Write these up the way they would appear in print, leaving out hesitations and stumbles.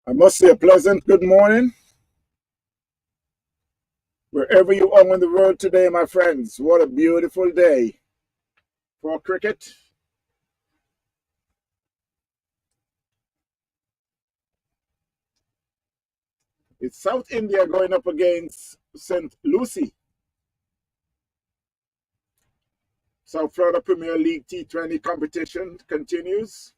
I must say a pleasant good morning wherever you are in the world today, my friends. What a beautiful day for cricket. It's South India going up against St. Lucie. South Florida Premier League T20 competition continues.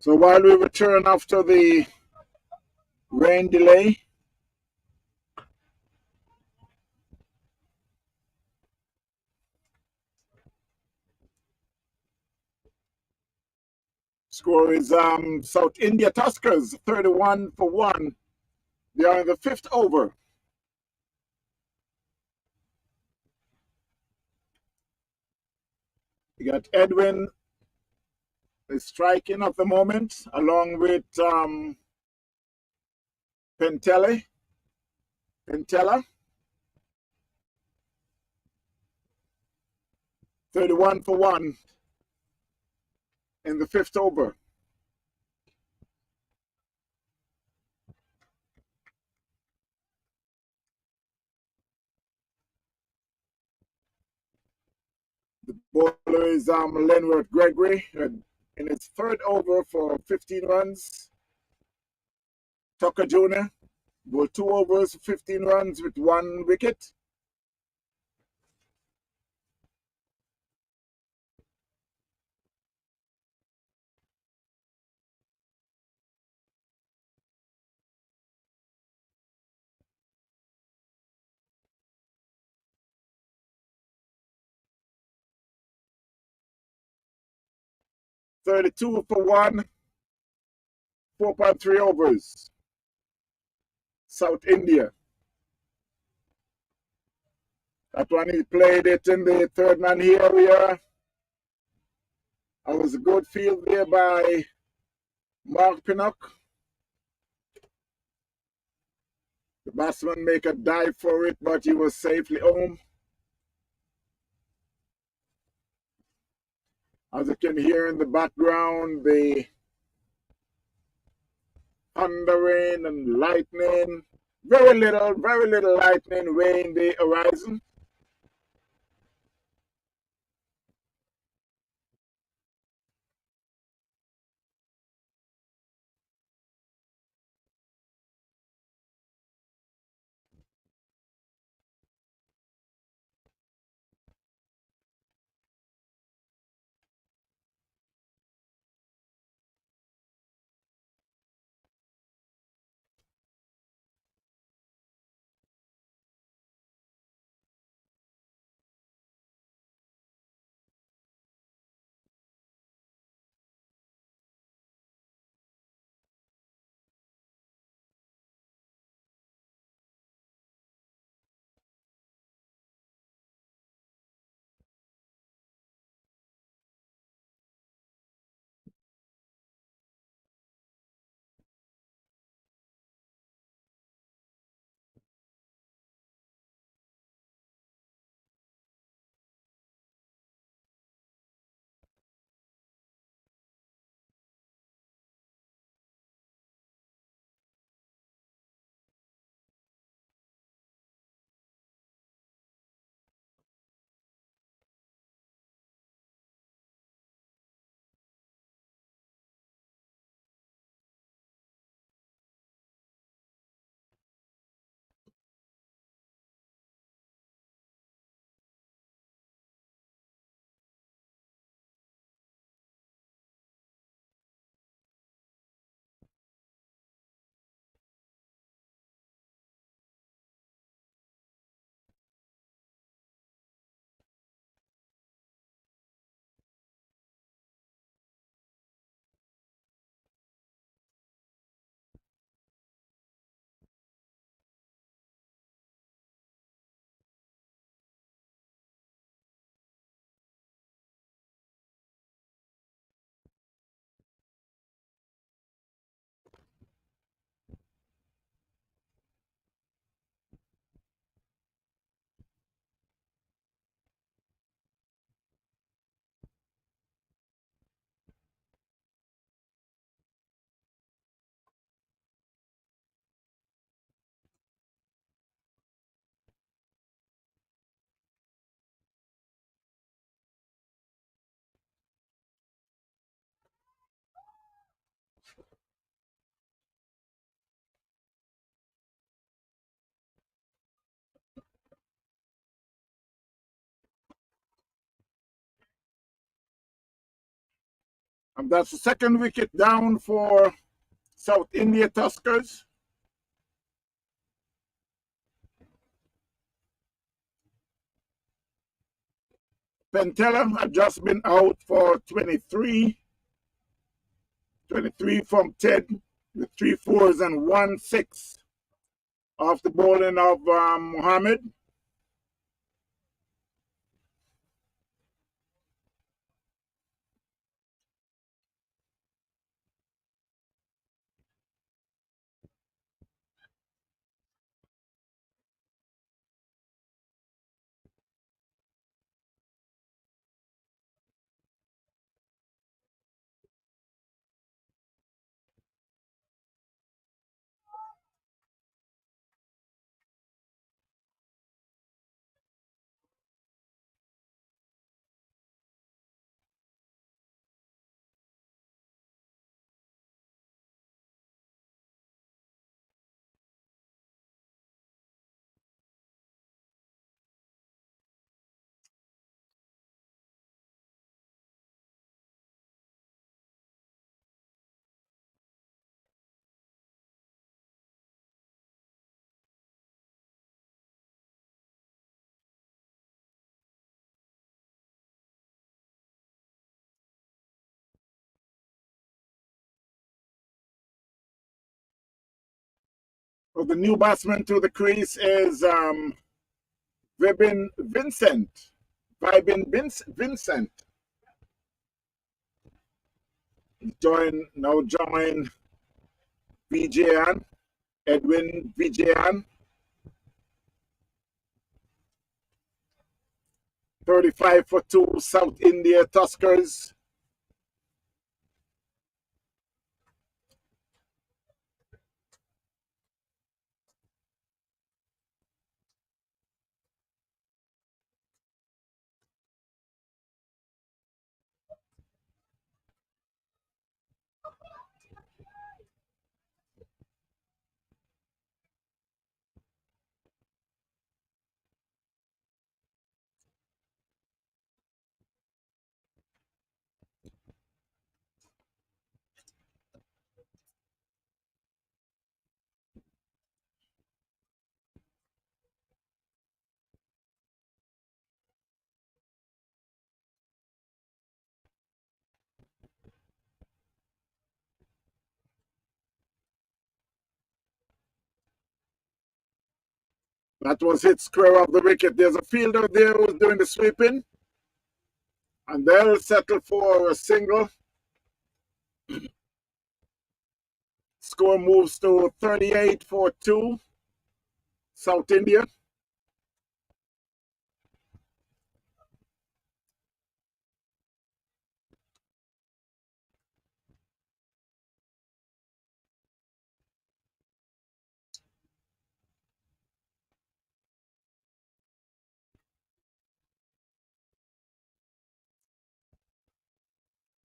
So while we return after the rain delay, score is South India Tuskers 31-1. They are in the fifth over. You got Edwin is striking at the moment, along with Pentella. 31-1 in the fifth over. The bowler is Lenworth Gregory in his third over for 15 runs. Tucker Jr. bowled 2 overs, 15 runs with 1 wicket. (32-1), 4.3 overs. South India. That one he played it in the third man area. That was a good field there by Mark Pinnock. The batsman make a dive for it, but he was safely home. As you can hear in the background, the thundering and lightning. Very little lightning way in the horizon. And that's the second wicket down for South India Tuskers. Pentella had just been out for 23 from 10 with 3 fours and 1 6 off the bowling of Mohammed. Well, the new batsman to the crease is Vibin Vincent. Vincent. Now join Vijayan, Edwin Vijayan. 35 for 2 South India Tuskers. That was hit square off the wicket. There's a fielder there who's doing the sweeping. And they'll settle for a single. Score moves to 38 for 2 South India.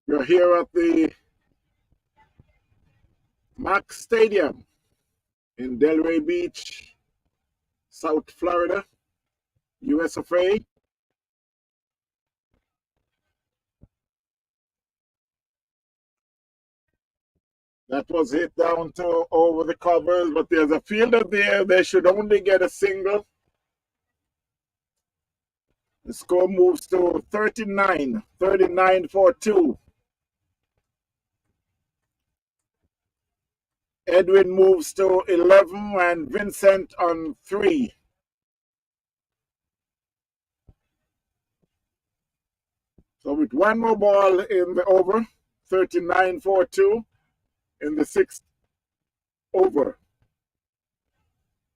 We're here at the Max Stadium in Delray Beach, South Florida, US of A. That was hit down to over the covers, but there's a fielder there. They should only get a single. The score moves to 39 for 2. Edwin moves to 11 and Vincent on 3. So with one more ball in the over, 39 for 2 in the 6th over.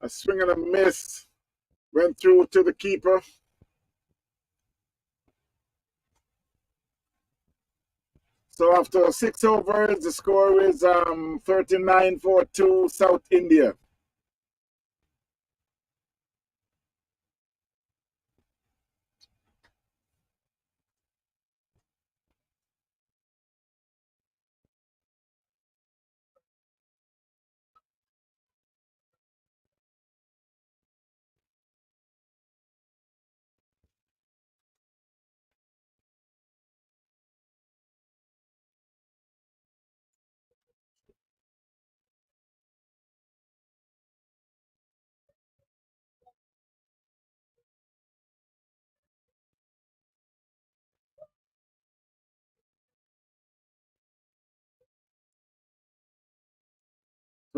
A swing and a miss went through to the keeper. So after 6 overs, the score is 39 for 2 South India.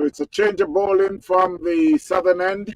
So it's a change of bowling from the southern end.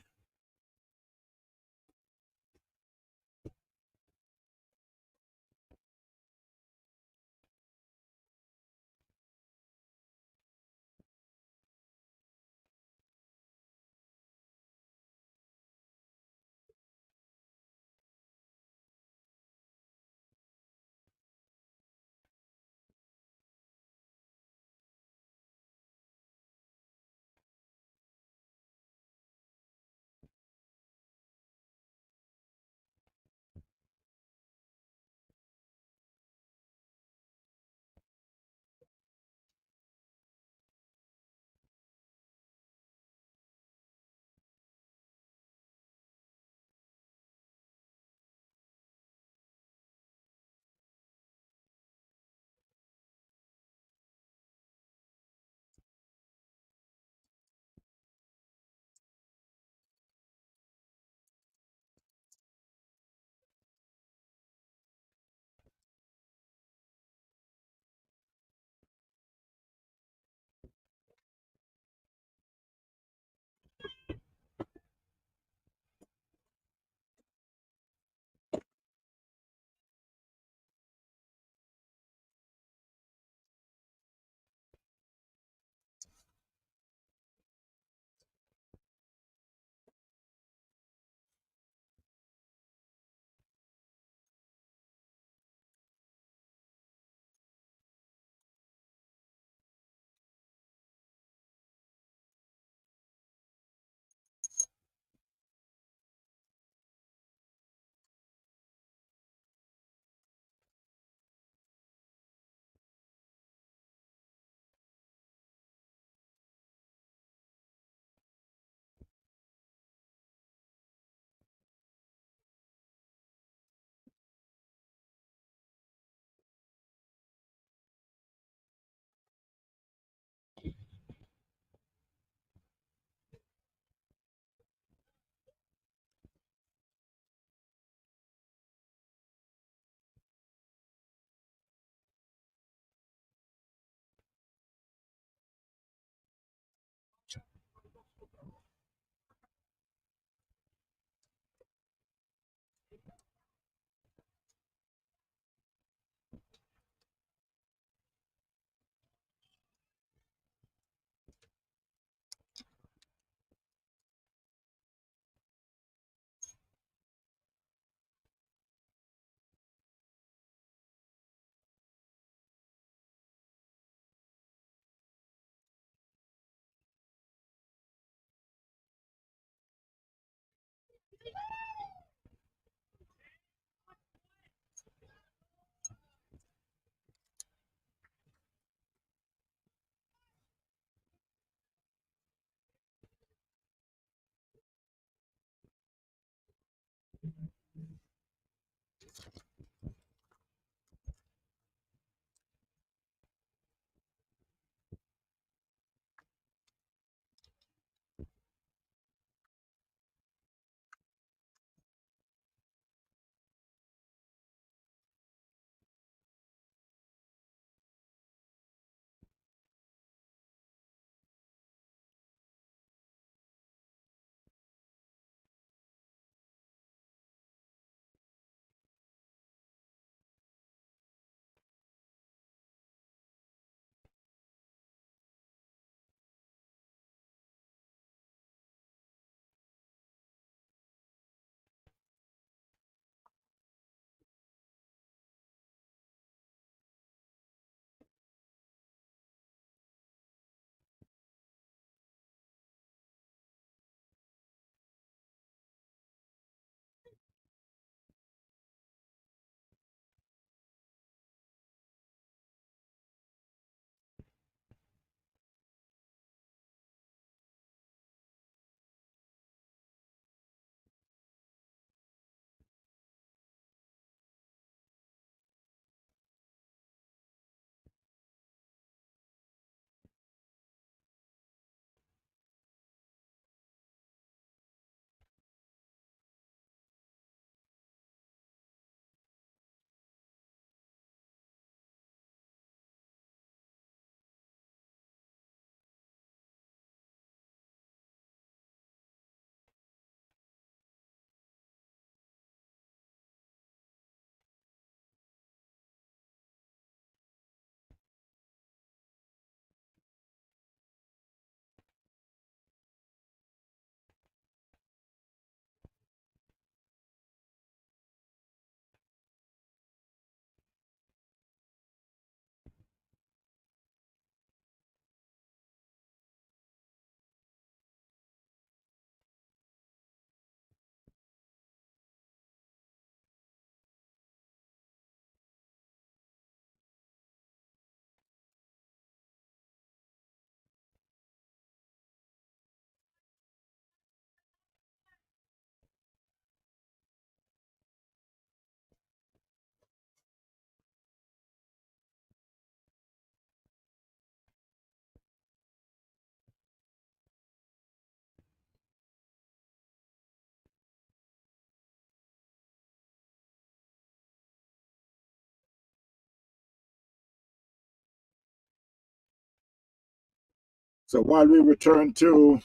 So while we return to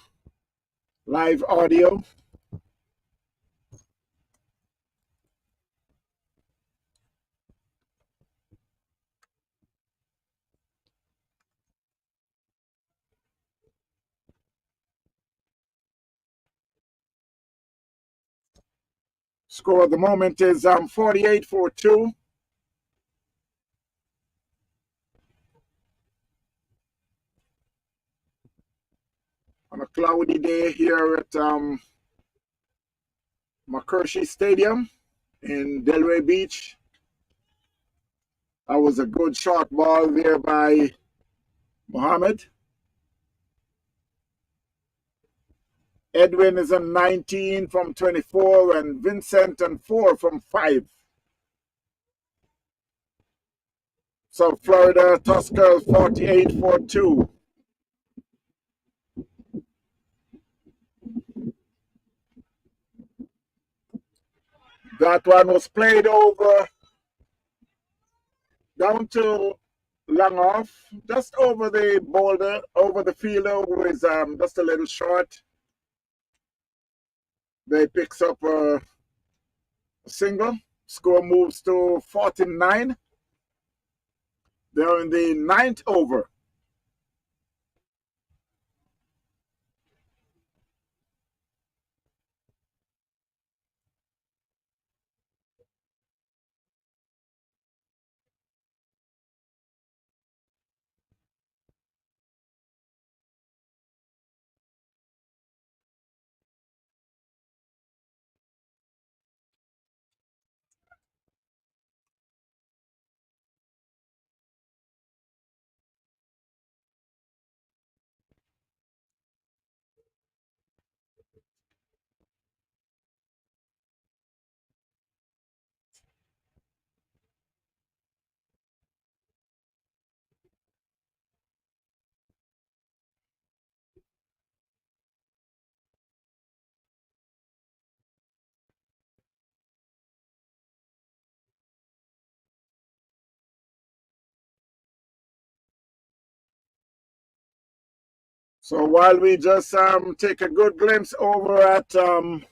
live audio, score at the moment is 48-42 on a cloudy day here at McCurshey Stadium in Delray Beach. That was a good short ball there by Mohammed. Edwin is on 19 from 24 and Vincent on 4 from 5. So Florida Tuskers 48-42. That one was played over down to long off, just over the boulder, over the fielder who is just a little short. They picks up a single. Score moves to 49. They're in the ninth over. So while we just take a good glimpse over at on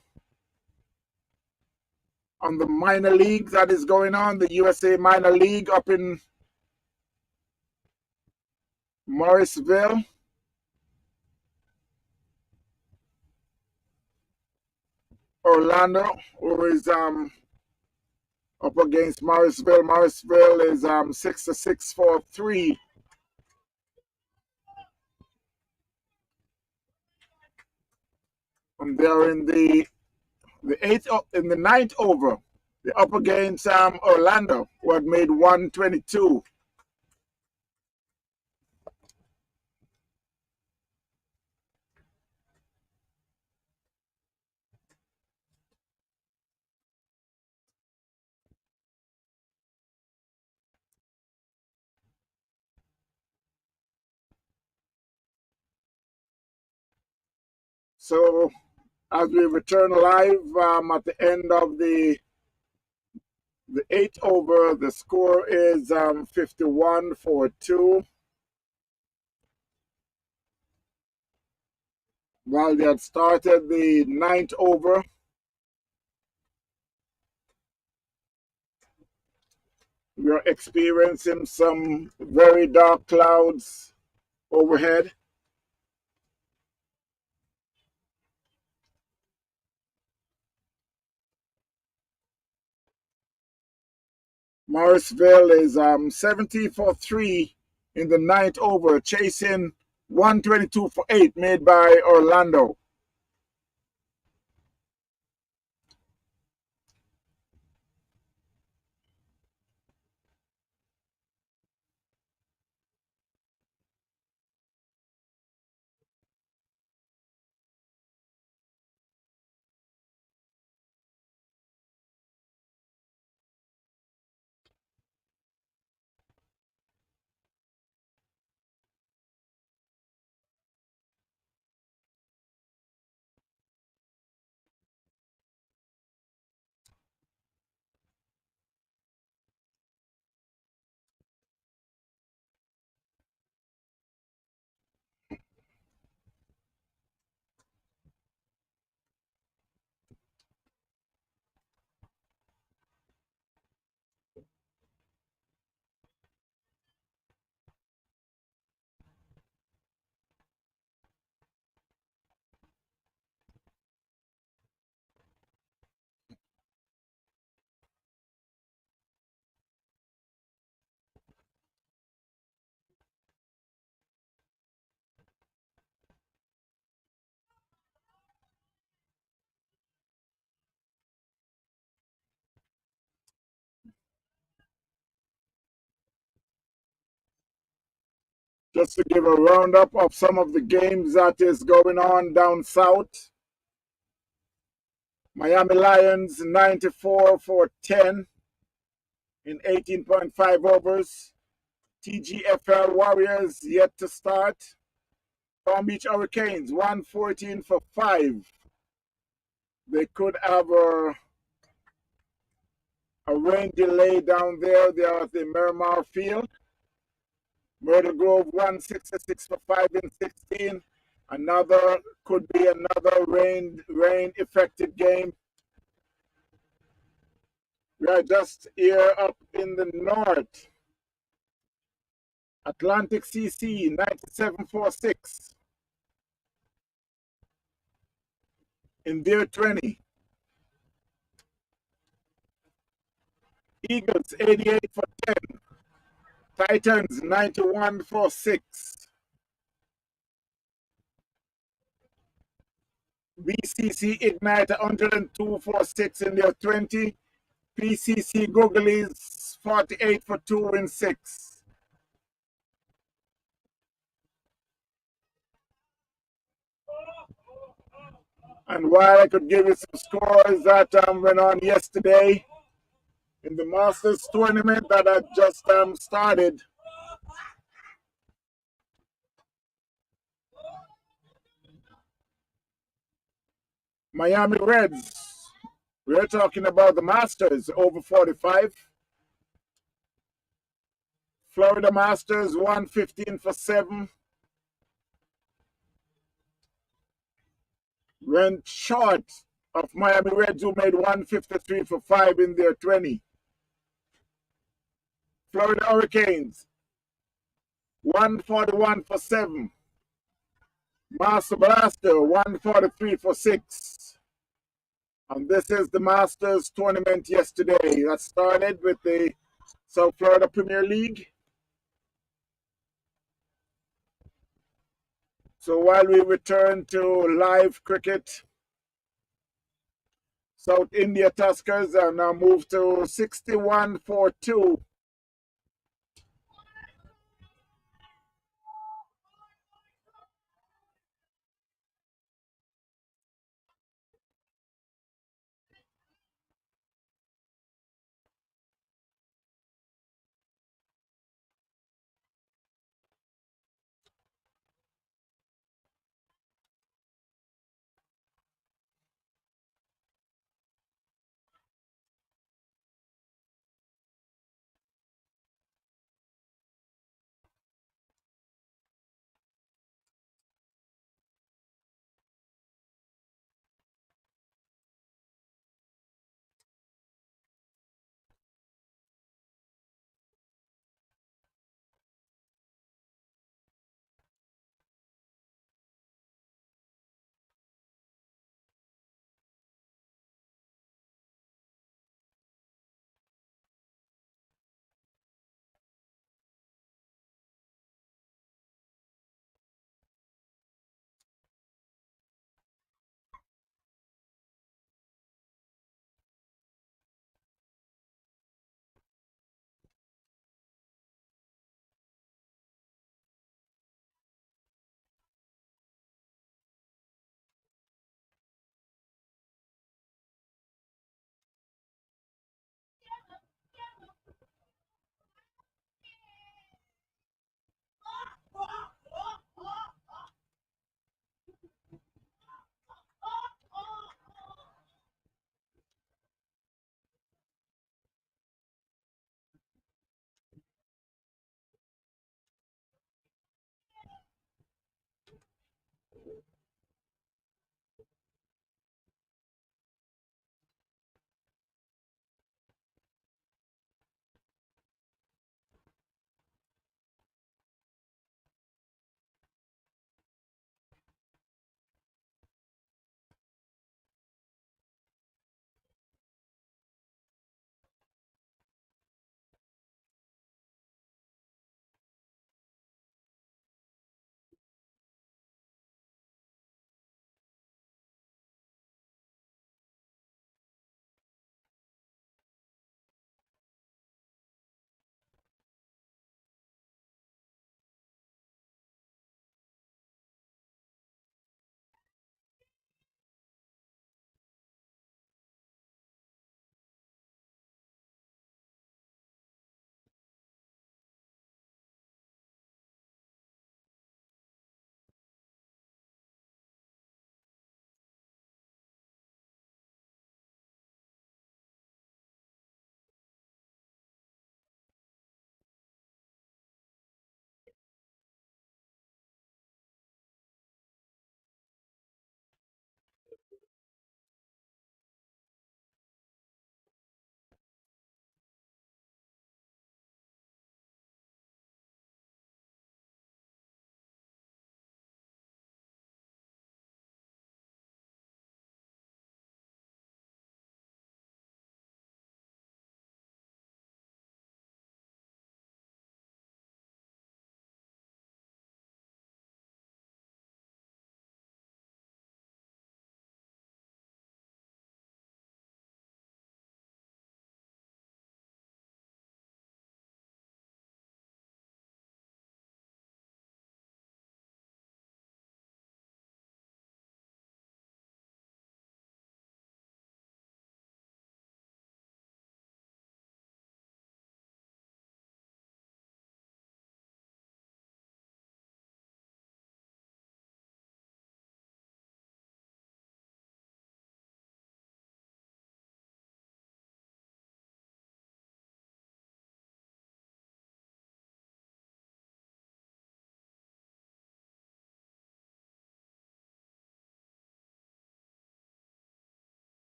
the minor league that is going on, the USA Minor League up in Morrisville. Orlando, who is up against Morrisville. Morrisville is 6-6 for 3. And they're in the ninth over. They're up against Orlando, who had made 122. So as we return live at the end of the eighth over, the score is 51-2. While they had started the ninth over, we are experiencing some very dark clouds overhead. Morrisville is 70 for 3 in the ninth over, chasing 122 for 8 made by Orlando. Just to give a roundup of some of the games that is going on down south. Miami Lions 94 for 10 in 18.5 overs. TGFL Warriors yet to start. Palm Beach Hurricanes 114 for 5. They could have a rain delay down there. They are at the Miramar Field. Myrtle Grove 166 for 5 in 16. Another could be another rain affected game. We are just here up in the north. Atlantic CC 97.46 in their 20. Eagles 88 for 10. Titans 91 for 6. BCC Ignite 102 for 6 in their 20. PCC Googlies 48 for 2 in 6. And while I could give you some scores that went on yesterday in the Masters tournament that had just started. Miami Reds, we're talking about the Masters over 45. Florida Masters 115 for 7. Went short of Miami Reds, who made 153 for 5 in their 20. Florida Hurricanes 141 for 7. Master Blaster 143 for 6. And this is the Masters tournament yesterday. That started with the South Florida Premier League. So while we return to live cricket, South India Tuskers are now moved to 61 for 2.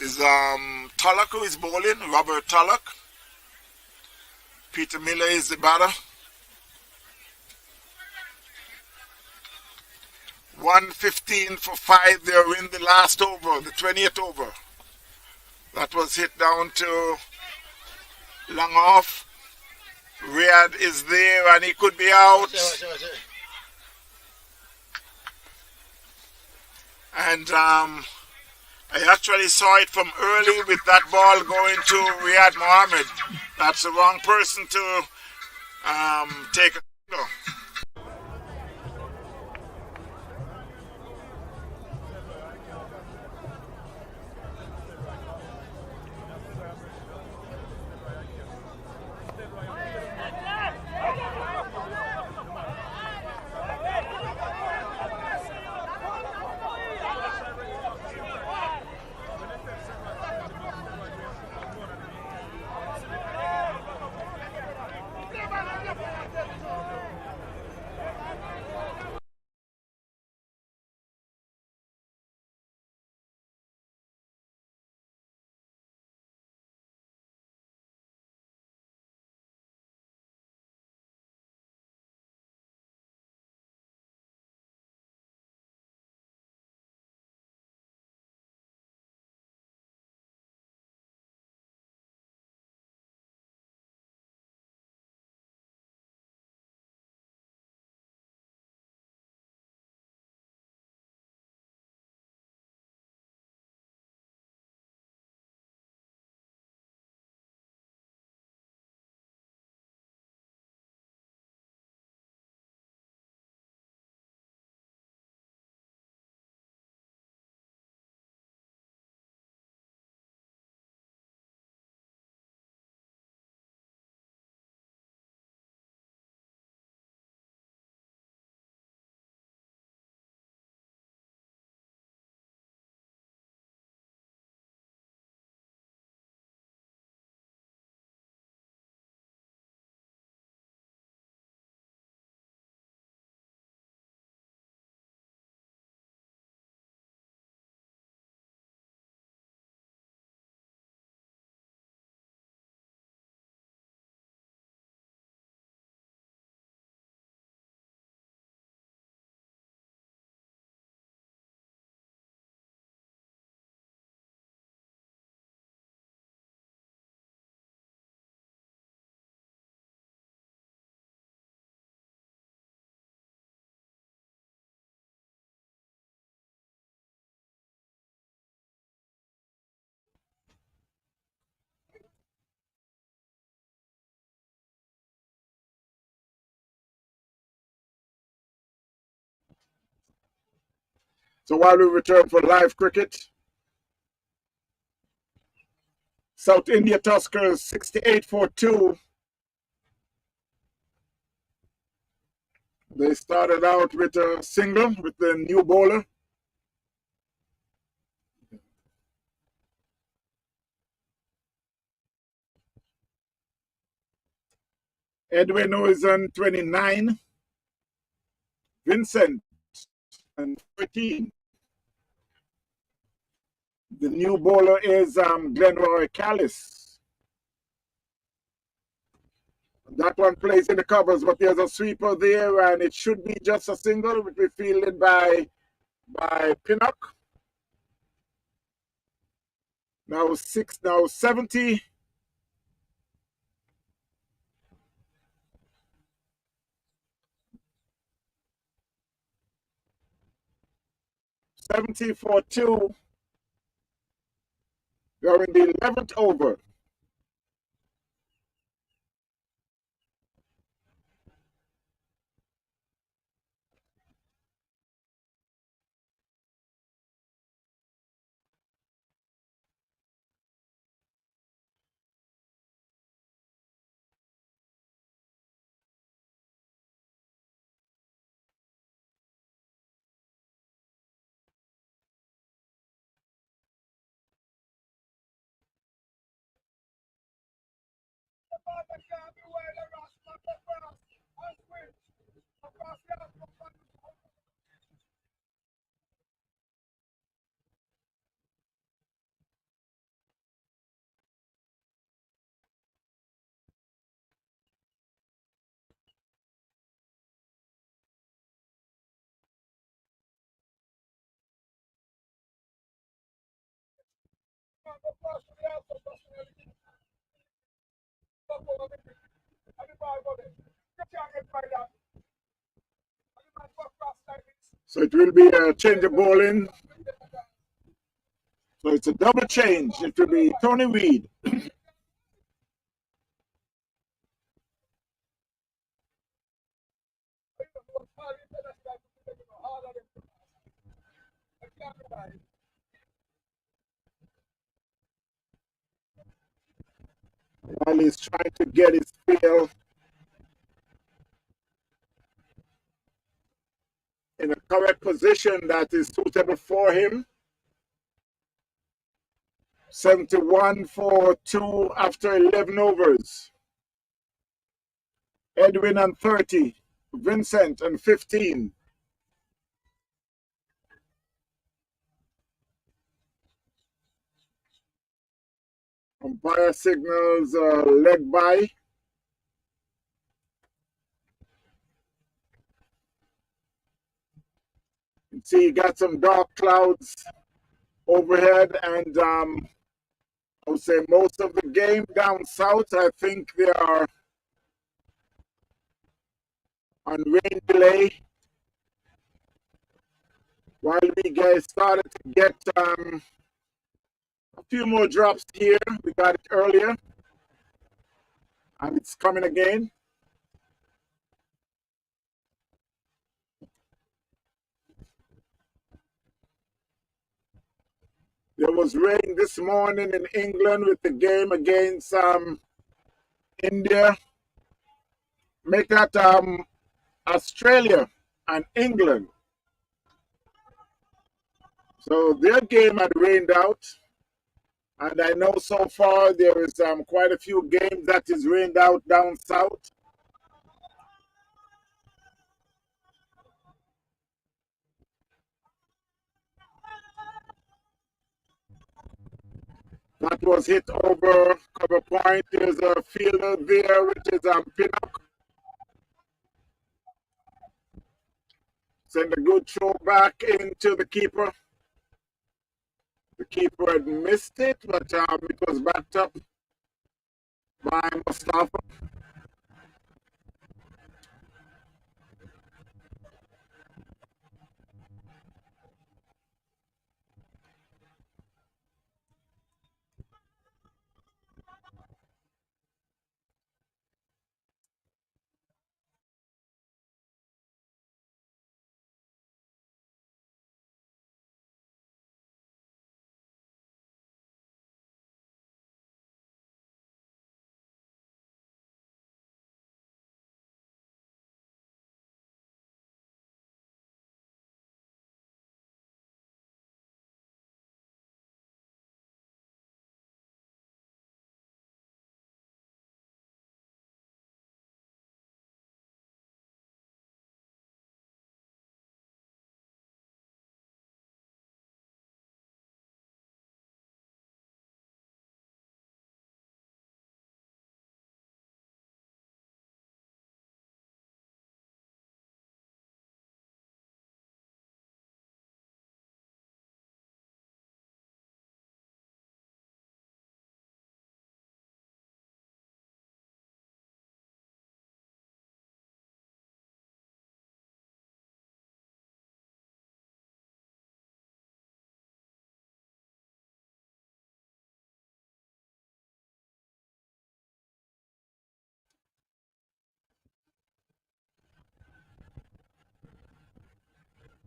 is Tullock who is bowling, Robert Tullock. Peter Miller is the batter. 115 for 5. They're in the last over, the 20th over. That was hit down to long off. Riyadh is there and he could be out. And I actually saw it from early with that ball going to Riyadh Mohammed. That's the wrong person to take a no. So while we return for live cricket, South India Tuskers 68 for 2. They started out with a single with the new bowler. Edwin, who is on 29. Vincent on 13. The new bowler is Glenroy Callis. That one plays in the covers, but there's a sweeper there, and it should be just a single. It will be fielded by Pinnock. Now 70. 70 for 2. We're in the 11th over. So it will be a change of bowling. So it's a double change. It will be Tony Reed. While he's trying to get his feel in a correct position that is suitable for him. 71 for 2 after 11 overs. Edwin on 30. Vincent on 15. Umpire signals leg by. You see, you got some dark clouds overhead, and I would say most of the game down south, I think they are on rain delay. While we guys started to get a few more drops here, we got it earlier, and it's coming again. There was rain this morning in England with the game against India. Make that Australia and England. So their game had rained out. And I know so far there is quite a few games that is rained out down south. That was hit over cover point. There's a fielder there, which is Pinnock. Send a good throw back into the keeper. The keeper had missed it, but it was backed up by Mustafa.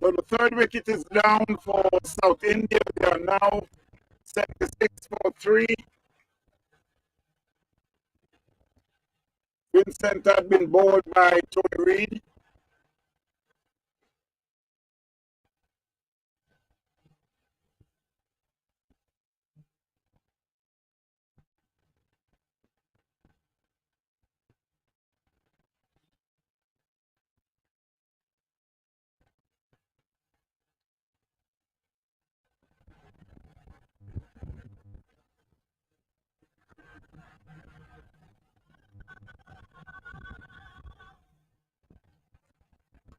So the third wicket is down for South India. They are now 76 for 3. Vincent had been bowled by Tony Reed.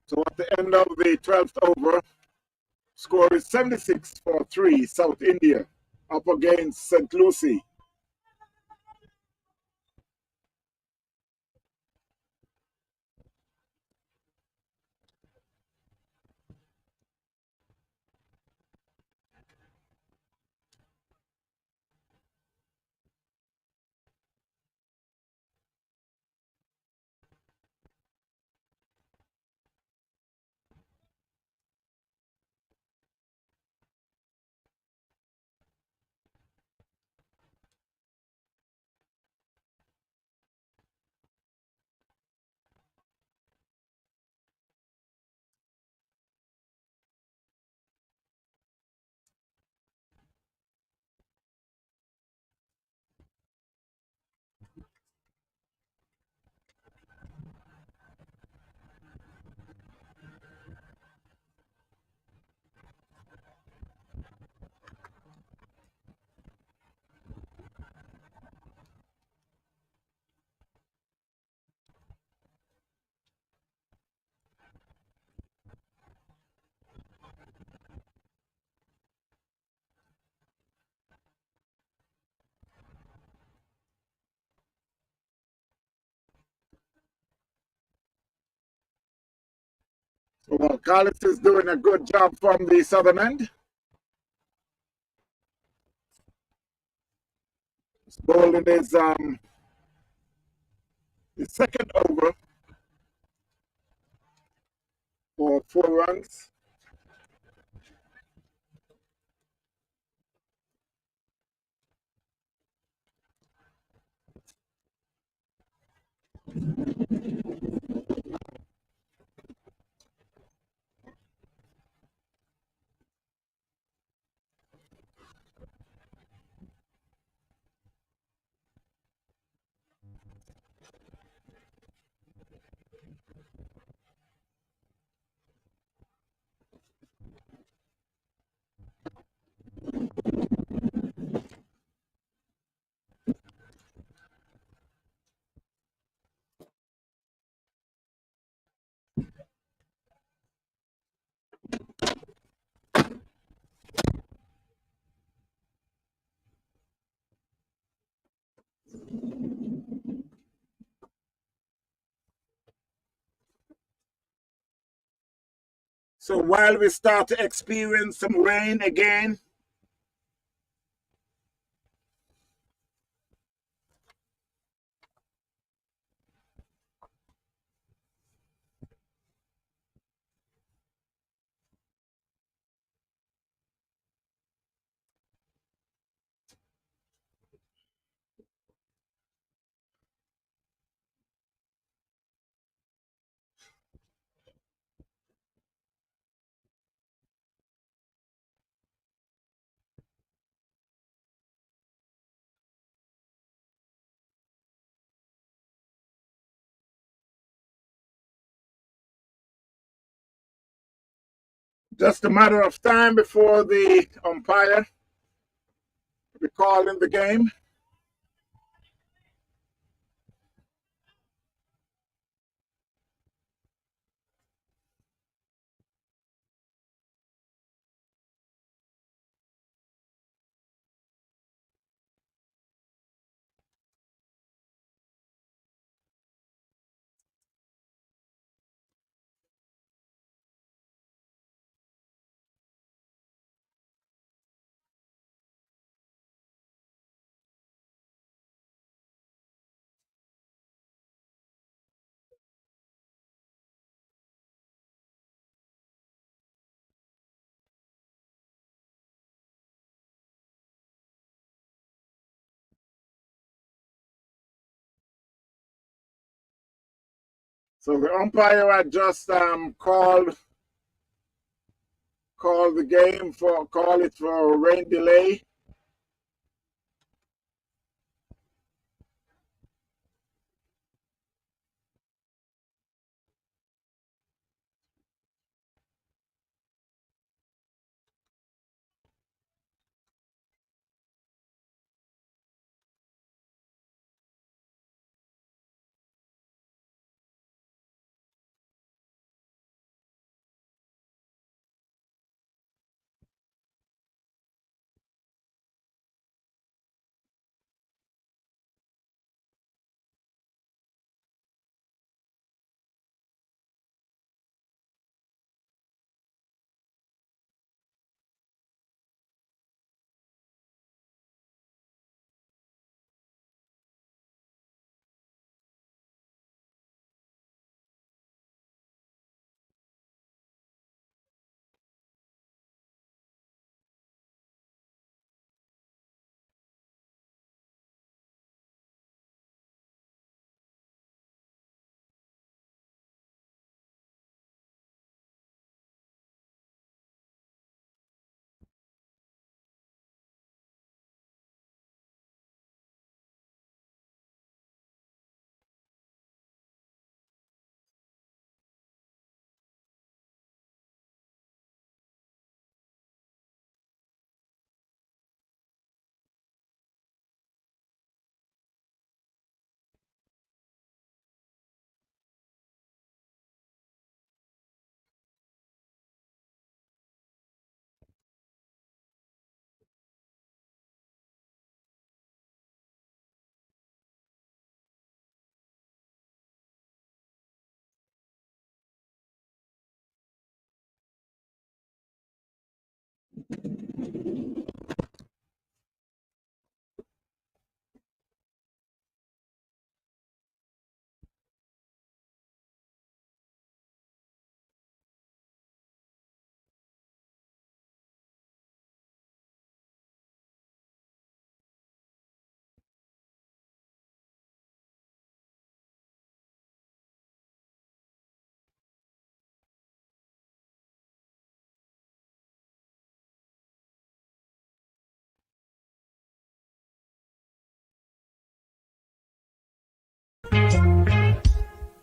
So at the end of the 12th over, score is 76 for 3, South India. up against St. Lucie. So Carlos is doing a good job from the southern end. He's bowling his second over for 4 runs. So while we start to experience some rain again, just a matter of time before the umpire will be calling the game. So the umpire had just called the game for call it for rain delay.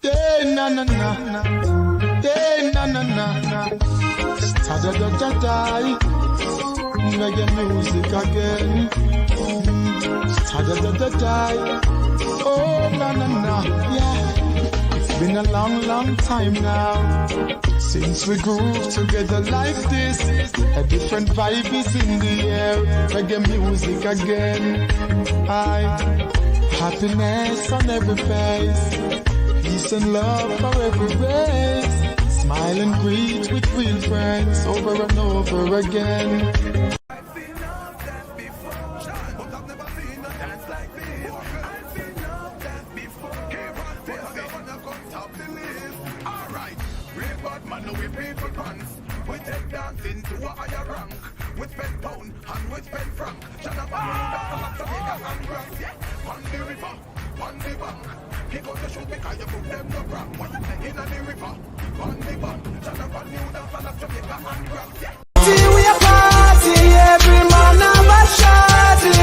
Yeah, na na na na. Yeah, na na na na. Ta da da da da. Reggae music again. Ta da da da da. Oh na na na. Yeah. It's been a long, long time now since we groove together like this. A different vibe is in the air. Reggae music again. Happiness on every face. Peace and love for every race. Smile and greet with real friends over and over again. I've seen love dance before, but I've never seen a dance like this. I've seen love dance before. Keep on dancing, I wanna go top the list. Alright, real bad man, no we people pants. We take dancing to a higher rank. We spend pound and we spend franc. Shut up, Jamaica and Grand, yeah. On the river, on the bank. He go to shoot because you put them no crap. When you play in the river, on the bank. Shut up and you down for Jamaica and Grand, yeah. We a party, every man have a shorty.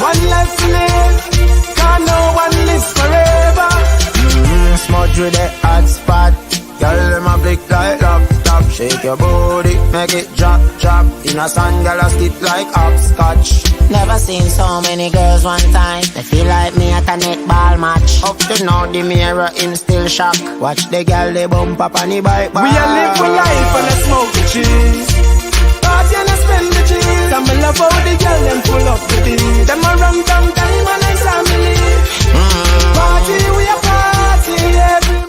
One life to live, can't no one lives forever. Smudge with the hot spot, girl them a big like laptop. Shake your booty, make it drop, drop. In a sun, girl a skip like hopscotch. Never seen so many girls one time. They feel like me at a netball match. Up to now the mirror in still shock. Watch the girl they bump up on the bike bar. We a live for life and a smoke the cheese. Party and a spend the cheese. And me love how the girl them full up the beat. Them a rum down time and I family. Party, we a party every.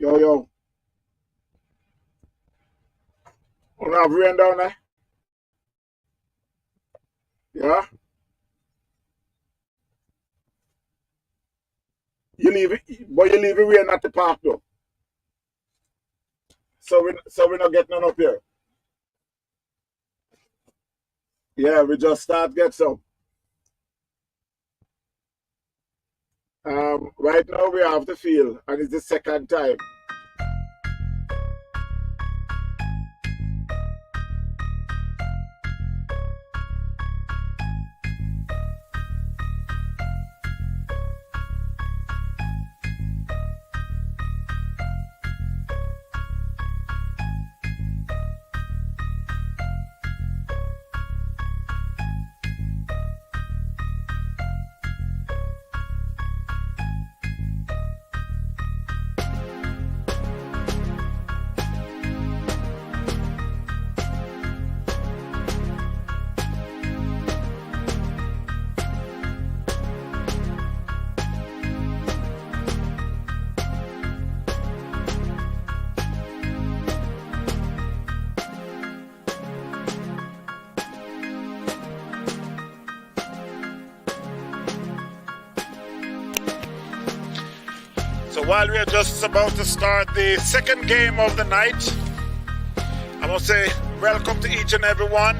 Yo. Wanna have rain down there? Yeah? You leave it, but you leave it rain at the park though. So we're not getting none up here. Yeah, we just start get some. Right now we have the field and it's the second time. So while we are just about to start the second game of the night, I must say welcome to each and every one.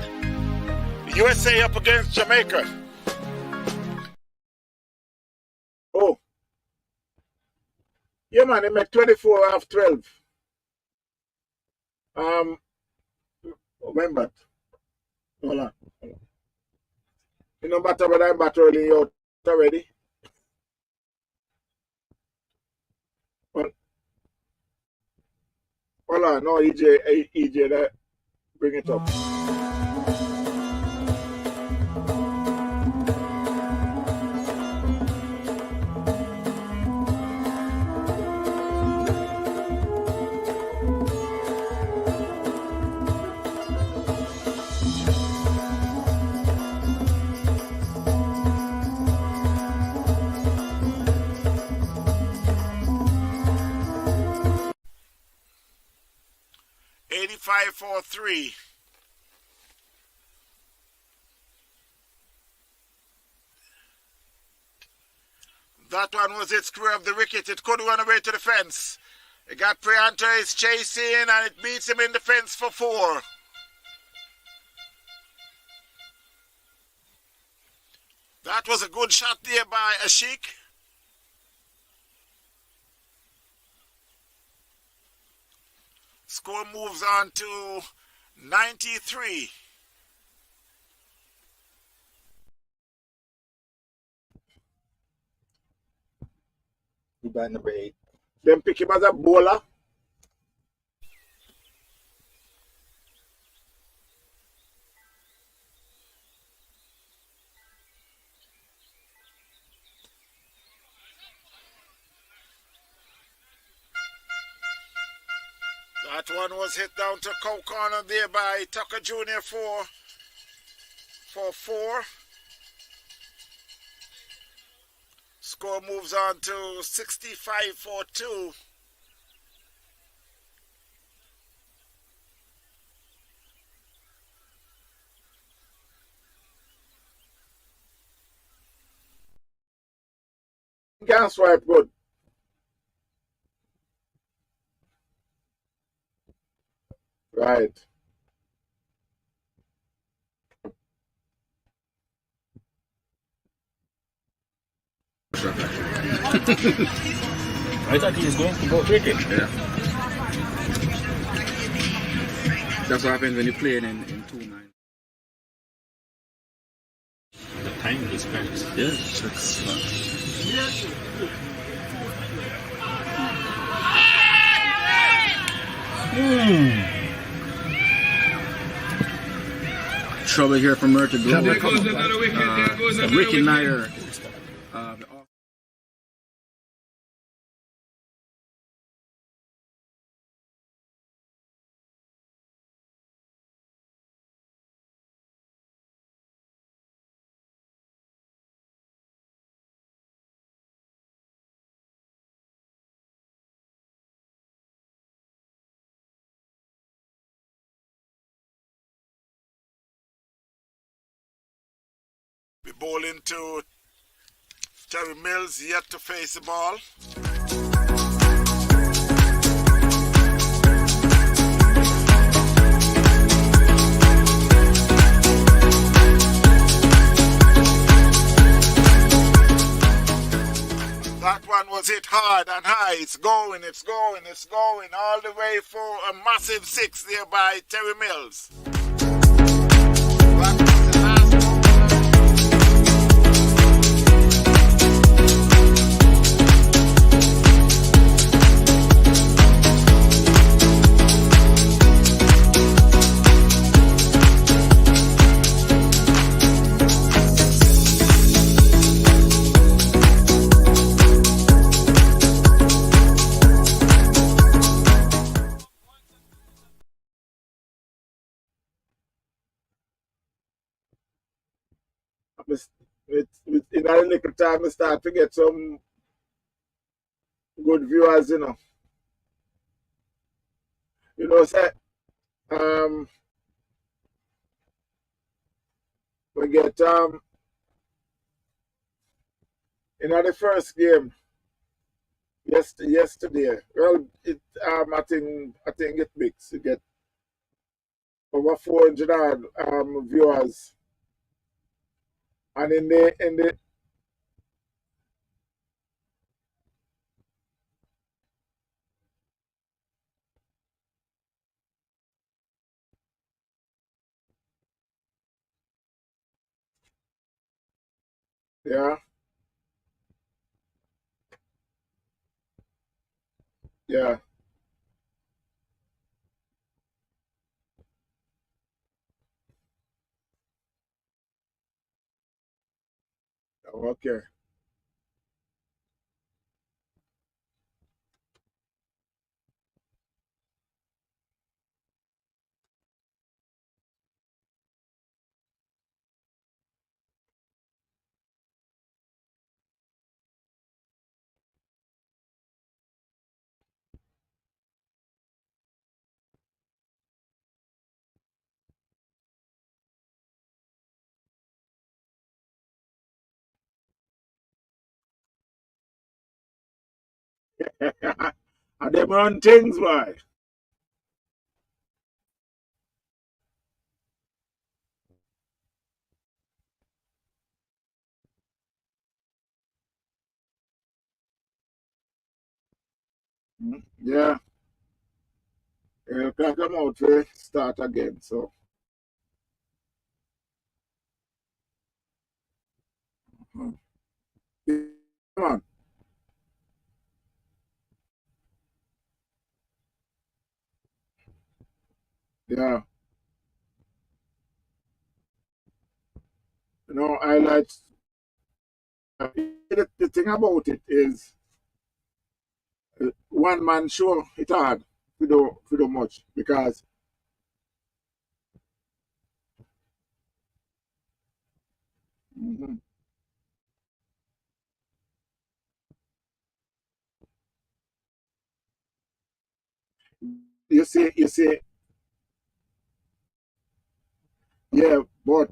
USA up against Jamaica. Oh. Yeah, man, they make 24 off 12. Remember. Hold on. You know matter whether I'm battling out already. Hold on, no, EJ, bring it up. 85-43. That one was it, square of the wicket. It could run away to the fence. It got Prianta is chasing and it beats him in the fence for 4. That was a good shot there by Ashik. Score moves on to 93. Number 8. Then pick him as a bowler. That one was hit down to cow corner there by Tucker Jr. for 4. Score moves on to 65-42. Gas swipe good. Right. I thought he was going to go take it. Yeah. That's what happens when you play in 2-9. The time he spent. Yeah, that's trouble here for Murta Glover. Ricky Nair. We bowl into Terry Mills, yet to face the ball. That one was hit hard and high. It's going all the way for a massive 6 there by Terry Mills. In a little time, I start to get some good viewers, you know. You know, say, we get, in the first game, Yesterday. Well, I think it mixed. You get over 400 viewers, and in the yeah, yeah. Okay. And them run things, why? Yeah. Can come out to start again. So, come on. Yeah. Highlights. The thing about it is one man show it hard to do much because mhm, you see, yeah, but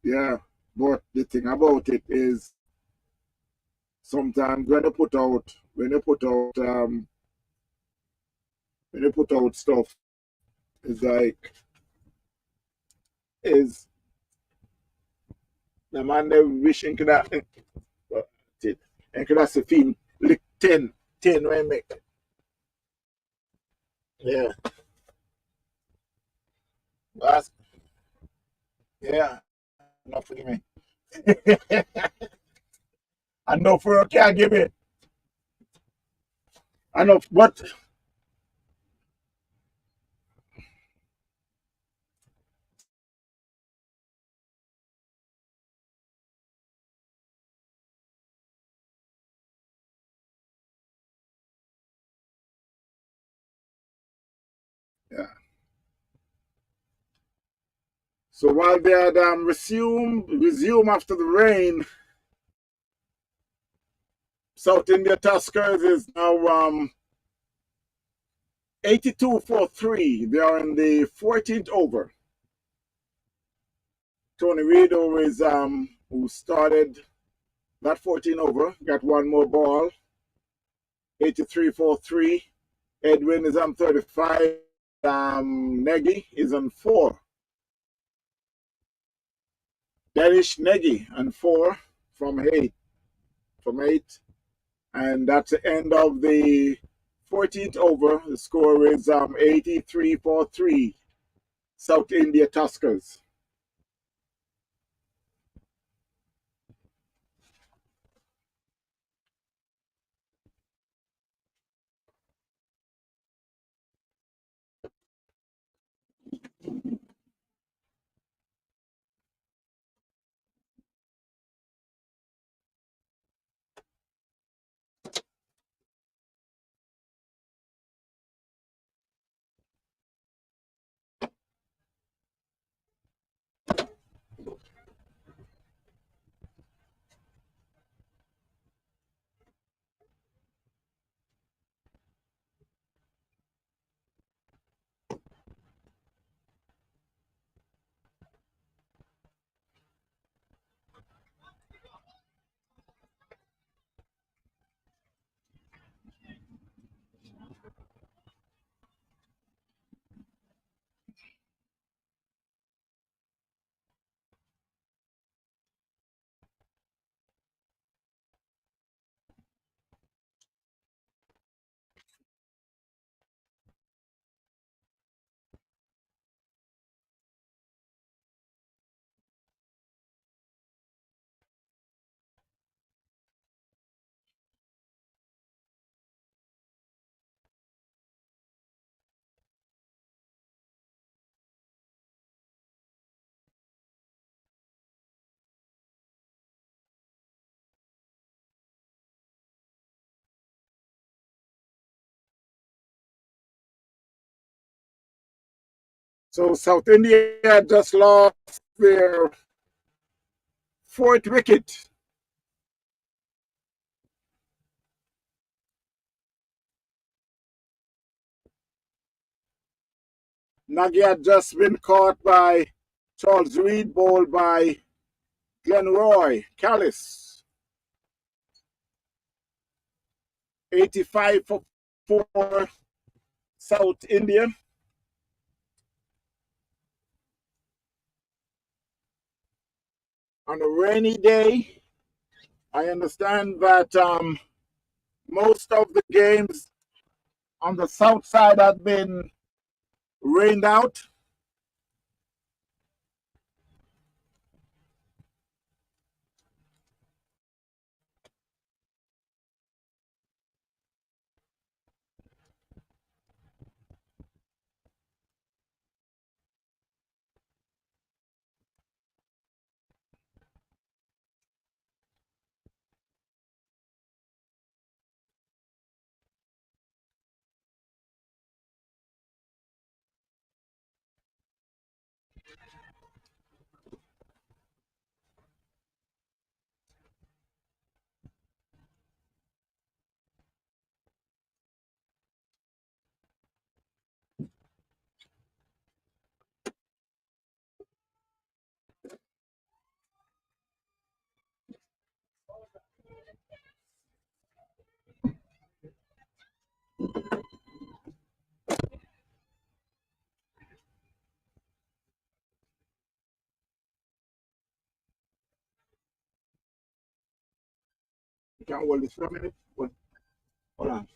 yeah, but the thing about it is sometimes when you put out stuff, it's like is the man they wishing could have it and could have seen like 10 when make. Yeah. That's, yeah. Enough for me. Enough for can't give it. Enough but yeah. So while they had resume after the rain, South India Tuskers is now 82 for 3. They are in the 14th over. Tony Reed over is who started that 14 over, got one more ball, 83 for 3. Edwin is on 35. Nagy is on 4. Danish Nagy on 4 from 8. From 8. And that's the end of the 14th over. The score is 83 for 3. South India Tuskers. So South India just lost their fourth wicket. Nagy had just been caught by Charles Reed, bowled by Glenroy Callis. 85 for 4 South India. On a rainy day, I understand that most of the games on the south side have been rained out. You can't hold this for a minute. Hold on.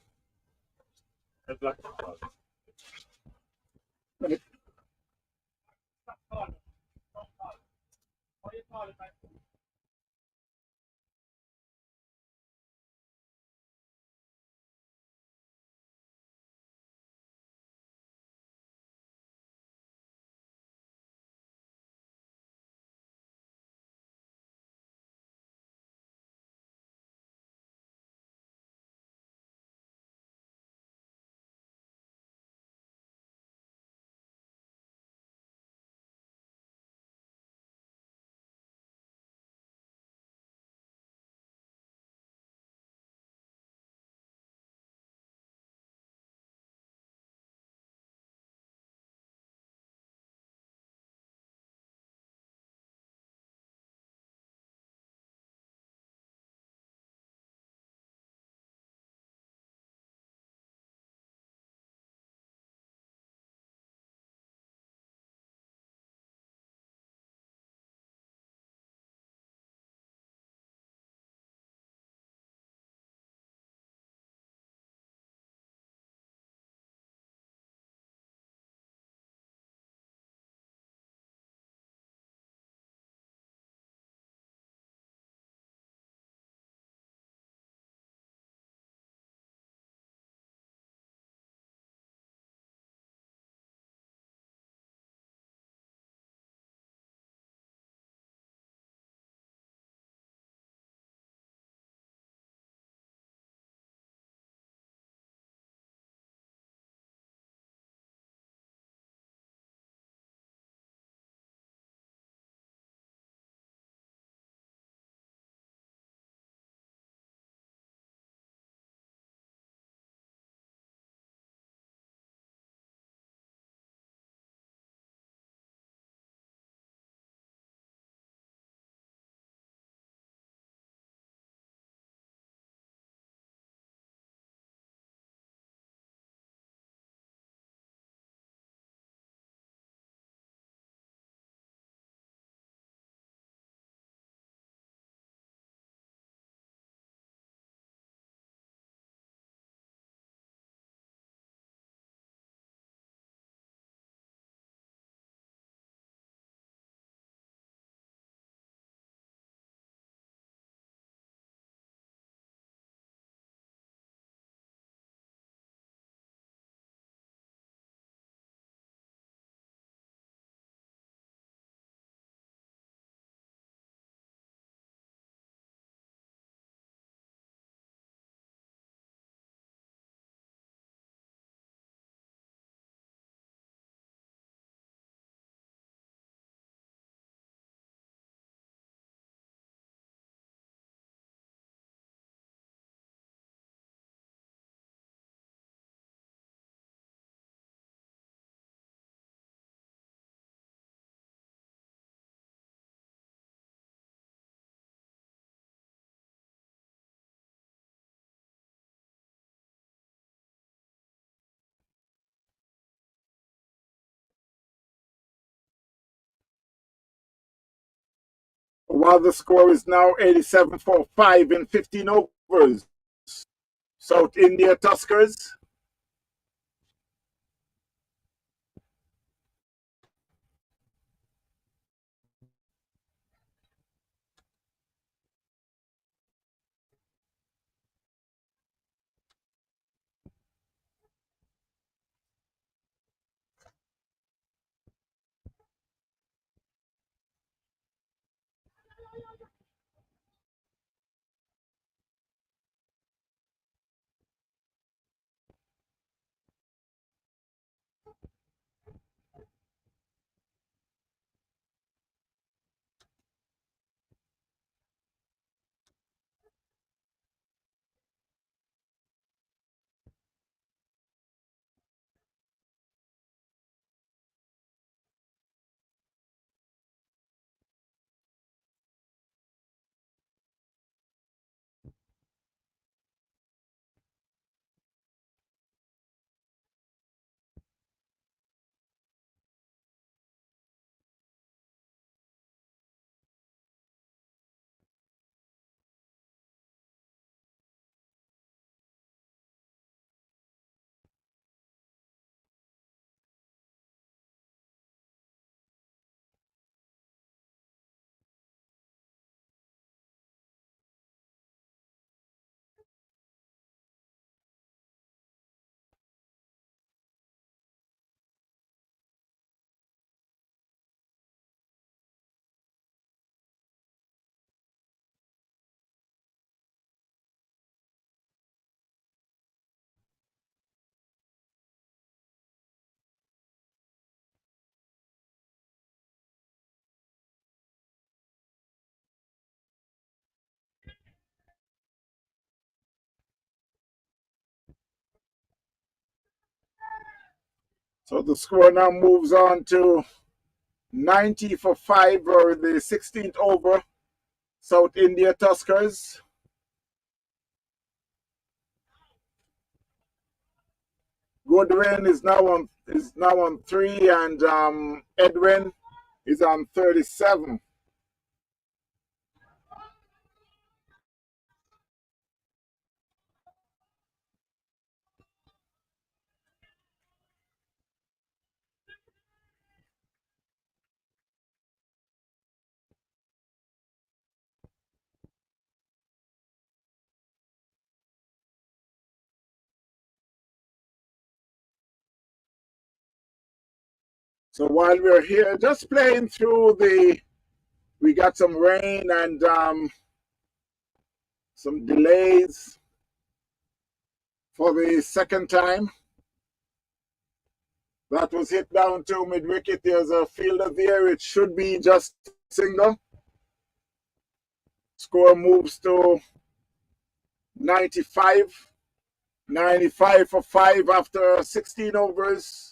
while the score is now 87 for 5 in 15 overs. South India Tuskers. So the score now moves on to 90 for 5 or the 16th over. South India Tuskers. Goodwin is now on 3, and Edwin is on 37. So while we're here, just playing through we got some rain and some delays for the second time. That was hit down to mid-wicket. There's a fielder there. It should be just single. Score moves to 95. 95 for 5 after 16 overs.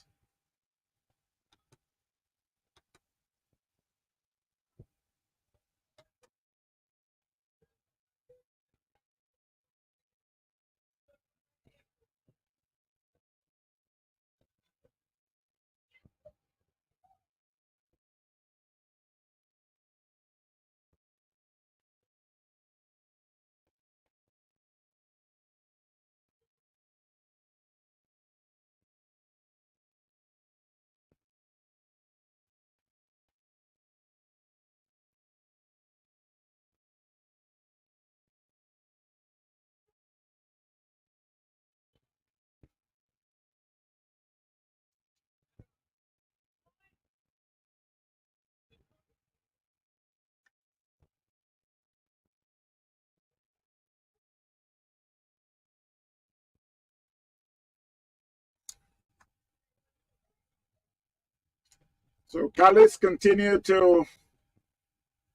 So Callis continue to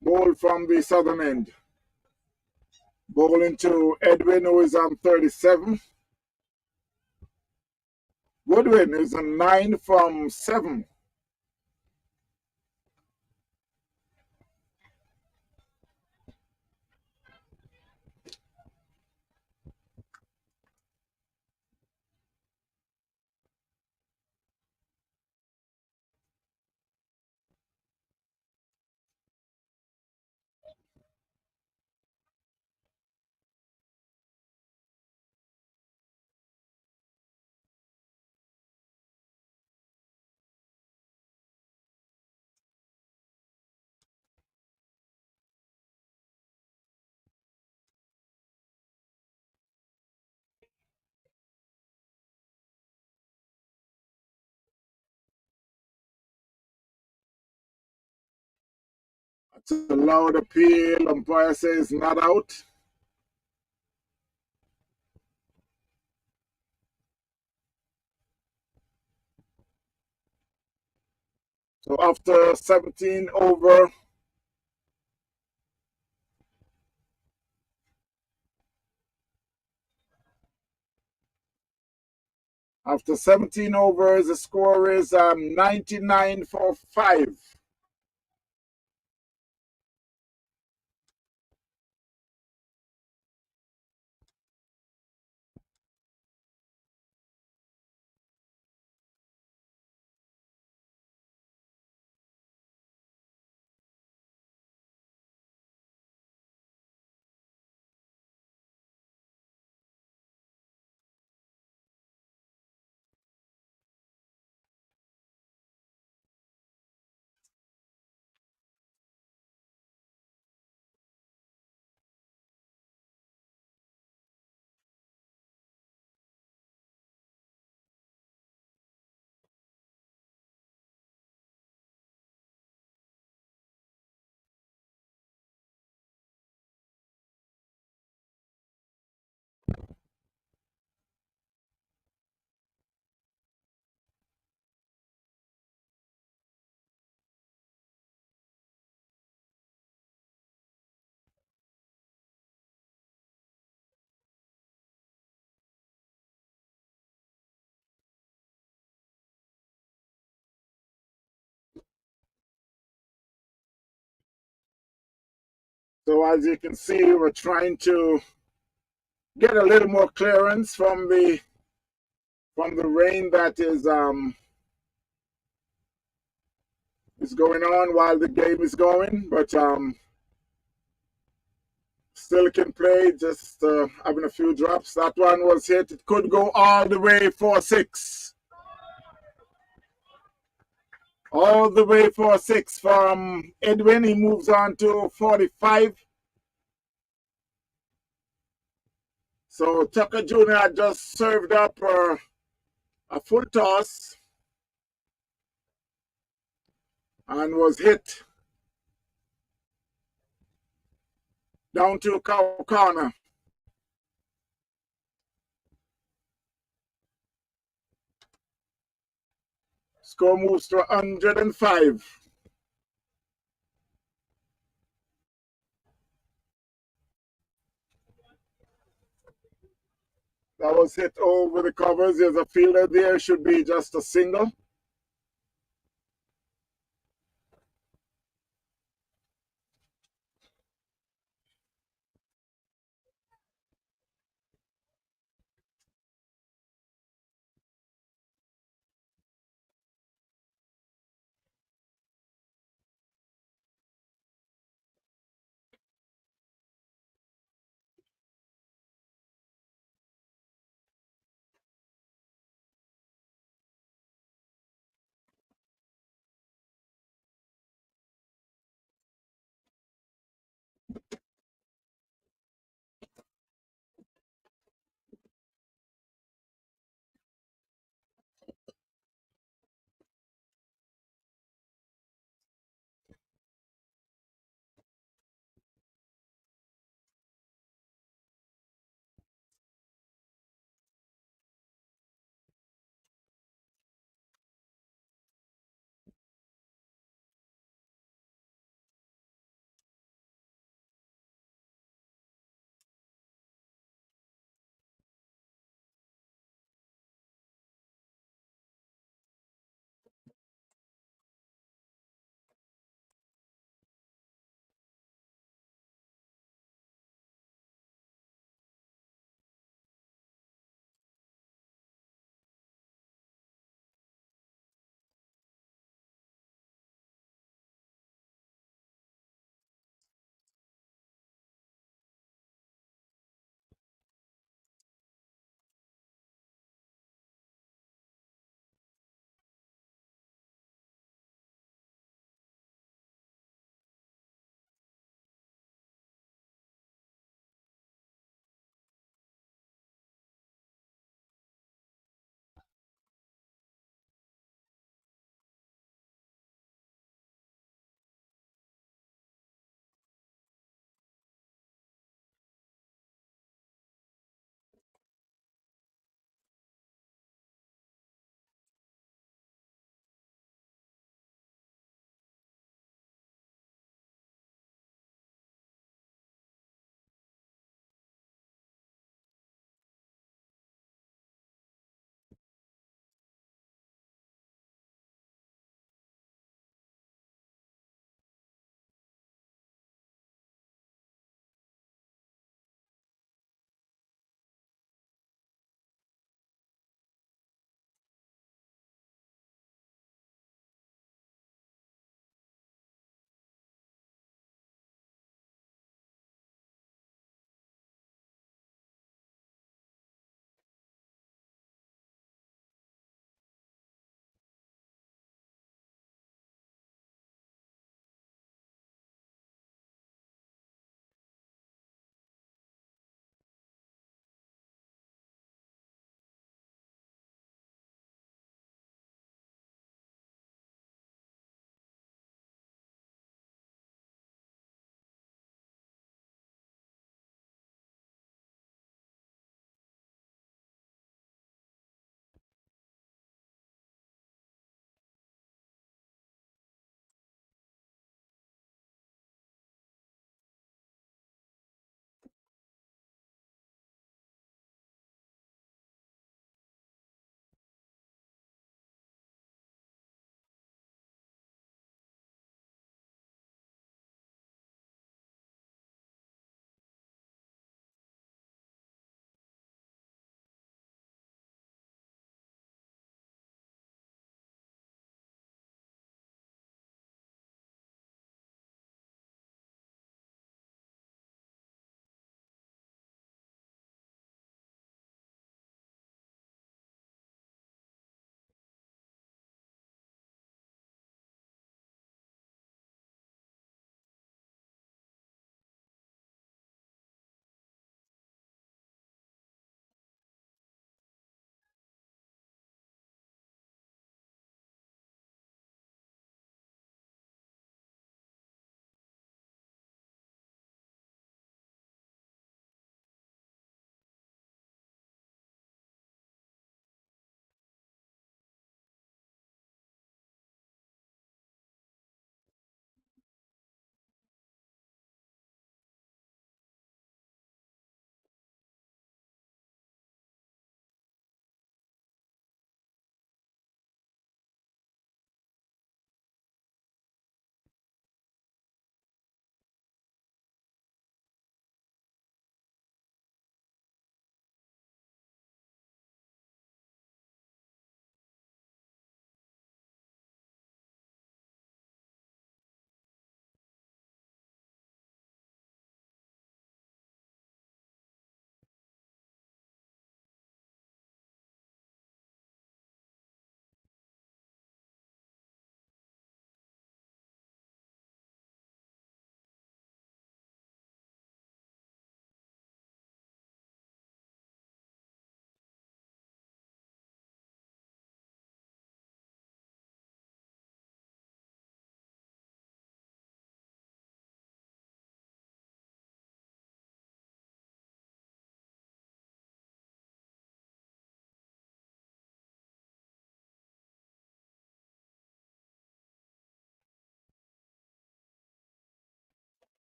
bowl from the southern end. Bowling to Edwin, who is on 37. Goodwin is on 9 from 7. It's a loud appeal. Umpire says not out. So after 17 over, after 17 overs, the score is 99 for 5. So as you can see, we're trying to get a little more clearance from the rain that is going on while the game is going, but still can play. Just having a few drops. That one was hit. It could go all the way for 6. All the way for 6 from Edwin. He moves on to 45. So Tucker Jr. just served up a full toss and was hit down to cow corner. Score moves to 105. That was hit over the covers. There's a fielder there. Should be just a single.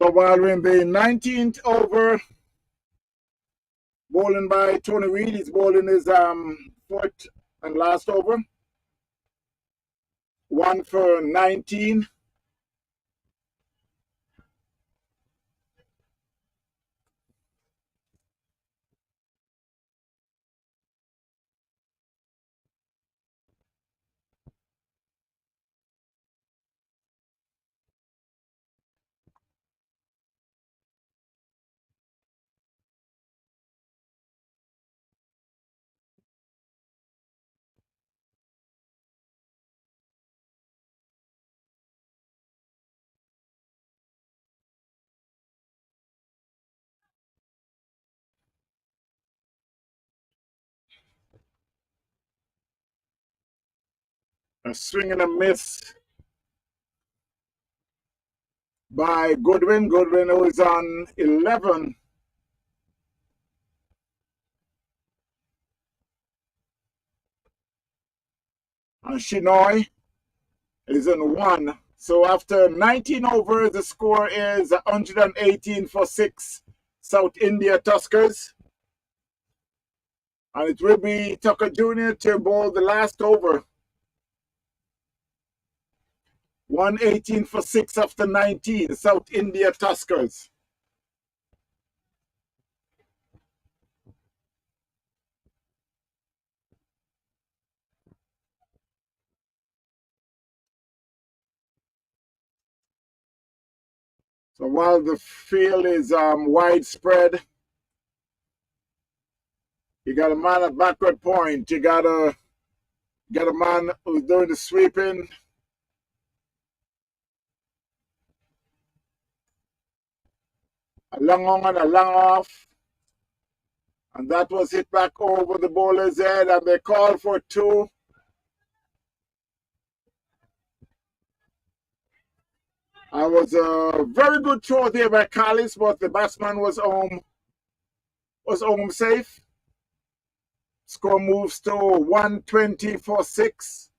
So while we're in the 19th over, bowling by Tony Reed, he's bowling his fourth and last over. 1 for 19. A swing and a miss by Goodwin. Goodwin who is on 11. And Shinoy is in 1. So after 19 overs, the score is 118 for 6 South India Tuskers. And it will be Tucker Jr. to bowl the last over. 118 for 6 after 19, South India Tuskers. So while the field is widespread, you got a man at backward point. You got a man who's doing the sweeping. A long on and a long off. And that was hit back over the bowler's head, and they called for 2. It was a very good throw there by Callis, but the batsman was home safe. Score moves to 120 for 6.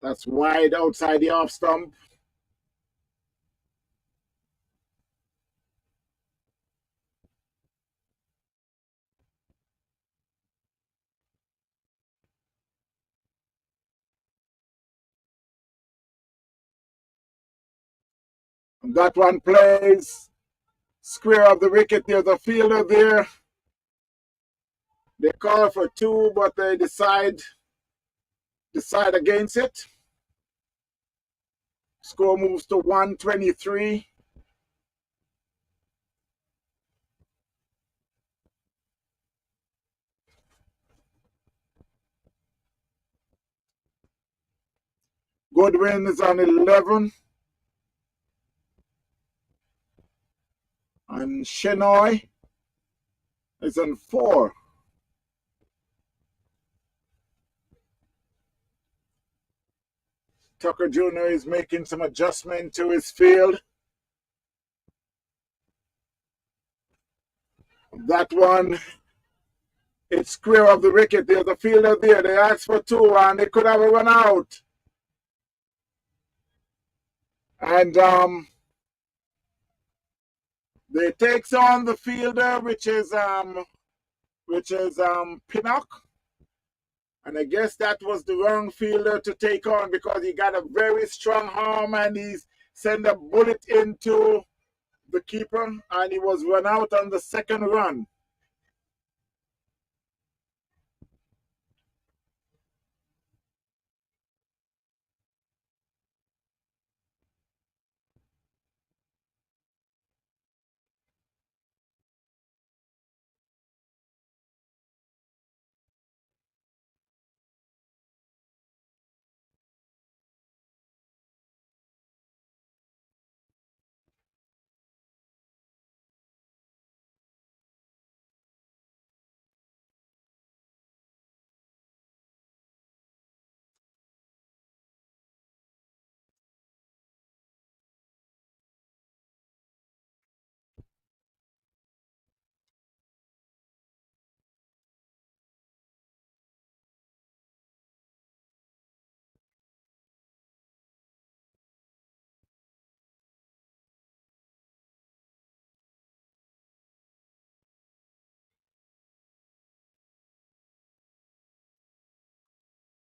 That's wide outside the off stump. That one plays square of the wicket. There's a fielder there. They call for 2, but they decide against it. Score moves to 123. Goodwin is on 11. And Shenoy is on 4. Tucker Jr. is making some adjustment to his field. That one, it's square of the wicket. There's a fielder there. They asked for 2, and they could have a run out. And they takes on the fielder, which is Pinnock. And I guess that was the wrong fielder to take on, because he got a very strong arm and he's sent a bullet into the keeper, and he was run out on the second run.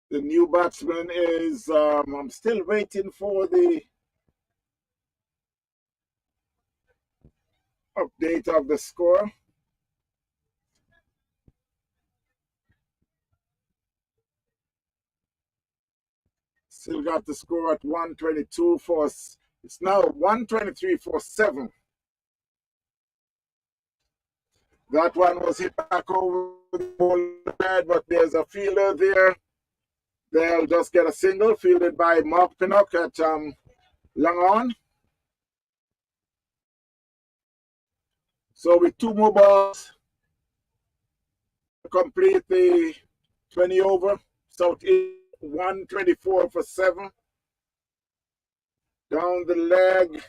The new batsman is, I'm still waiting for the update of the score. Still got the score at 122 for, it's now 123 for 7. That one was hit back over the ball head, but there's a fielder there. They'll just get a single fielded by Mark Pinnock at long on. So with 2 more balls to complete the 20 over, South 124 for 7. Down the leg,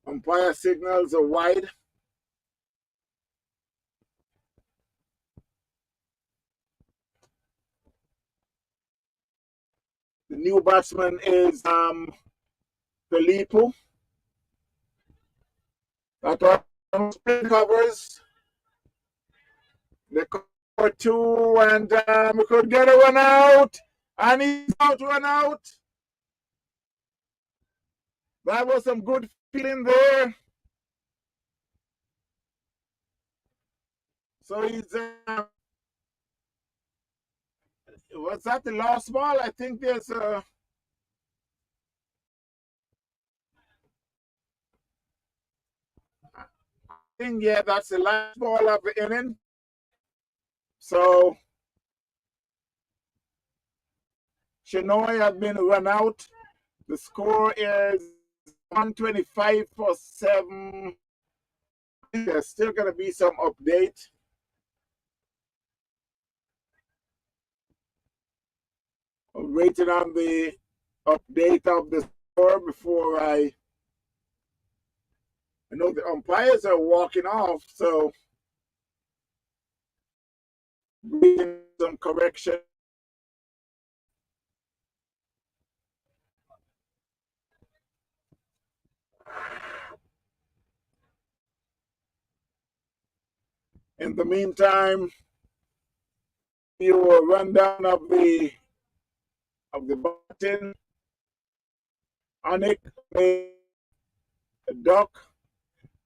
umpire signals are wide. The new batsman is Filippo. That one covers. They cover 2 and we could get a one out. And he's out, run out. That was some good feeling there. So he's was that the last ball? I think there's a thing, yeah, that's the last ball of the inning. So Shinoy has been run out. The score is 125 for 7. There's still going to be some update. I'm waiting on the update of the score before I know the umpires are walking off, so some correction. In the meantime, you will run down of the button. Anik, Doc,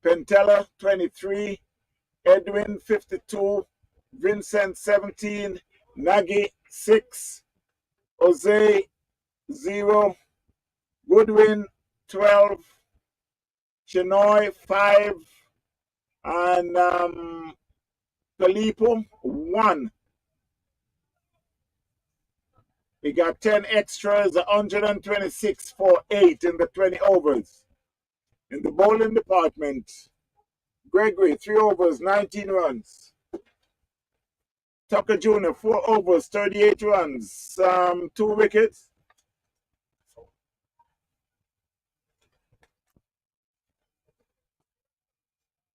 Pentella 23, Edwin 52, Vincent 17, Nagy 6, Jose 0, Goodwin 12, Chinoy 5, and Filippo 1. We got 10 extras, 126 for 8 in the 20 overs. In the bowling department, Gregory, 3 overs, 19 runs. Tucker Jr., 4 overs, 38 runs, 2 wickets.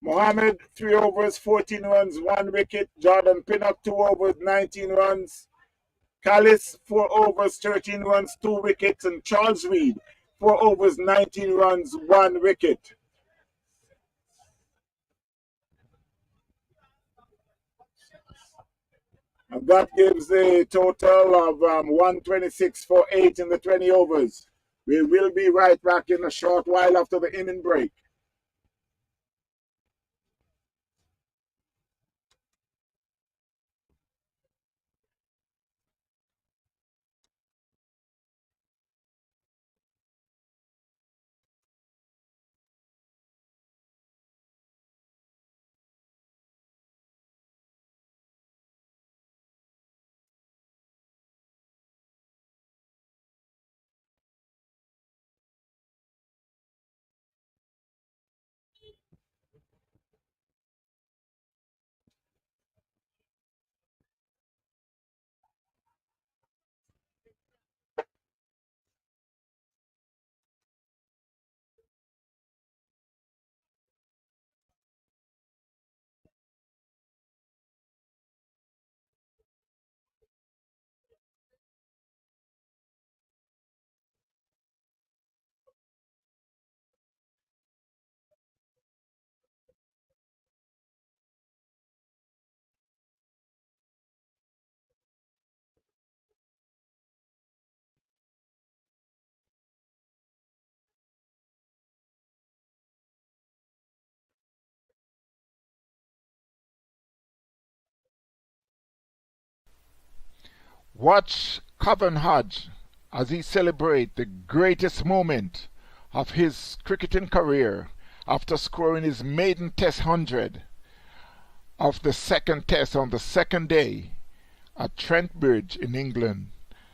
Mohammed, 3 overs, 14 runs, 1 wicket. Jordan Pinnock, 2 overs, 19 runs. Callis, 4 overs, 13 runs, 2 wickets. And Charles Reed, 4 overs, 19 runs, 1 wicket. And that gives a total of 126 for 8 in the 20 overs. We will be right back in a short while after the inning break. Watch Coven Hodge as he celebrates the greatest moment of his cricketing career after scoring his maiden Test 100 of the second Test on the second day at Trent Bridge in England.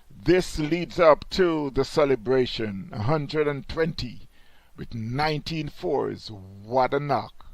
This leads up to the celebration 120 with 19 fours. What a knock!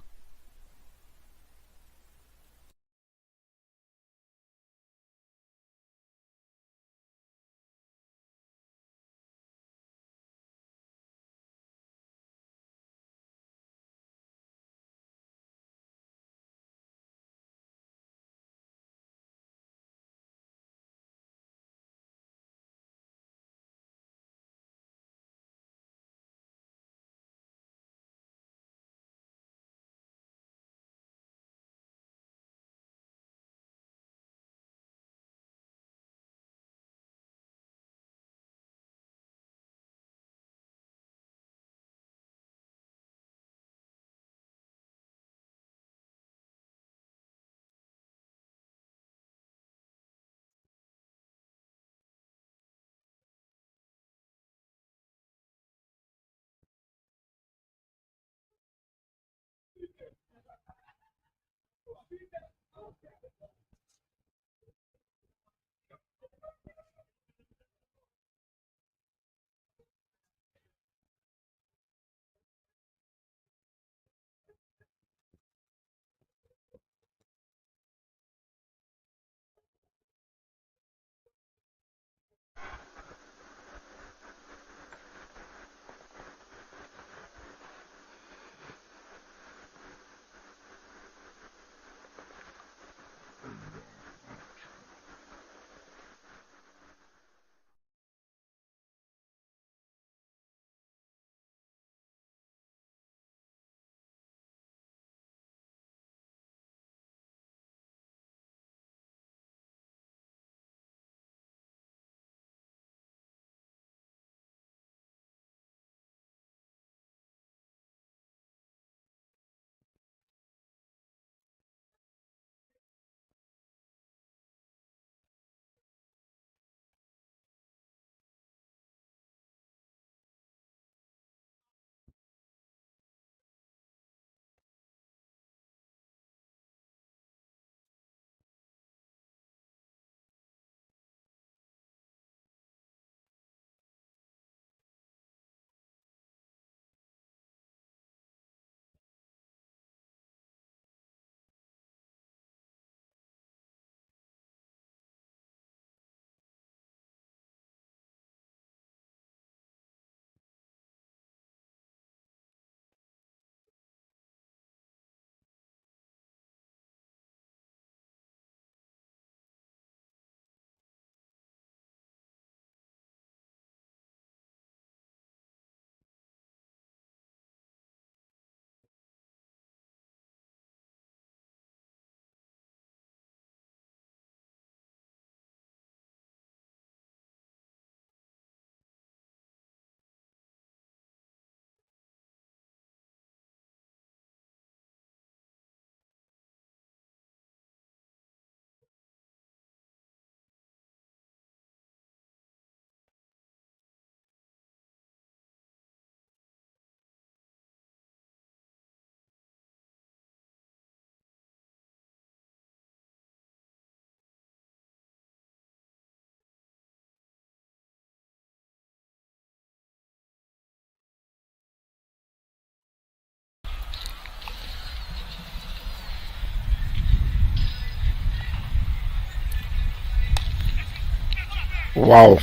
Wow.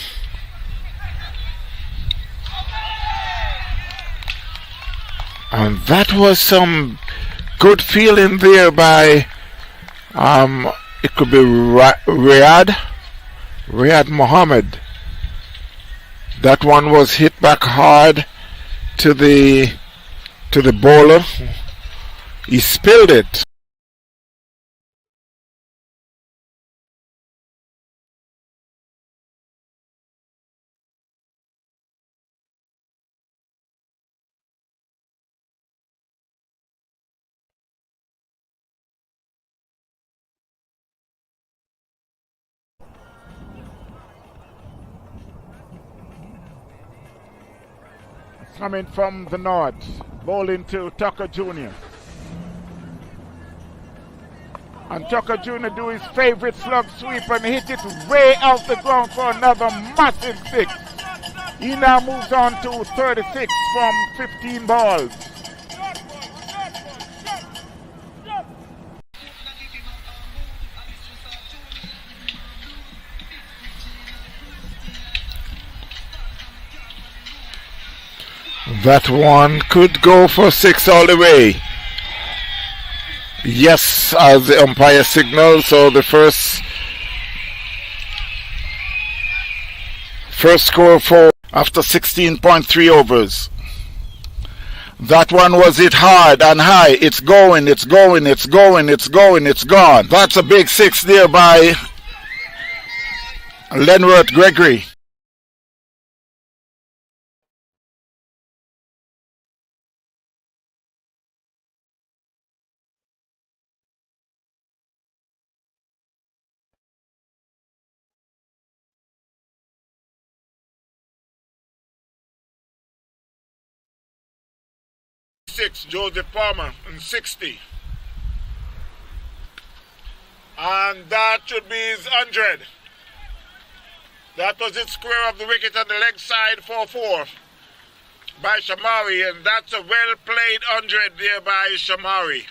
And that was some good feeling there by, it could be Riyad Mohammed. That one was hit back hard to the bowler. He spilled it. coming from the north, bowling to Tucker Jr. And Tucker Jr. do his favorite slug sweep and hit it way off the ground for another massive six. He now moves on to 36 from 15 balls. That one could go for 6 all the way. Yes, as the umpire signals, so the first score for after 16.3 overs. That one was hit hard and high. It's going, it's going, it's going, it's going, it's gone. That's a big 6 there by Lenworth Gregory. Joseph Palmer in 60. And that should be his 100. That was it, square of the wicket on the leg side, 4-4 by Shamari, and that's a well played 100 there by Shamari.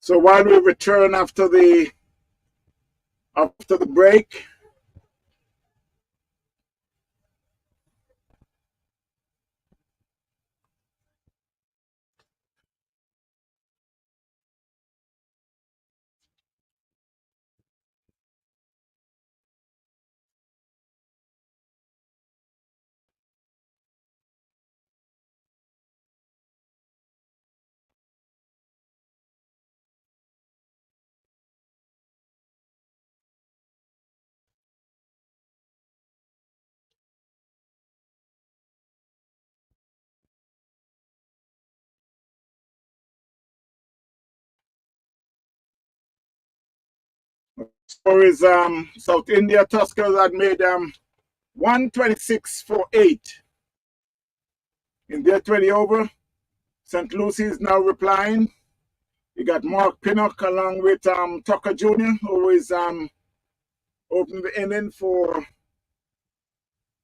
So while we return after the break, stories South India Tuskers had made 126 for 8. In their 20 over, St. Lucie is now replying. You got Mark Pinnock along with Tucker Jr., who is opening the inning for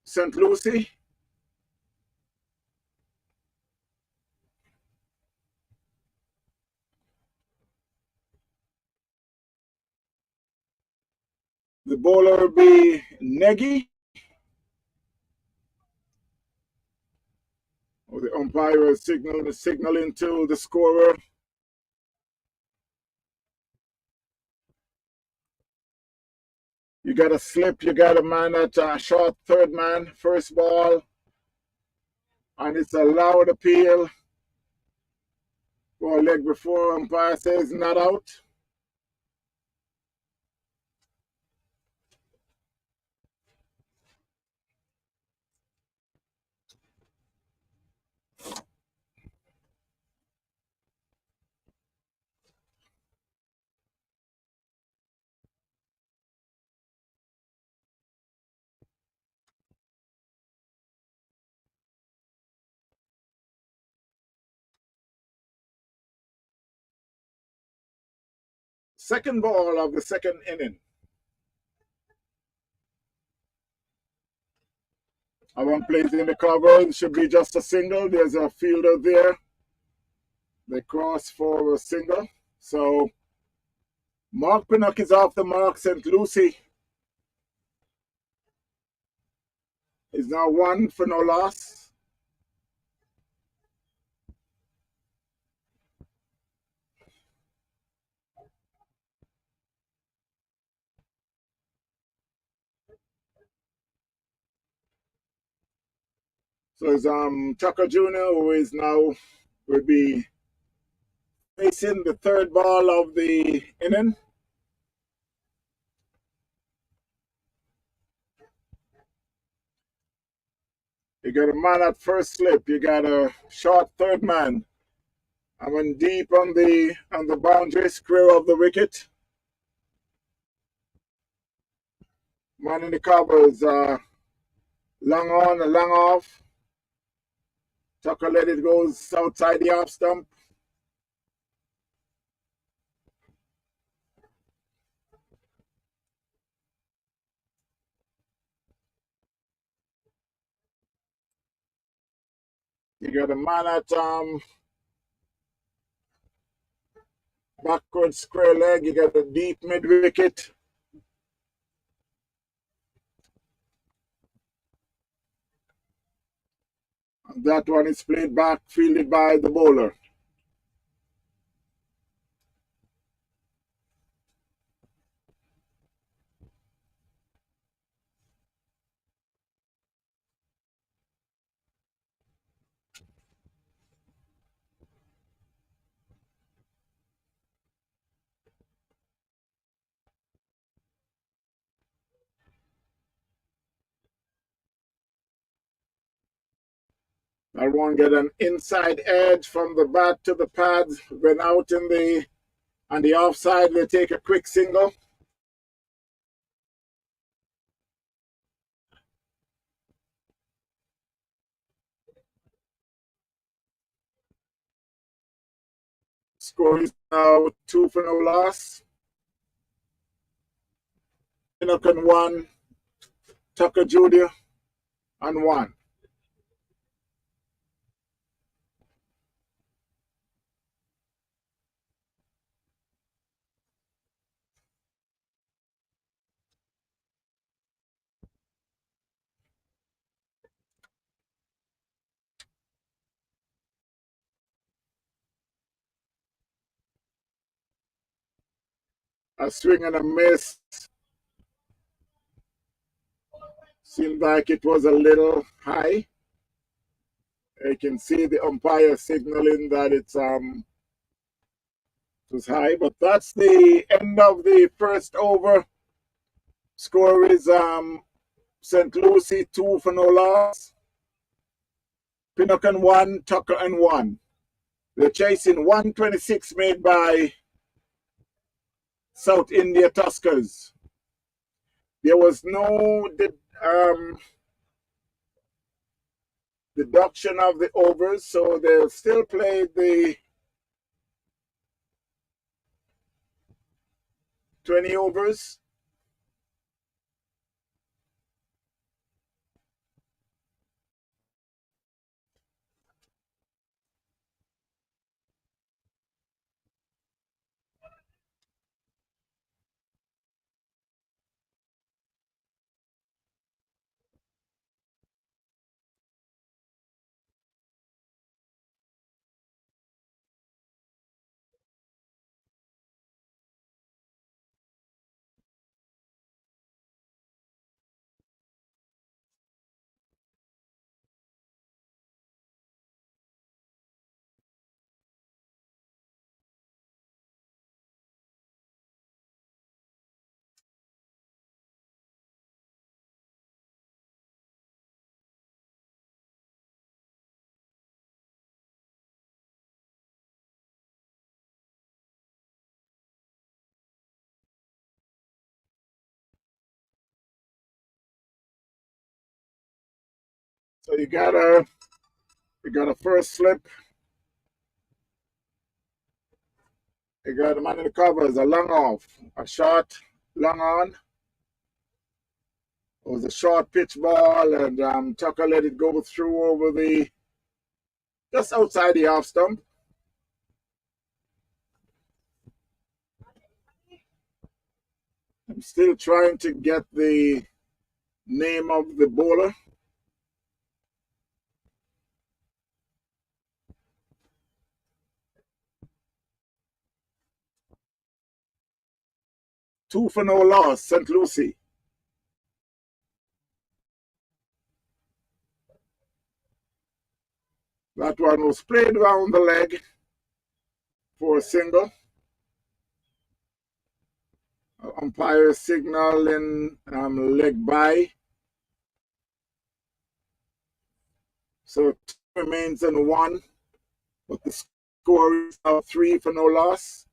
St. Lucie. The bowler will be Nagy. The umpire is signaling to the scorer. You got a slip, you got a man at short third man, first ball, and it's a loud appeal for a leg before umpire says not out. Second ball of the second inning. One plays in the cover. It should be just a single. There's a fielder there. They cross for a single. So Mark Pinnock is off the mark. St. Lucie is now 1 for no loss. So it's Tucker Jr., who is now will be facing the third ball of the inning. You got a man at first slip. You got a short third man. I went deep on the boundary square of the wicket. Man in the cover is long on and long off. Tucker let it go outside the off stump. You got a man at backward square leg. You got a deep mid wicket. That one is played back, fielded by the bowler. That one get an inside edge from the bat to the pads. When out on the offside, they take a quick single. Score is now 2 for no loss. Pinnock on 1, Tucker Jr. on 1. A swing and a miss. Seemed like it was a little high. You can see the umpire signaling that it was high, but that's the end of the first over. Score is St. Lucie 2 for no loss. Pinnock on 1, Tucker on 1. They're chasing 126 made by South India Tuskers. There was no deduction of the overs, so they'll still play the 20 overs. So you got a first slip. You got a man in the covers, a long off, a short, long on. It was a short pitch ball, and Tucker let it go through over the just outside the off stump. I'm still trying to get the name of the bowler. Two for no loss, St. Lucie. That one was played around the leg for a single. Umpire signal in leg by. So two remains in one, but the score is now 3 for no loss.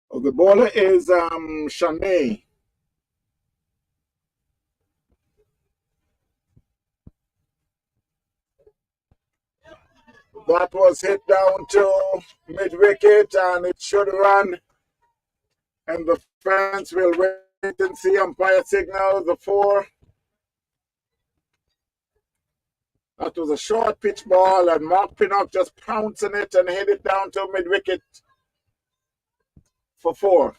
Oh, the bowler is Shanae. That was hit down to mid-wicket, and it should run. And the fans will wait and see umpire signal the 4. That was a short pitch ball, and Mark Pinnock just pouncing it and hit it down to mid-wicket for 4.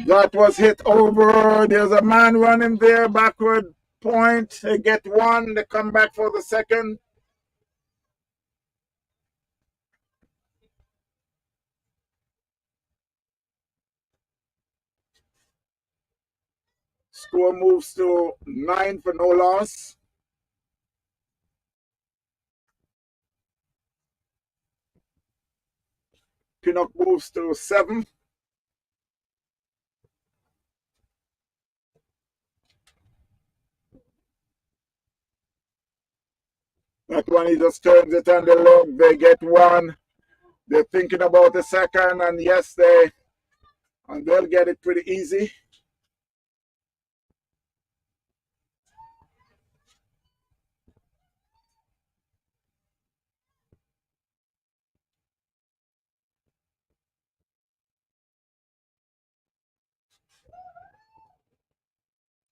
That was hit over. There's a man running there, backward point. They get 1. They come back for the second. Score moves to 9 for no loss. Pinnock moves to 7. That one, he just turns it on the leg. They get 1. They're thinking about the second, and yes, they'll get it pretty easy.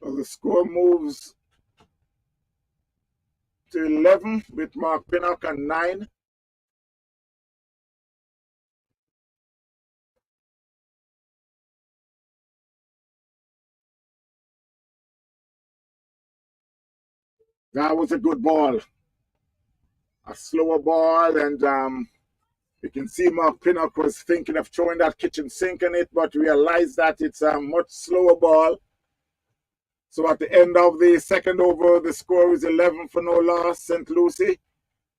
So the score moves to 11 with Mark Pinnock and 9. That was a good ball. A slower ball, and you can see Mark Pinnock was thinking of throwing that kitchen sink in it, but realized that it's a much slower ball. So at the end of the second over, the score is 11 for no loss. St. Lucie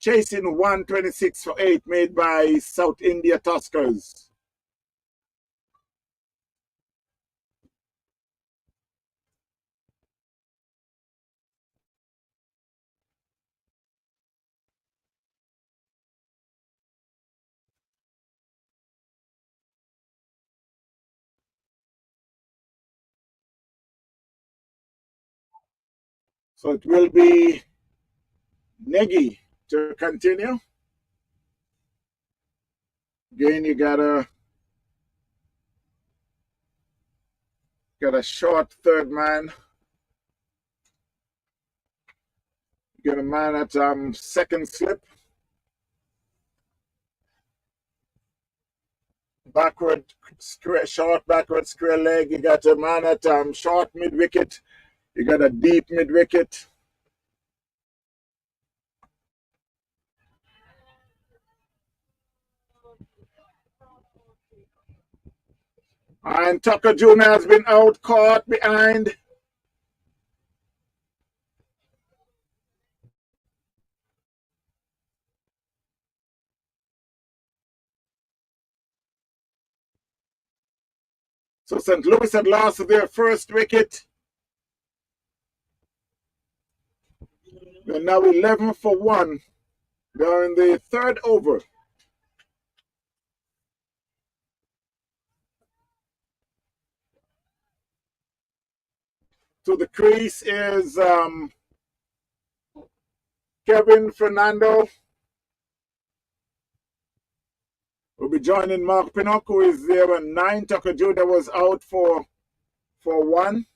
chasing 126 for 8 made by South India Tuskers. So it will be Negi to continue. Again, you got a short third man. You got a man at second slip. Backward square, short backward square leg. You got a man at short mid wicket. You got a deep mid wicket. And Tucker Jr. has been out caught behind. So St. Louis had lost their first wicket. They're now 11 for 1. They're in the third over. So the crease is Kevin Fernando. Will be joining Mark Pinnock, who is there at 9. Tucker Jr. was out for 1.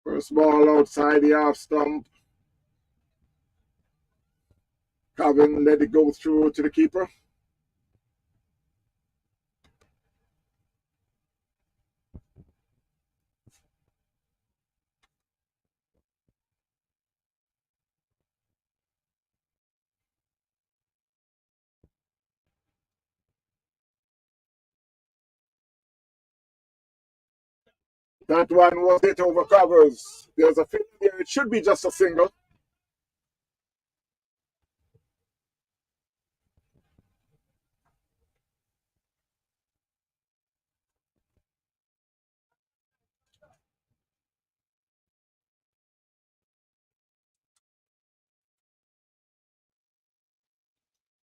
First ball outside the half stump. Calvin let it go through to the keeper. That one was hit over covers. There's a field there. It should be just a single.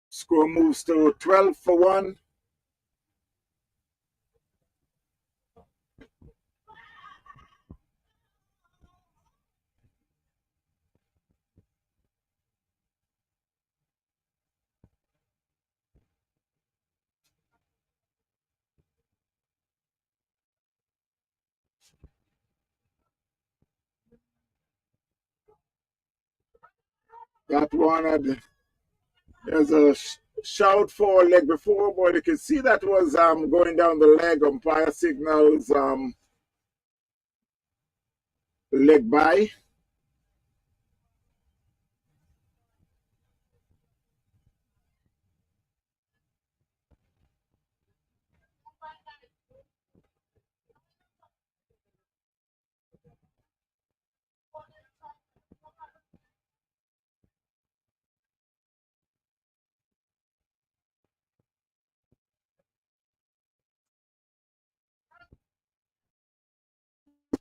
Score moves to 12 for 1. That one had, there's a shout for leg before, but you can see that was going down the leg. Umpire signals leg by.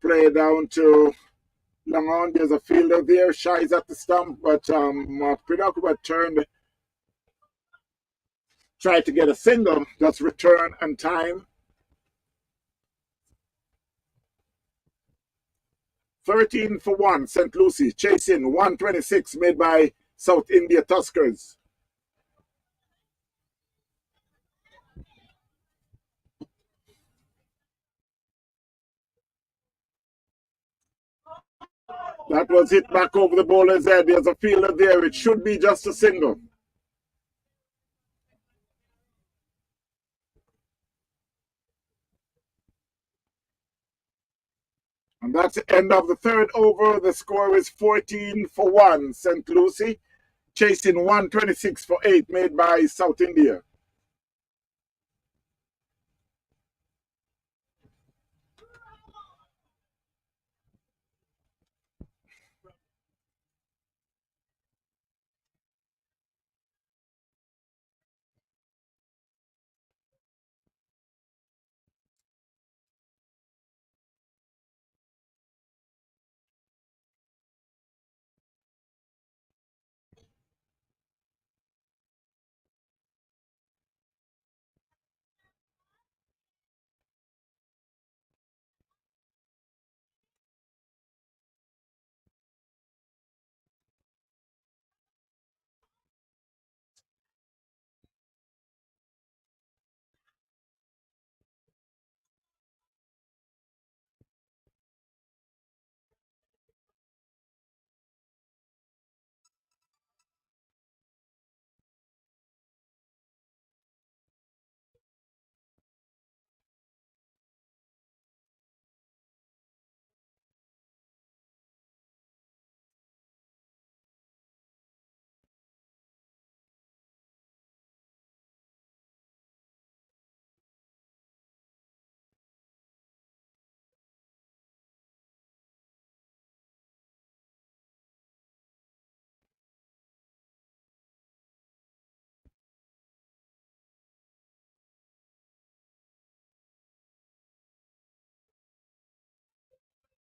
Play down to long on. There's a fielder there. Shies at the stump, but Pinocchio turned, tried to get a single. That's return and time. 13 for 1, St. Lucie chasing 126 made by South India Tuskers. That was hit back over the bowler's head. There's a fielder there. It should be just a single. And that's the end of the third over. The score is 14 for 1. St. Lucie chasing 126 for 8 made by South India.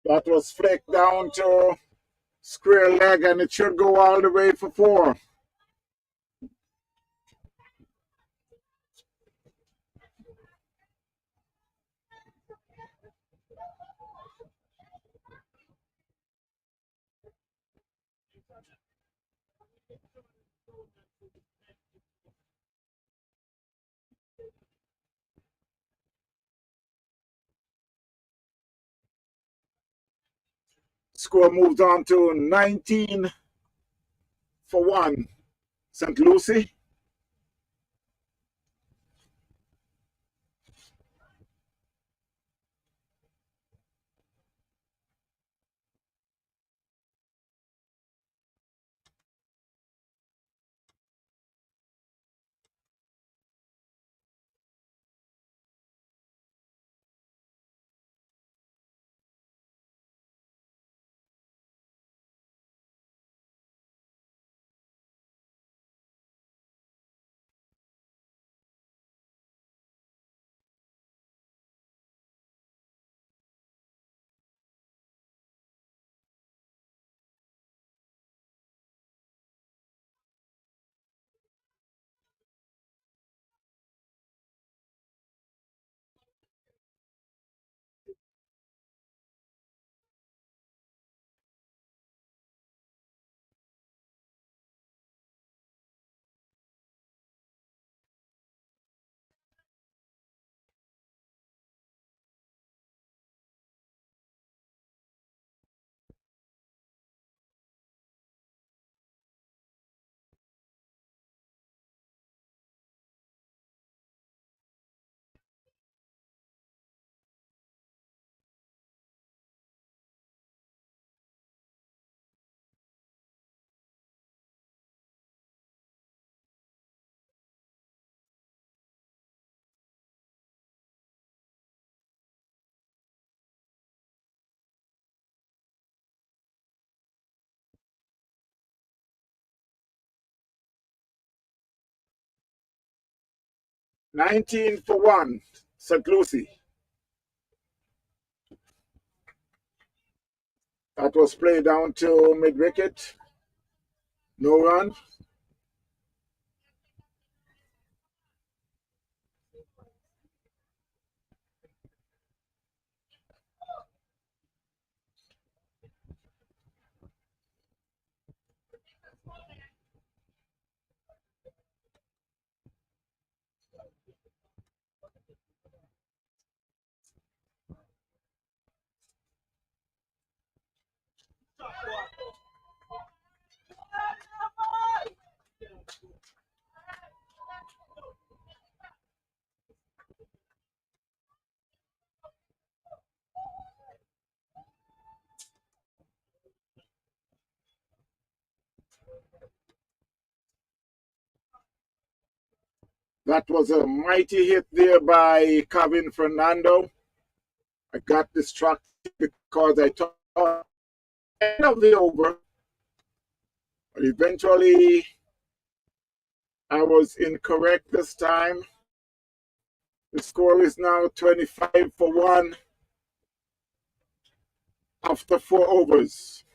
That was flicked down to square leg, and it should go all the way for 4. Score moves on to 19 for 1. St. Lucie. 19 for 1, St. Lucie. That was played down to mid-wicket. No run. That was a mighty hit there by Kevin Fernando. I got distracted because I thought end of the over. But eventually, I was incorrect this time. The score is now 25 for 1 after 4 overs.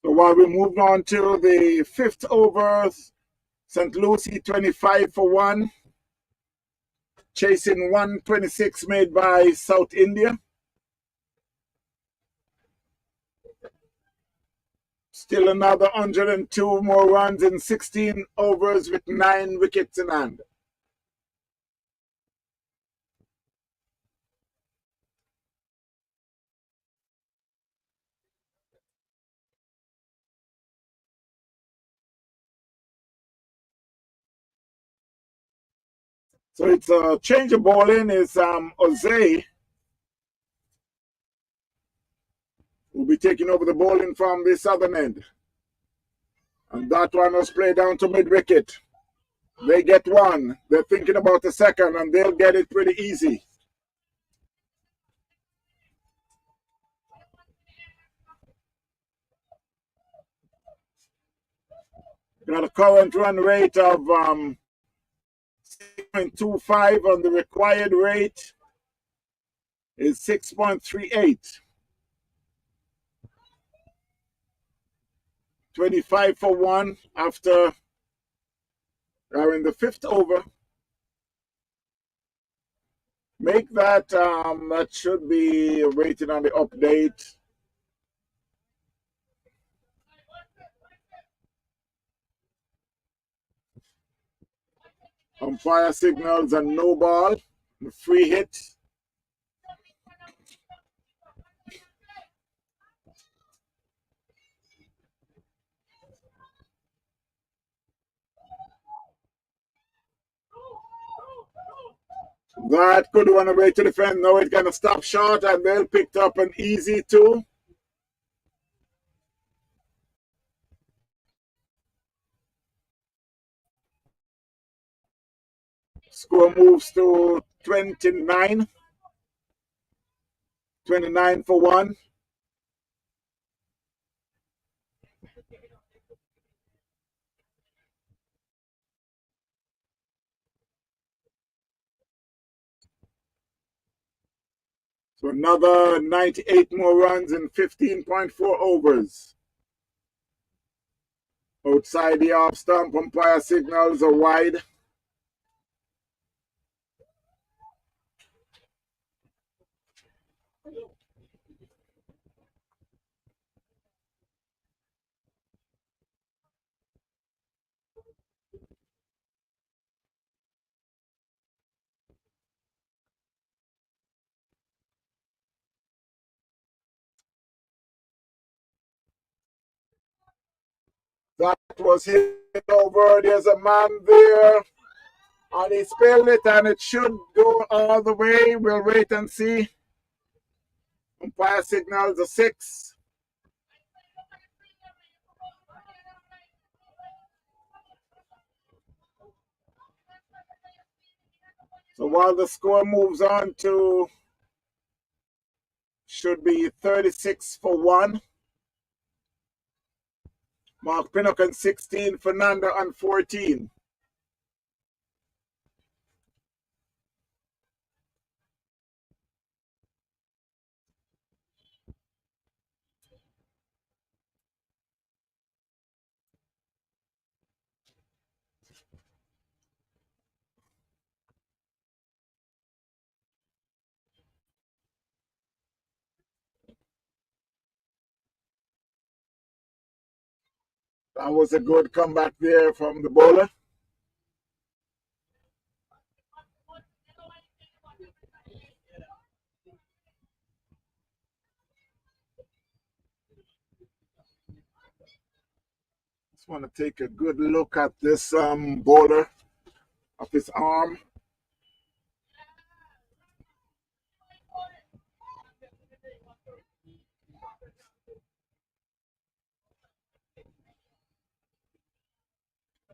So while we move on to the 5th over, St. Lucie 25 for 1, chasing 126 made by South India. Still another 102 more runs in 16 overs with 9 wickets in hand. So it's a change of bowling is Jose will be taking over the bowling from the southern end. And that one was played down to mid-wicket. They get one. They're thinking about the second, and they'll get it pretty easy. Got a current run rate of 6.25, and the required rate is 6.38. 25 for 1 after we're in the 5th over. Make that, that should be rated on the update. Umpire signals a no ball, a free hit. That could run away to the fence. No, it's going to stop short, and they'll pick up an easy 2. Score moves to 29. 29 for 1. So another 98 more runs in 15.4 overs. Outside the off stump, umpire signals a wide. That was hit over. There's a man there. And he spilled it, and it should go all the way. We'll wait and see. Umpire signals a 6. So while the score moves on to, should be 36 for 1. Mark Pinnock on 16, Fernando on 14. That was a good comeback there from the bowler. Just want to take a good look at this bowler of his arm.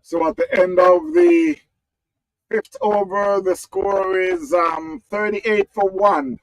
So at the end of the 5th over, the score is 38 for 1.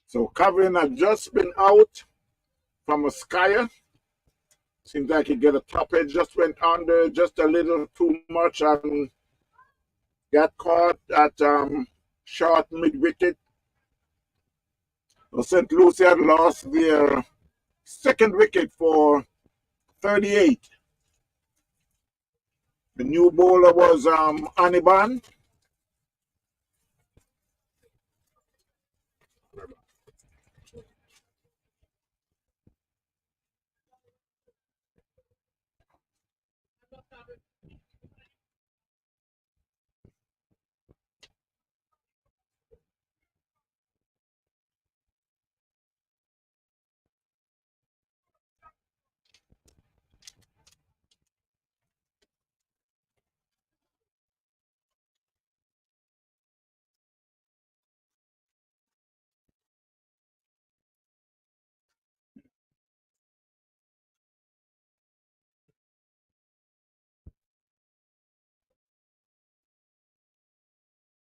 So Kevin had just been out from a skier. Seems like he get a top edge, just went under just a little too much and got caught at short mid wicket. St. Lucie had lost their second wicket for 38. The new bowler was Aniban.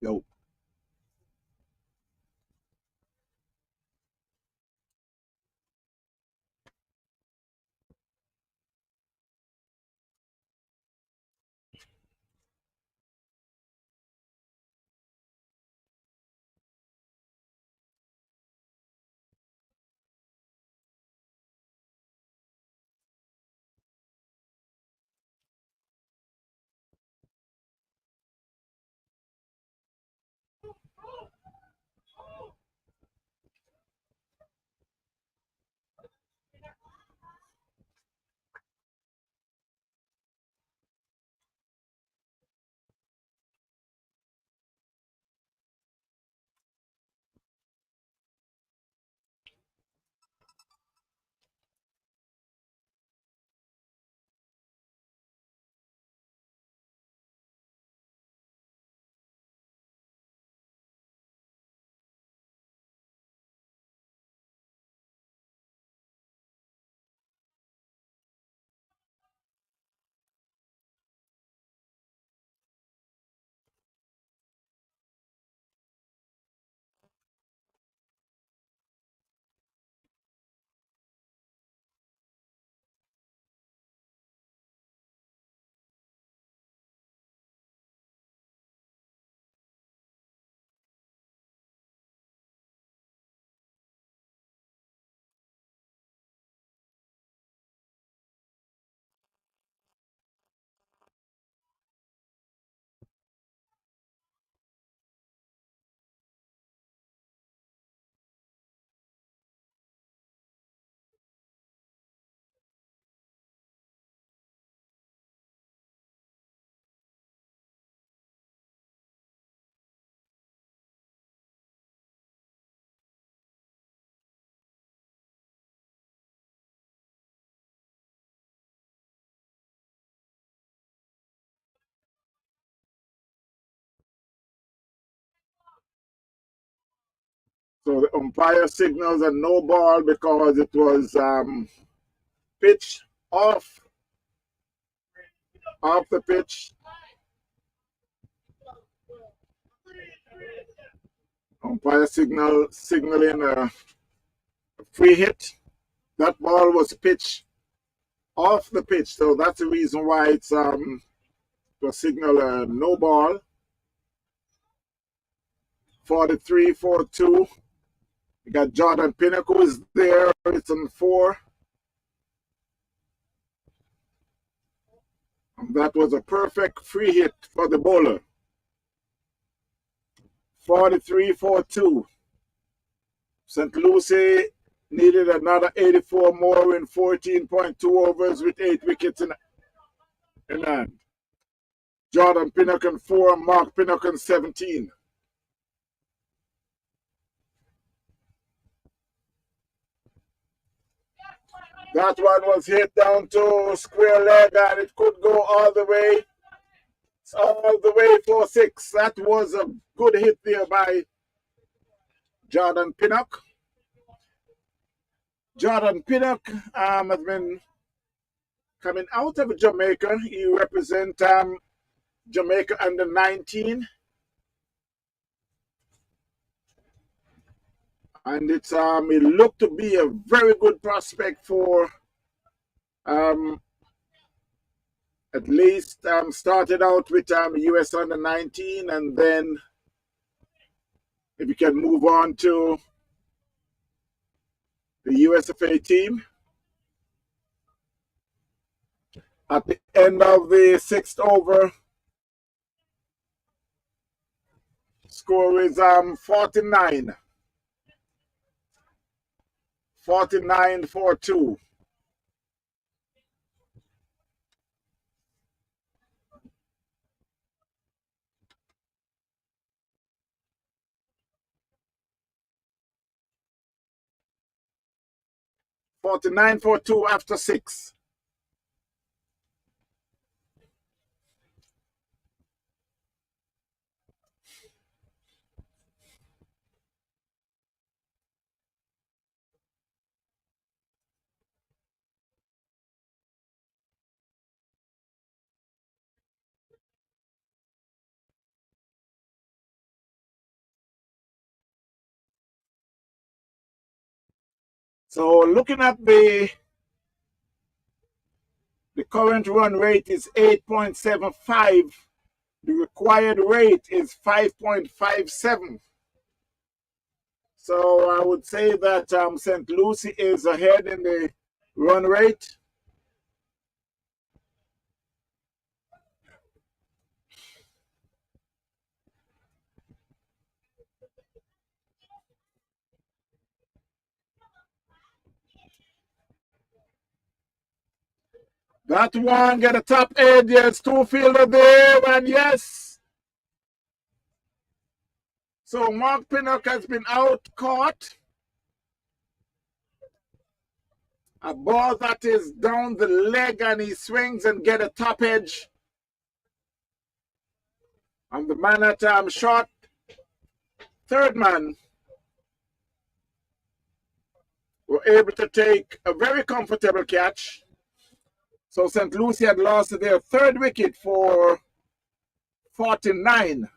Yo. So the umpire signals a no ball because it was pitch off the pitch. Umpire signaling a free hit. That ball was pitched off the pitch, so that's the reason why it's to signal a no ball. 43-42. We got Jordan Pinnacle is there. It's on 4. And that was a perfect free hit for the bowler. 43-42. St. Lucie needed another 84 more in 14.2 overs with 8 wickets in hand. Jordan Pinnacle 4, Mark Pinnacle 17. That one was hit down to square leg and it could go all the way for 6. That was a good hit there by Jordan Pinnock. Jordan Pinnock has been coming out of Jamaica. He represents Jamaica under 19. And it looked to be a very good prospect for at least started out with US under 19, and then if you can move on to the USFA team. At the end of the 6th over, score is 49. 49-4-2. After 6. So looking at the current run rate is 8.75. The required rate is 5.57. So I would say that St. Lucie is ahead in the run rate. That one get a top edge. Yes, two fielder there, and yes. So Mark Pinnock has been out caught. A ball that is down the leg, and he swings and get a top edge. And the man at short, third man, were able to take a very comfortable catch. So St. Lucie had lost their third wicket for 49.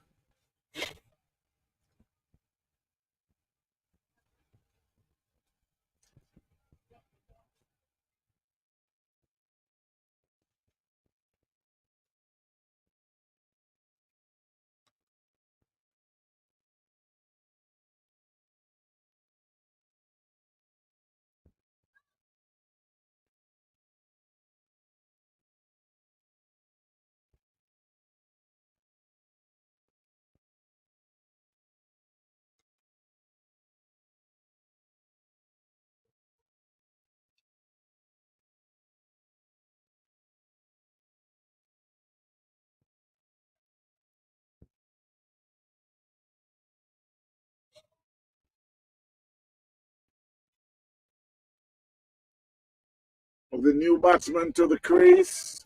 Of the new batsman to the crease.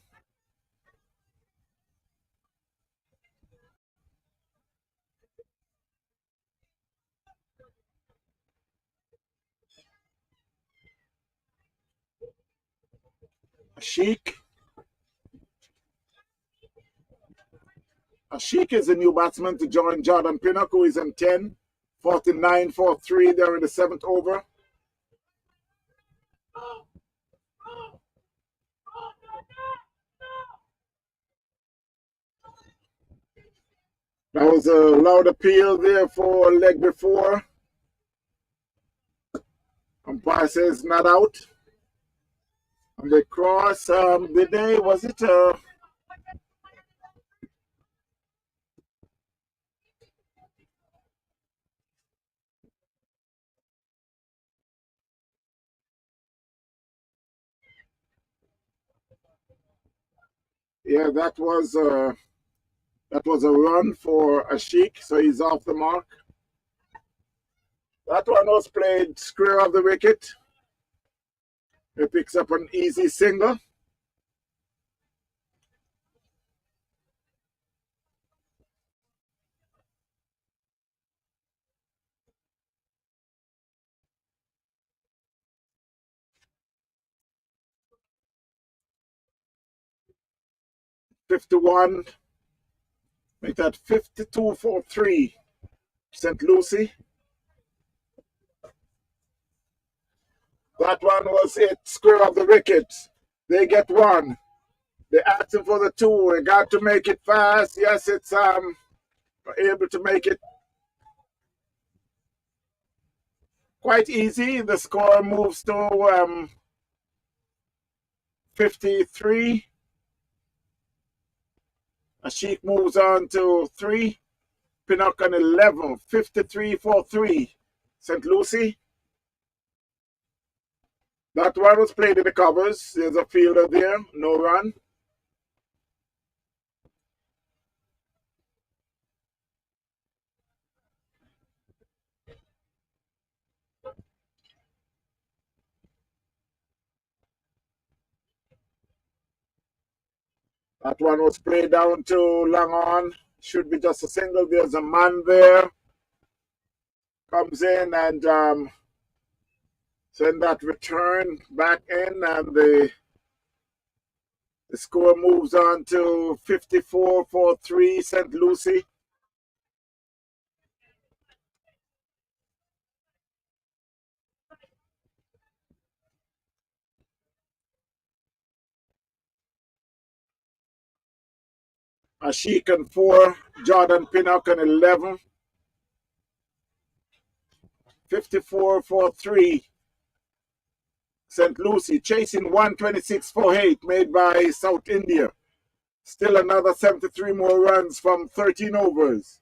Ashik. Ashik is the new batsman to join Jordan Pinnock, who is in 10. 49-4-3 there in the 7th over. That was a loud appeal there for leg before. Umpire says not out. And they cross the day, was it? Yeah, that was a run for Ashik, so he's off the mark. That one was played square of the wicket. He picks up an easy single. $51. Make that 52-4-3. St. Lucie. That one was it. Square of the wicket. They get one. They asking for the two. They got to make it fast. Yes, it's able to make it quite easy. The score moves to 53. Ashik moves on to 3. Pinnock on 11. 53 for 3. St. Lucie. That one was played in the covers. There's a fielder there. No run. That one was played down to long on. Should be just a single. There's a man there. Comes in and send that return back in, and the score moves on to 54 for 3, St. Lucie. Ashik on 4, Jordan Pinnock on 11. 54 for 3. St. Lucie chasing 126 for 8 made by South India. Still another 73 more runs from 13 overs.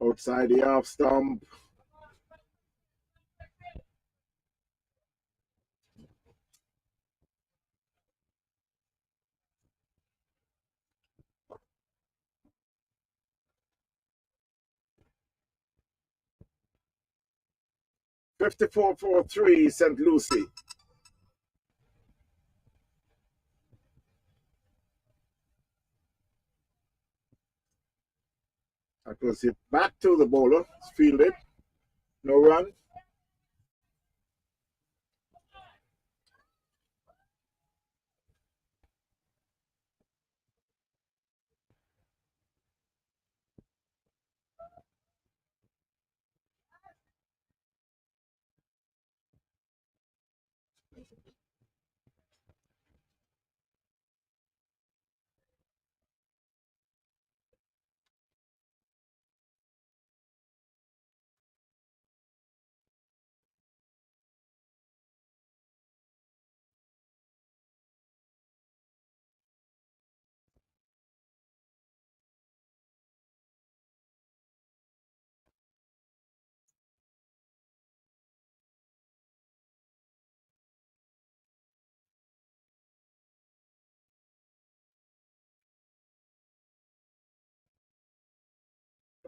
Outside the off stump. Fifty-four for 3, St. Lucie. That was it back to the bowler. It's fielded. No run.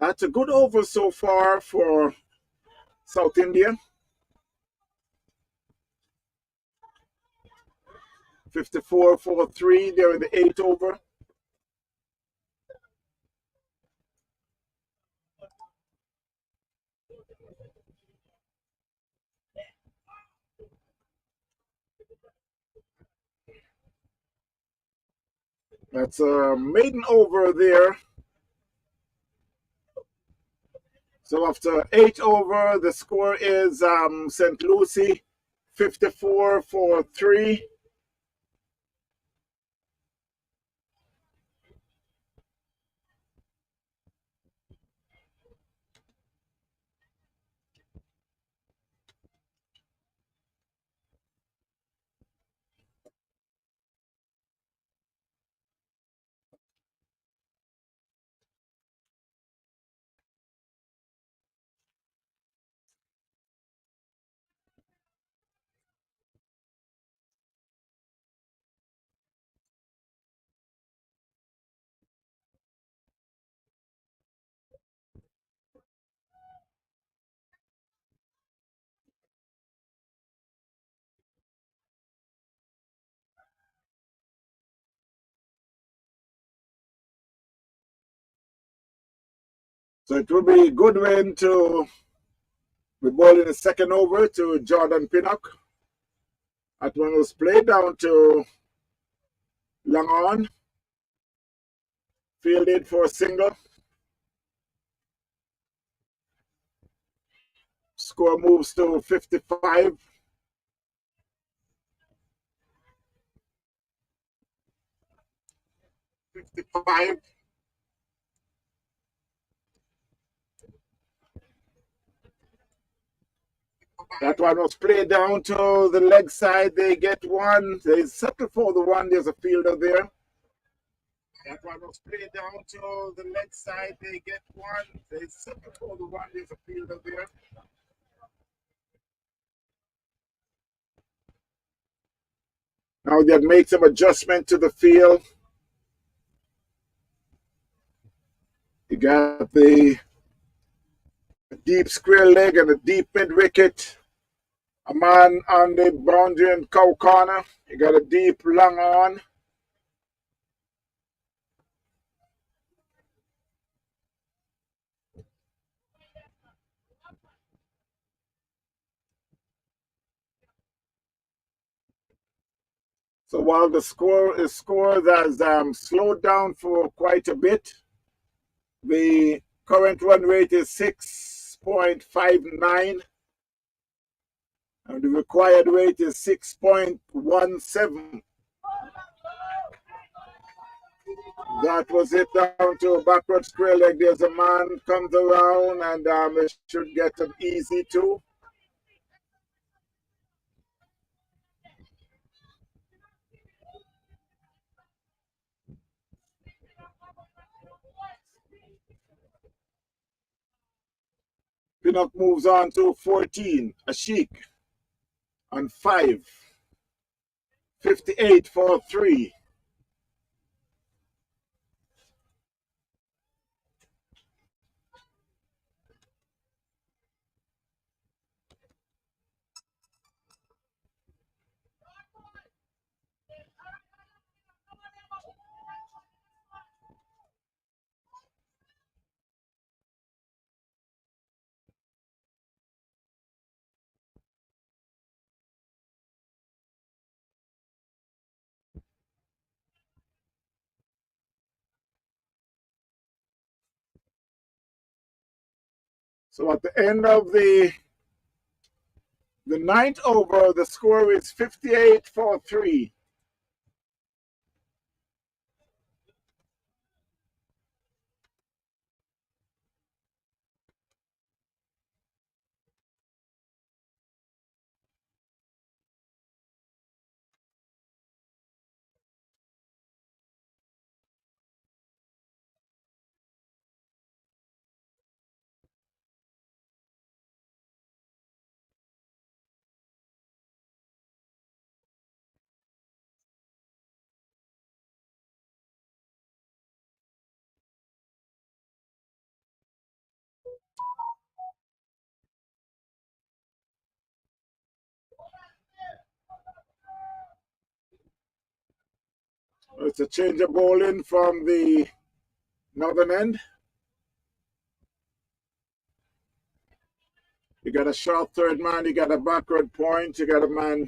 That's a good over so far for South India. 54 for 3. They're in the 8th over. That's a maiden over there. So after 8 over, the score is St. Lucie 54 for 3. So it will be Goodwin to be bowling the second over to Jordan Pinnock. That one was played down to long on. Fielded for a single. Score moves to 55. That one was played down to the leg side. They get one. They settle for the one. There's a fielder there. That one was played down to the leg side. They get one. They settle for the one. There's a fielder there. Now they've made some adjustment to the field. You got the deep square leg and a deep mid wicket. A man on the boundary and cow corner. You got a deep long on. So while the score has slowed down for quite a bit, the current run rate is 6.59 and the required rate is 6.17. That was it down to a backward square leg. There's a man comes around and it should get an easy two. Pinnock moves on to 14. Ashik on 5. 58 for 3. So at the end of the ninth over, the score is 58 for 3. It's a change of bowling from the northern end. You got a short third man, you got a backward point, you got a man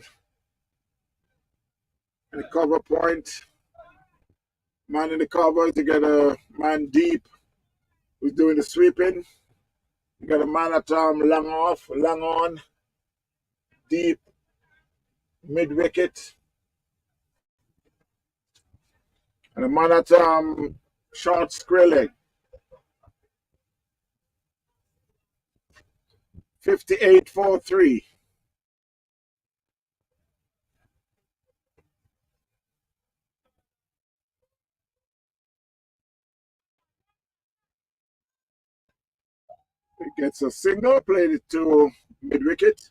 in the cover point. Man in the cover, you got a man deep who's doing the sweeping. You got a man at long off, long on, deep, mid wicket. And a man at short square leg. 58 for 3. He gets a single, played it to mid wicket.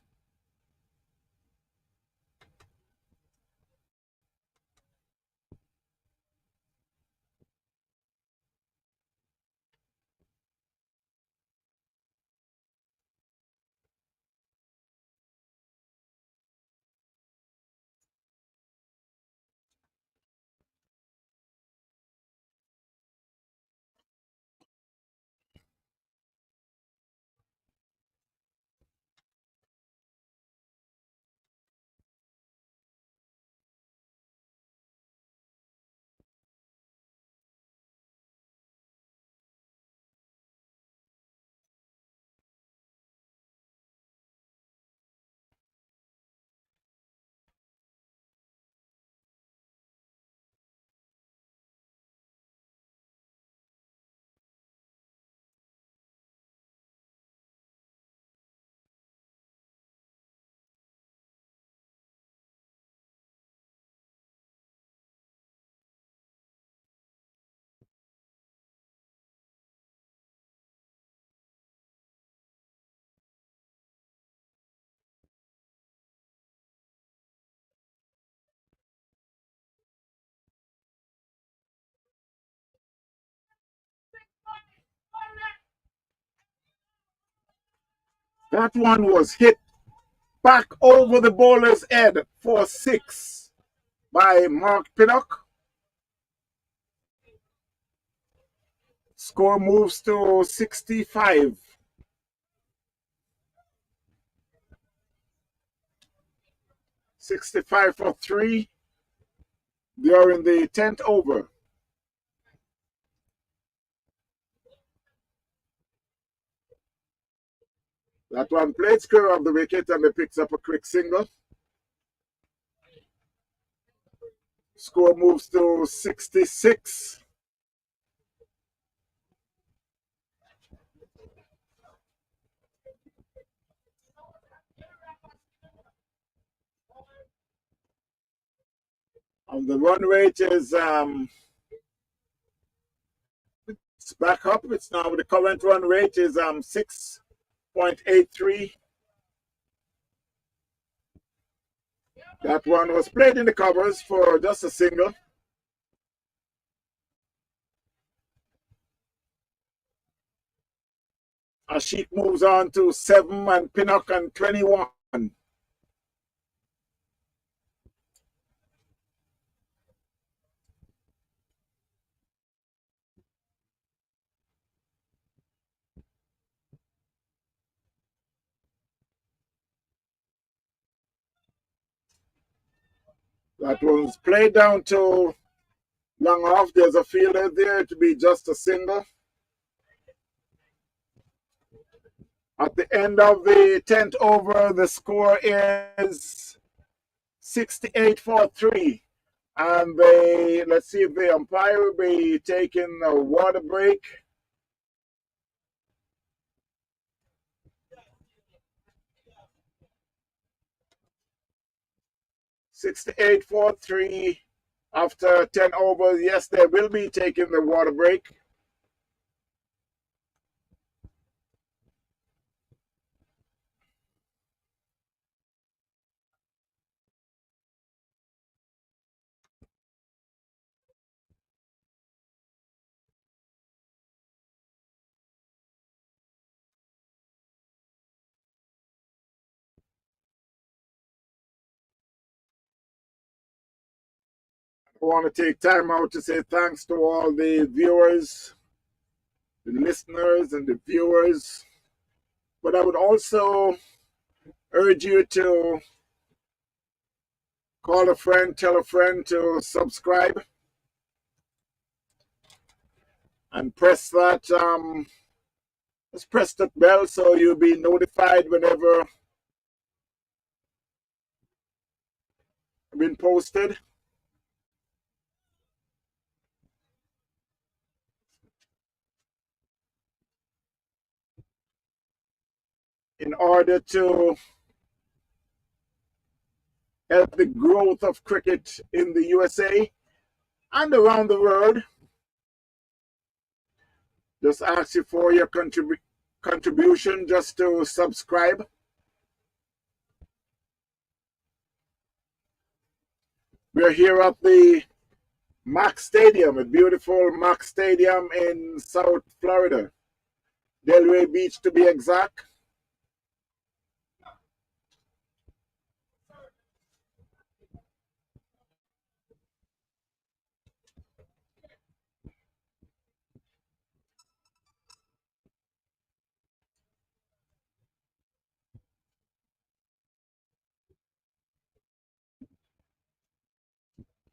That one was hit back over the bowler's head for 6 by Mark Pinnock. Score moves to 65. "65 for 3 during the 10th over. That one played square of the wicket and they picks up a quick single. Score moves to 66. And the run rate is it's back up. It's now the current run rate is 6.83. That one was played in the covers for just a single. Ashik moves on to 7 and Pinnock and 21. That one's played down to long off. There's a fielder there to be just a single. At the end of the 10th over, the score is 68 for 3. And let's see if the umpire will be taking a water break. "68 for 3 after 10 overs. Yes, they will be taking the water break. I want to take time out to say thanks to all the viewers, the listeners, and the viewers. But I would also urge you to call a friend, tell a friend to subscribe, and press that just press that bell so you'll be notified whenever it's been posted. In order to help the growth of cricket in the USA and around the world, just ask you for your contribution just to subscribe. We're here at the Mac Stadium, a beautiful Mac Stadium in South Florida, Delray Beach to be exact.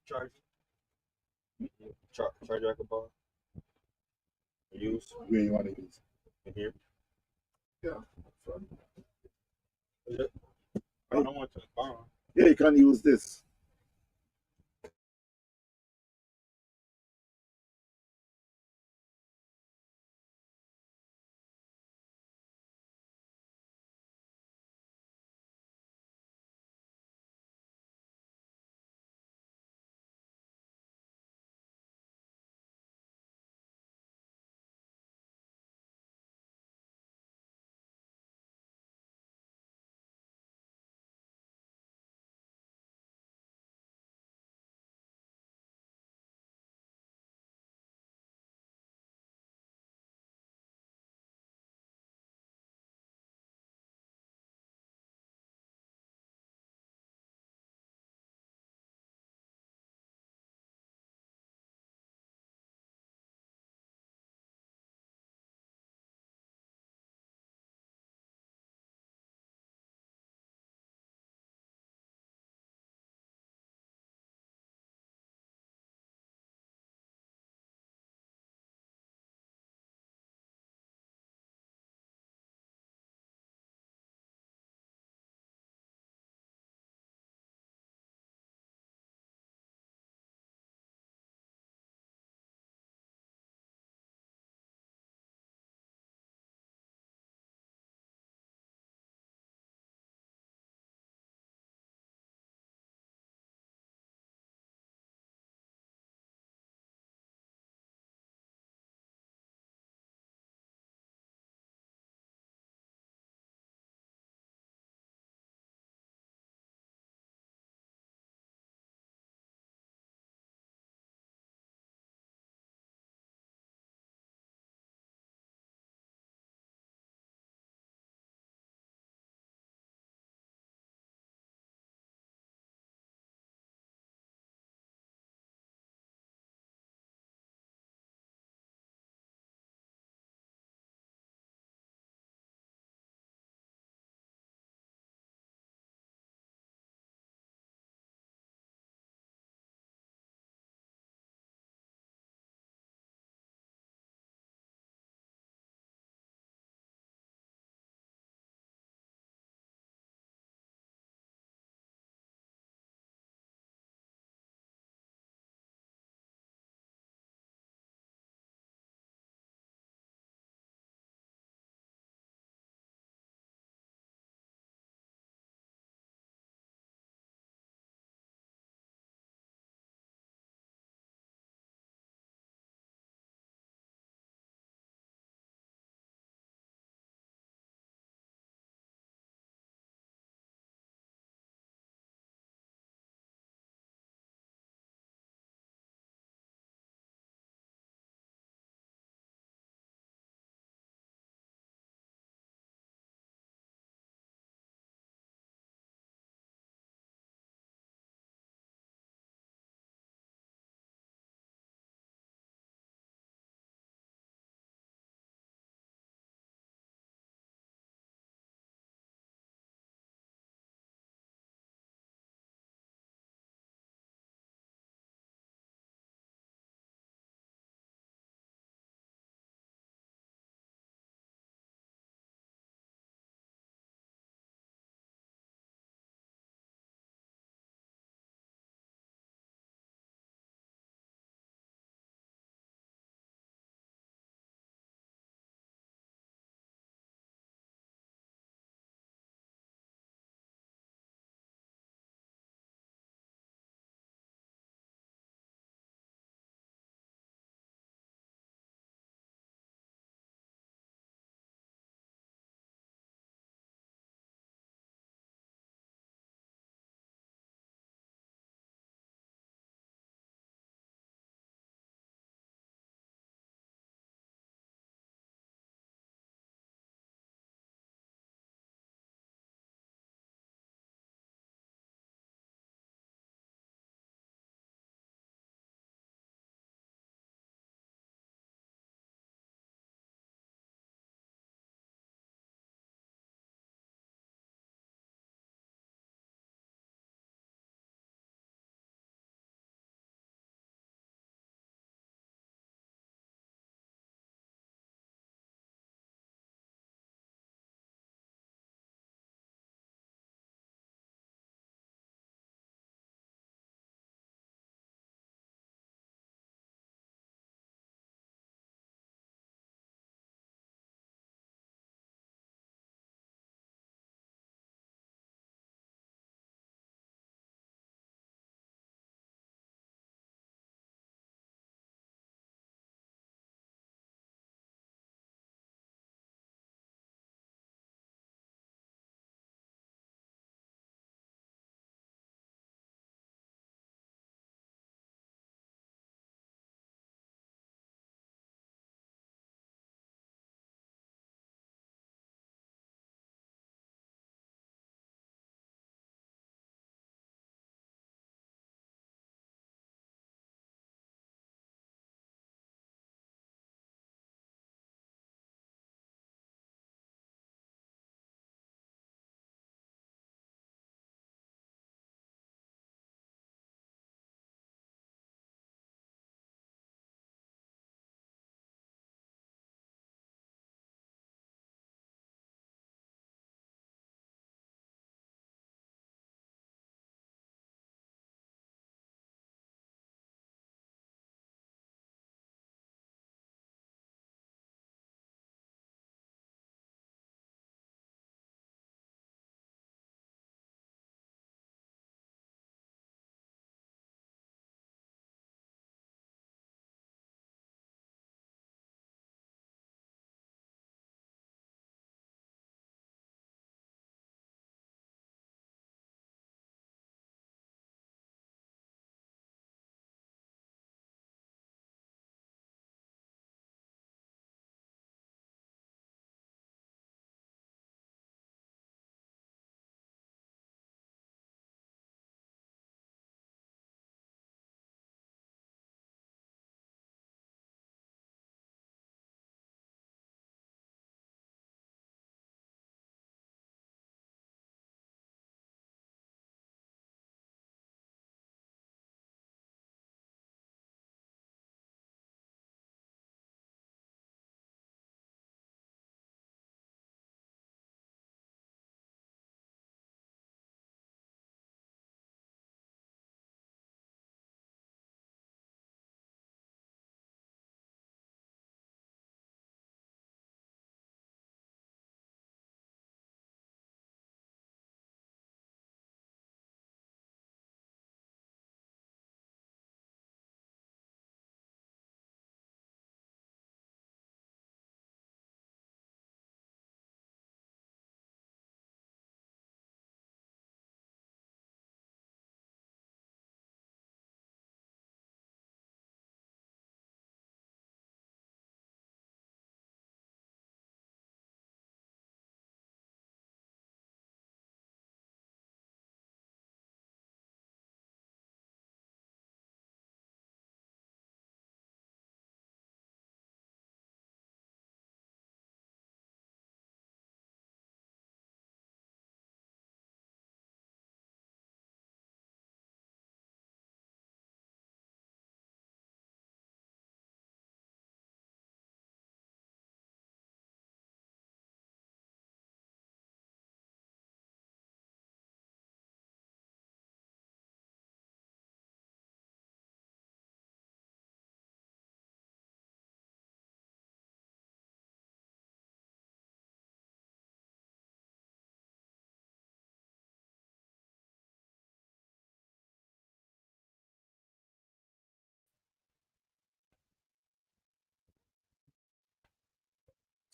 Charge. Charge like a ball. Use. Where you want to use? In here. Yeah. I don't want to the Yeah, you can use this.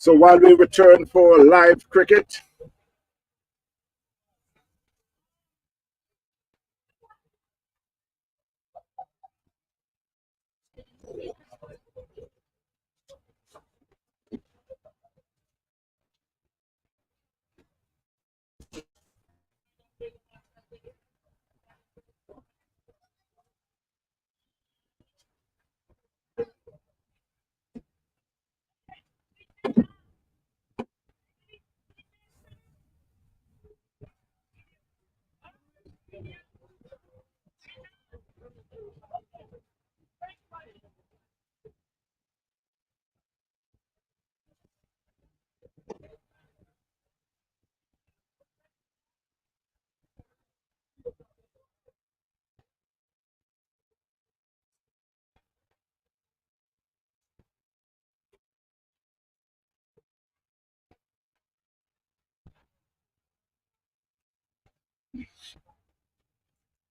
So while we return for live cricket,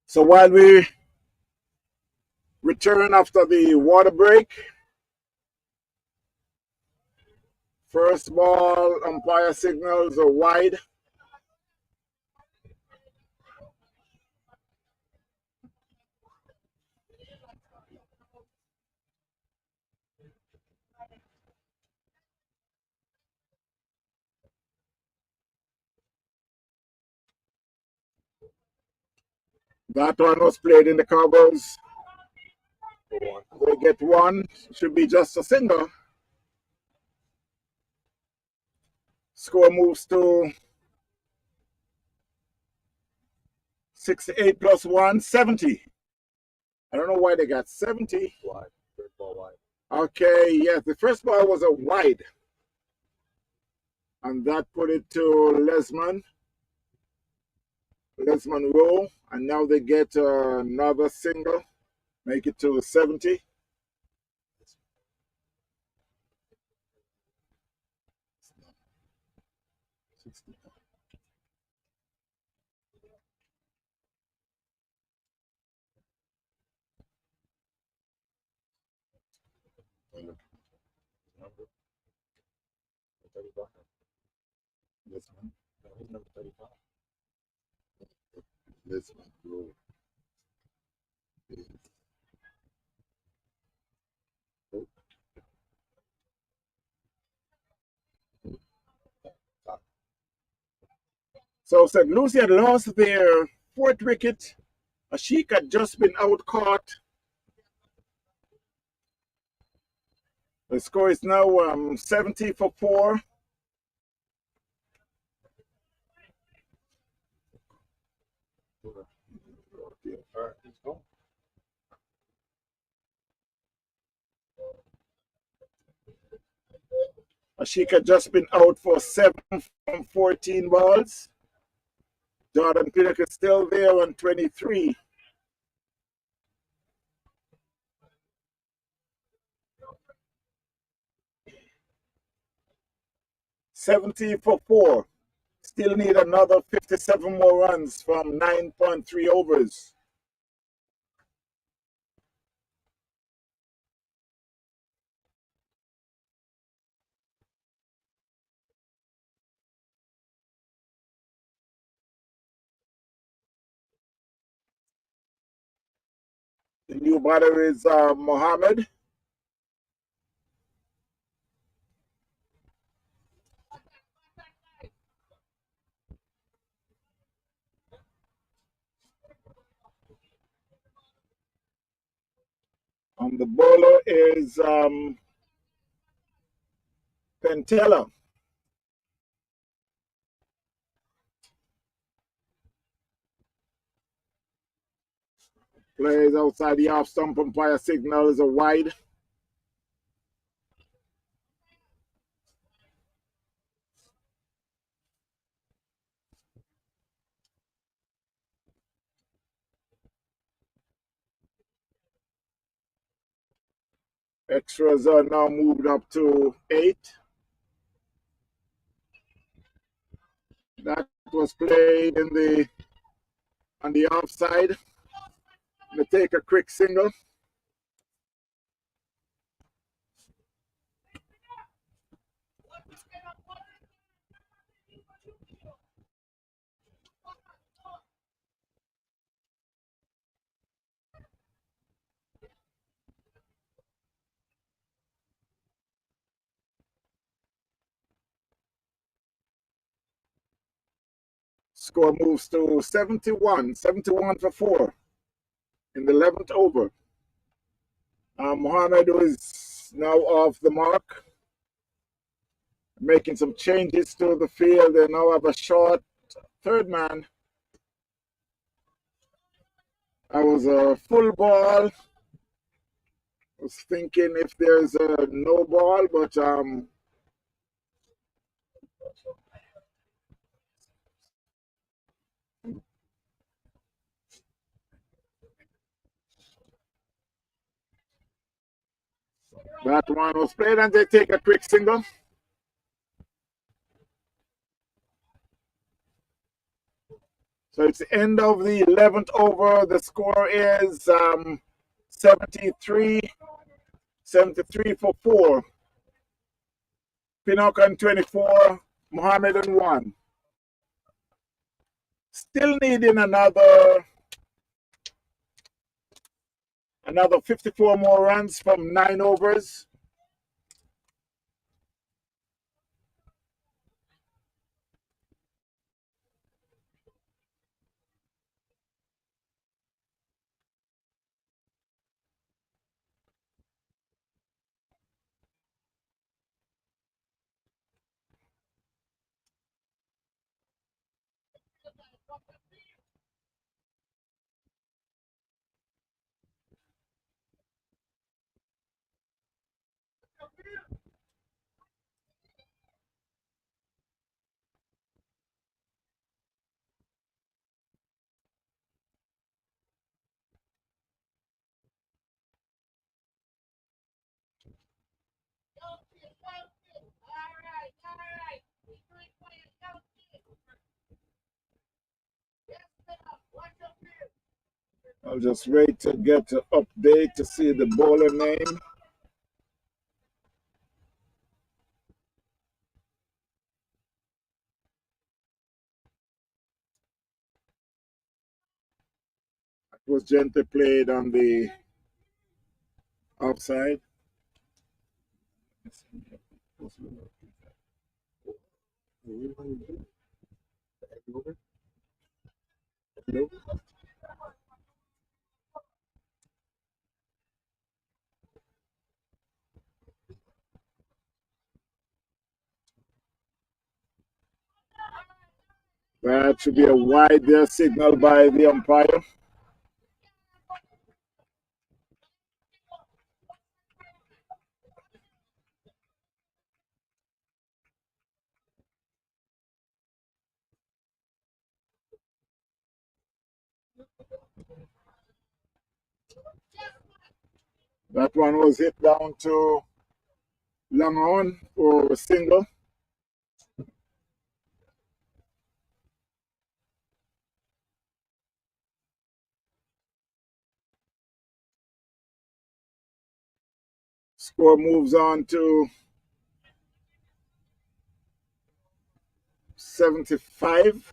so while we return after the water break, first ball, umpire signals a wide. That one was played in the covers. They get one, should be just a single. Score moves to 68 plus 1, 70. I don't know why they got 70. Wide. Third ball wide. Okay, yes, the first ball was a wide. And that put it to Lesman Rowe. And now they get another single, make it to 70. Number 35. Lesman Rowe. So St. Lucie had lost their fourth wicket. Ashik had just been out caught. The score is now 70 for 4. All right, let's go. Ashik had just been out for 7 from 14 balls. Jordan Pinnock is still there on 23. $70 for 4. Still need another 57 more runs from 9.3 overs. The new batter is Mohammed. And the bowler is Pentella. Plays outside the off stump, umpire signal is a wide. Extras are now moved up to 8. That was played on the offside. They take a quick single. Score moves to 71 for 4 in the 11th over. Mohammed is now off the mark, making some changes to the field. They now have a short third man. I was a full ball. I was thinking if there's a no ball, but that one was played and they take a quick single. So it's the end of the 11th over. The score is 73 for 4. Pinnock on 24, Mohammed on 1. Still needing another 54 more runs from 9 overs. I'll just wait to get an update to see the bowler name. It was gently played on the outside. That should be a wide there signal by the umpire. That one was hit down to long on for a single. Score moves on to 75.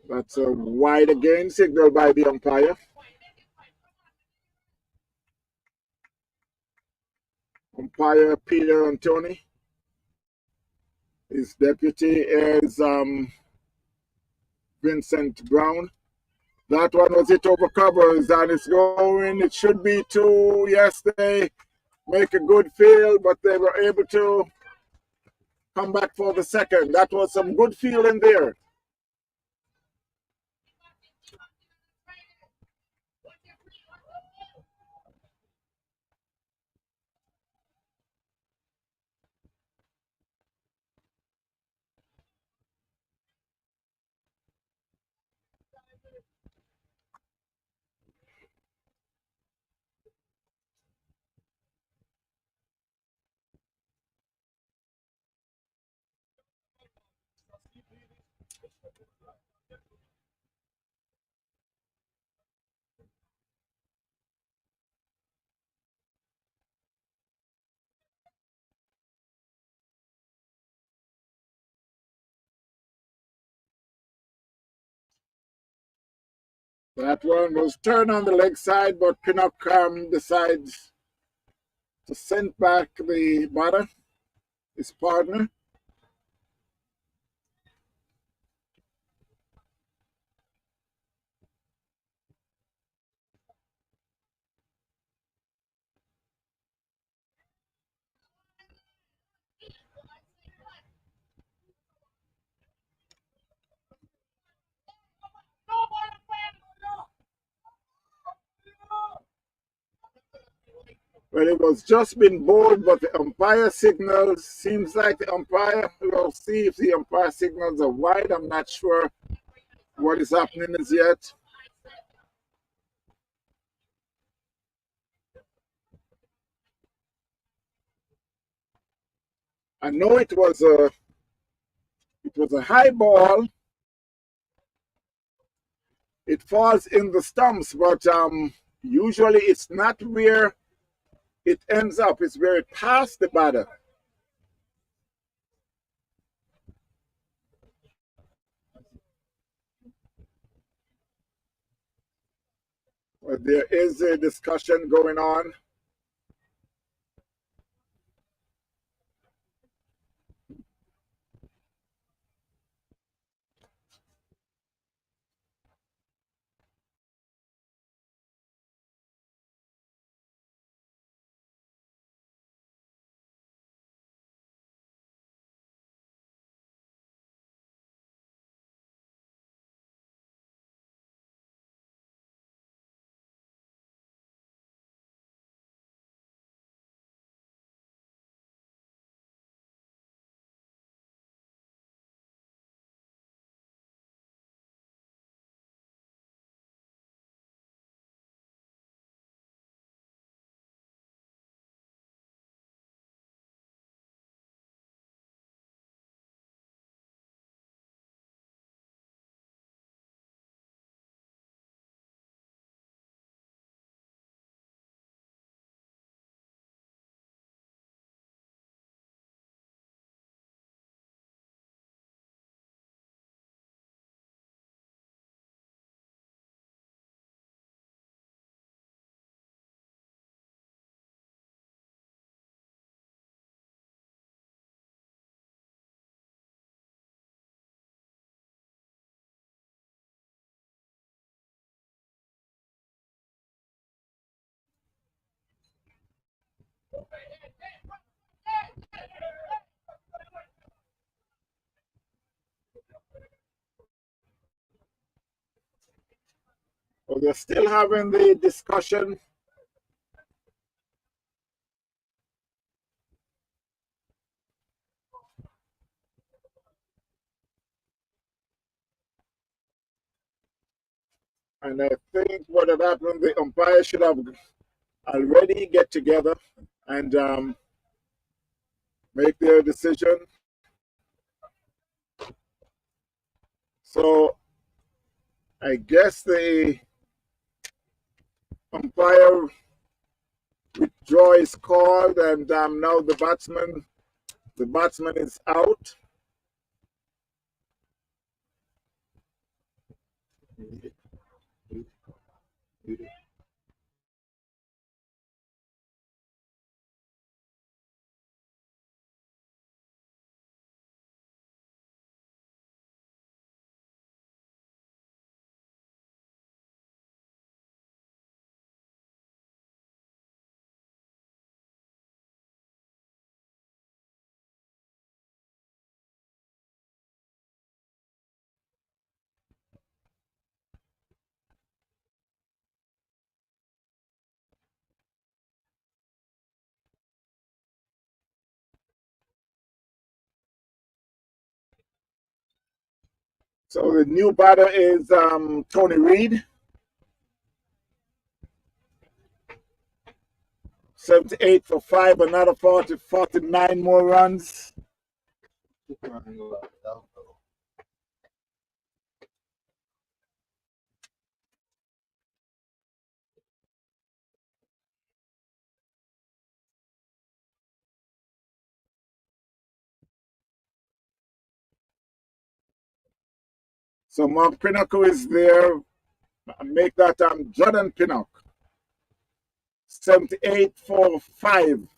That's a wide again signal by the umpire. Umpire Peter Antoni. His deputy is Vincent Brown. That one was hit over covers and it's going. It should be 2. Yes, they make a good field, but they were able to come back for the second. That was some good fielding there. That one was turned on the leg side, but Pinnock decides to send back the batter. his partner. Well, it was just been bowled, but the umpire signals, seems like the umpire, we'll see if the umpire signals are wide. I'm not sure what is happening as yet. I know it was a high ball. It falls in the stumps, but usually it's not where it ends up. It's where it passed the batter. But there is a discussion going on. But they're still having the discussion. And I think what had happened, the umpire should have already get together and make their decision. So I guess the umpire withdraw is called, and now the batsman is out. So the new batter is Tony Reed. 78 for 5, another 49 more runs. So Mark Pinnock is there. Make that Jordan Pinnock. 78 for 5.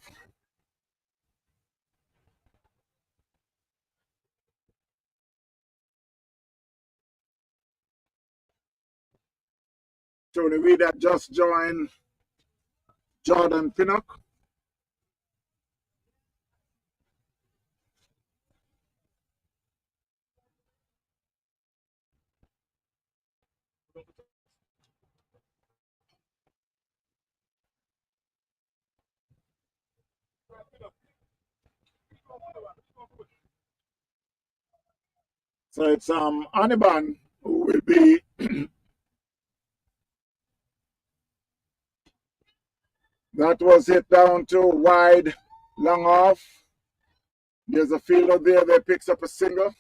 Tony Reed had just joined Jordan Pinnock. So it's Aniban who will be that was hit down to wide, long off. There's a fielder there that picks up a single.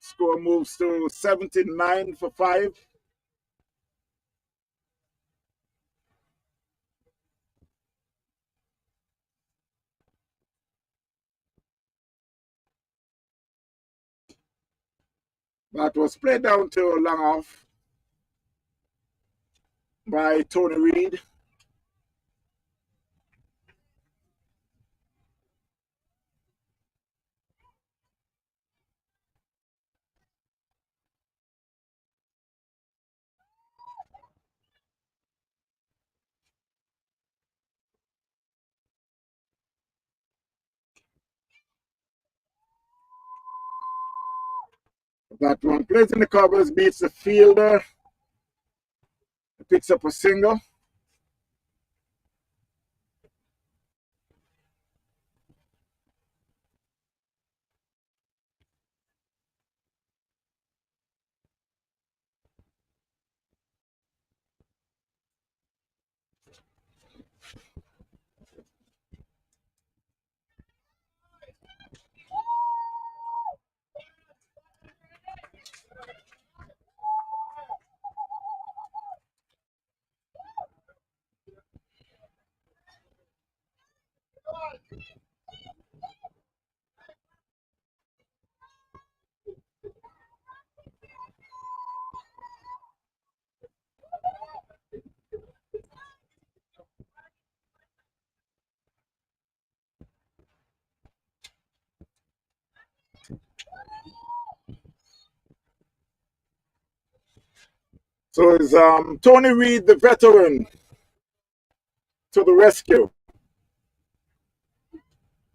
Score moves to 79 for 5. That was played down to long off by Tony Reed. That one plays in the covers, beats the fielder, picks up a single. So it's Tony Reed, the veteran, to the rescue.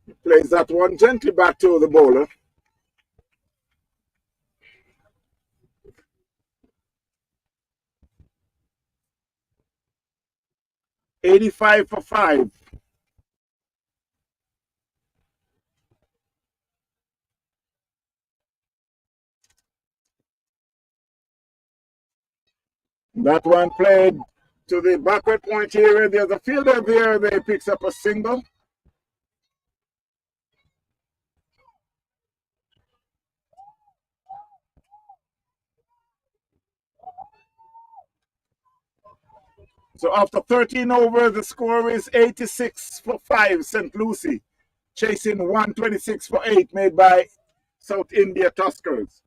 He plays that one gently back to the bowler. $85 for 5. That one played to the backward point area. There's a fielder there that picks up a single. So after 13 overs, the score is 86 for 5, St. Lucie, chasing 126 for 8 made by South India Tuskers.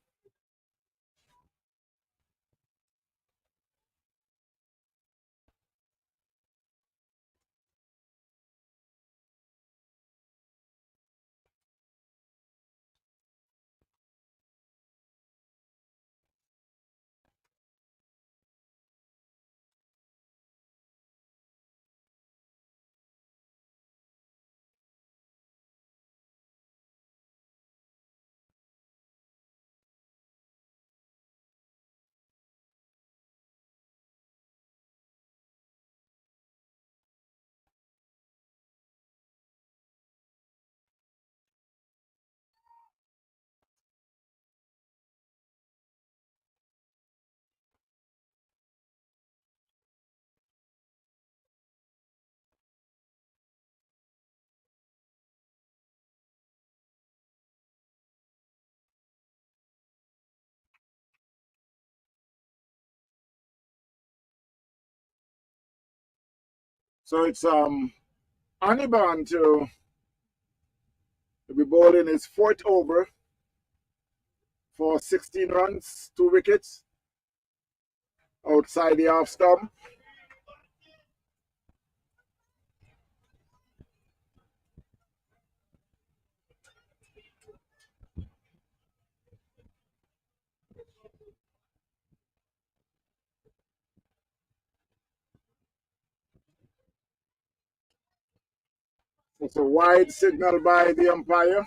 So it's Aniban to be bowling his 4th over for 16 runs, 2 wickets outside the half stump. It's a wide signal by the umpire.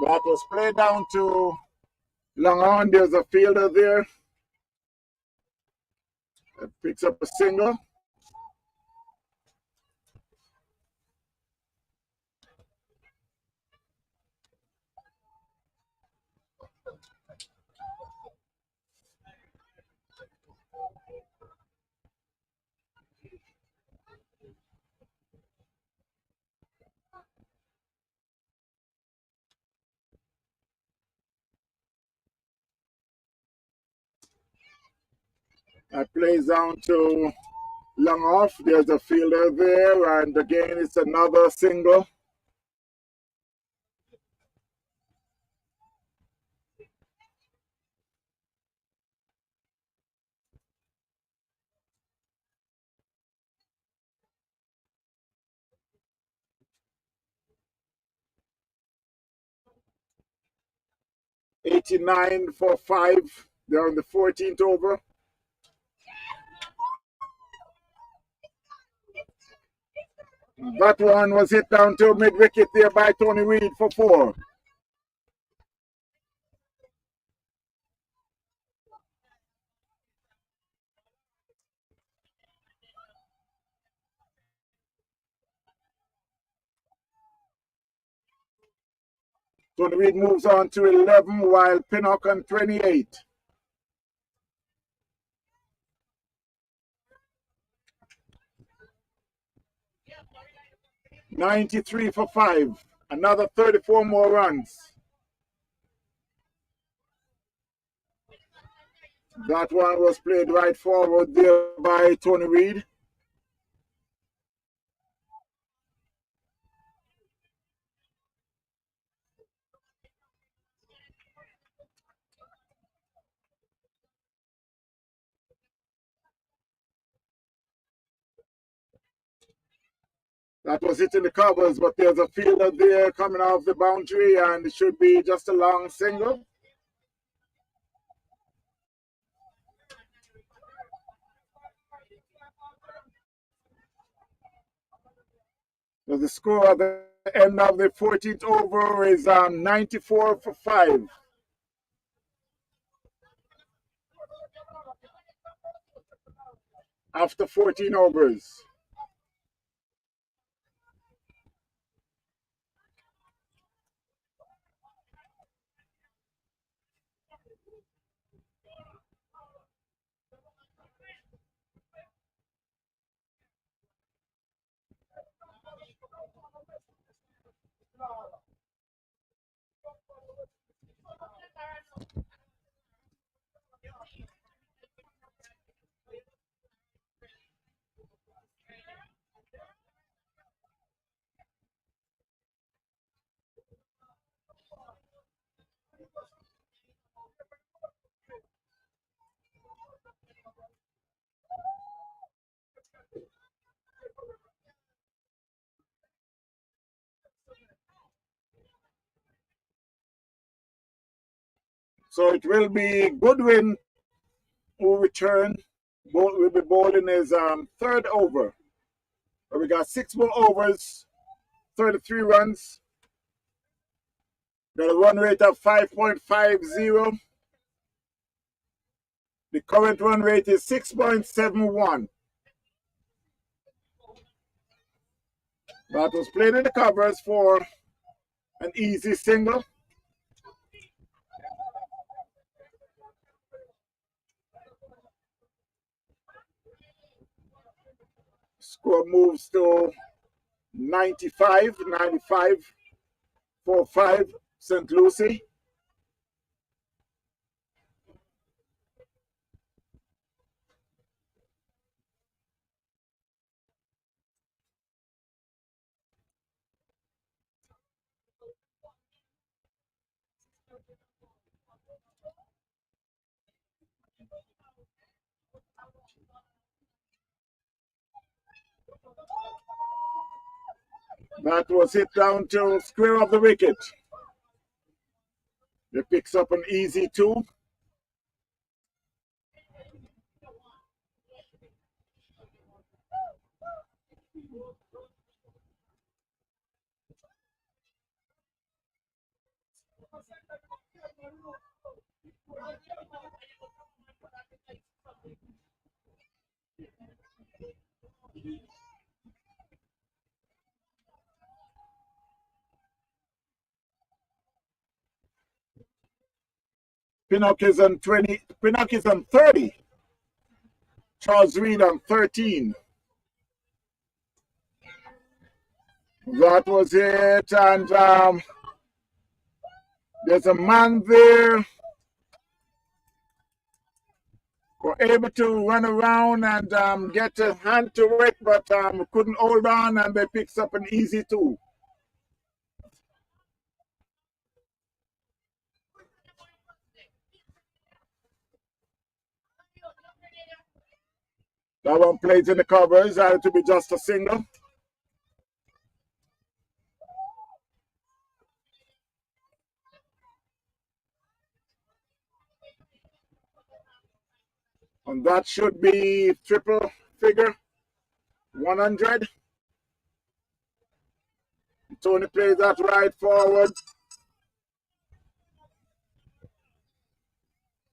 That was played down to long on. There's a fielder there that picks up a single. That plays down to long off. There's a fielder there, and again it's another single. $89 for 5. They're on the 14th over. That one was hit down to mid-wicket there by Tony Reed for 4. Tony Reed moves on to 11 while Pinnock on 28. $93 for 5. Another 34 more runs. That one was played right forward there by Tony Reed. That was hitting the covers, but there's a fielder there coming off the boundary, and it should be just a long single. So the score at the end of the 14th over is 94 for 5. After 14 overs. So it will be Goodwin who return. Will be bowling his third over. But we got 6 more overs, 33 runs. Got a run rate of 5.50. The current run rate is 6.71. That was played in the covers for an easy single. Score moves to 95 for 5, St. Lucie. That was hit down to square of the wicket. It picks up an easy 2. Pinnock is on 20. Pinnock is on 30. Charles Reed on 13. That was it, and there's a man there. Were able to run around and get a hand to it, but couldn't hold on, and they picks up an easy 2. That one plays in the covers, had to be just a single. And that should be triple figure, 100. Tony plays that right forward.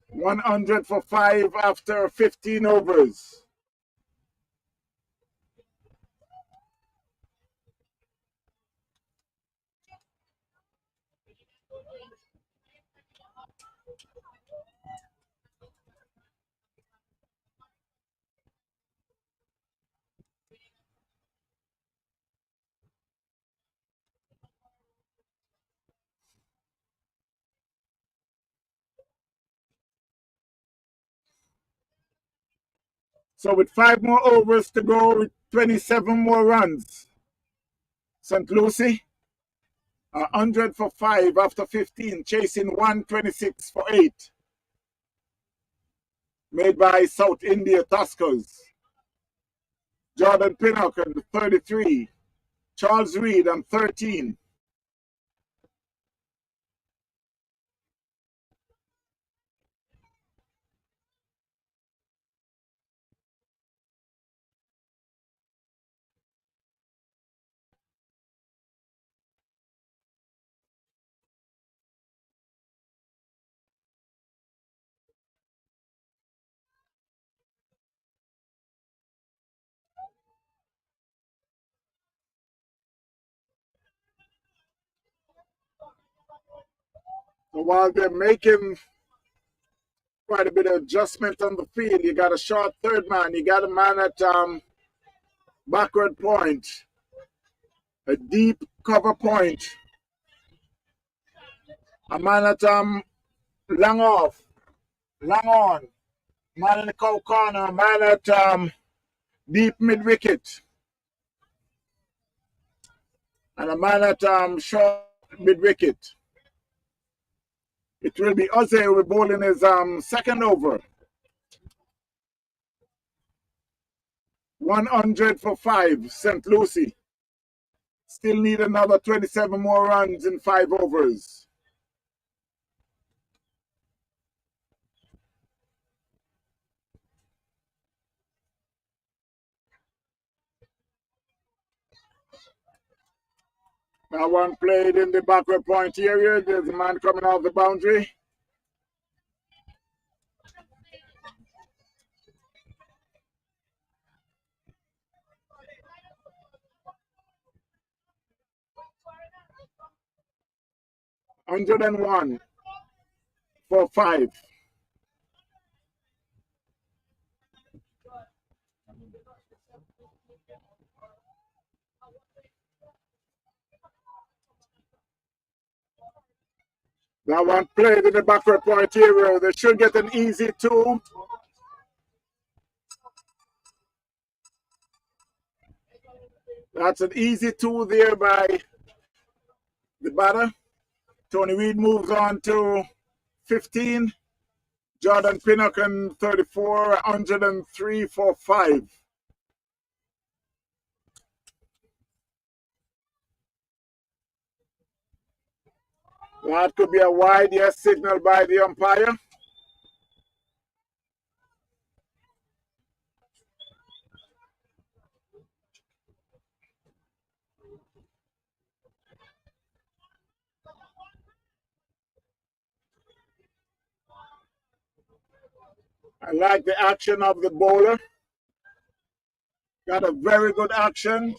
100 for 5 after 15 overs. So with 5 more overs to go, with 27 more runs, St. Lucie, 100 for 5 after 15, chasing 126 for 8. Made by South India Tuskers. Jordan Pinnock on 33. Charles Reed on 13. So while they're making quite a bit of adjustment on the field, you got a short third man, you got a man at backward point, a deep cover point, a man at long off, long on, man in the cow corner, a man at deep mid wicket, and a man at short mid wicket. It will be Ozzy who will bowl in his second over. 100 for 5, St. Lucie. Still need another 27 more runs in 5 overs. That one played in the backward point area. There's a man coming off the boundary. $101 for 5. That one played in the backward point area. They should get an easy 2. That's an easy 2 there by the batter. Tony Reed moves on to 15. Jordan Pinnock on 34, 103 for 5. That could be a wide, yes, signal by the umpire. I like the action of the bowler. Got a very good action.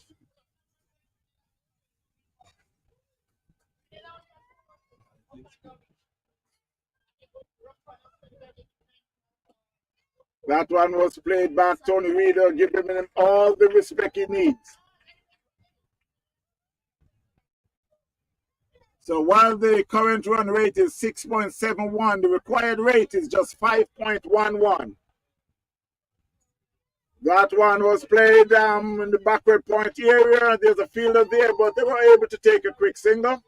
That one was played back. Tony Reader giving him all the respect he needs. So while the current run rate is 6.71, the required rate is just 5.11. That one was played in the backward point area. There's a fielder there, but they were able to take a quick single.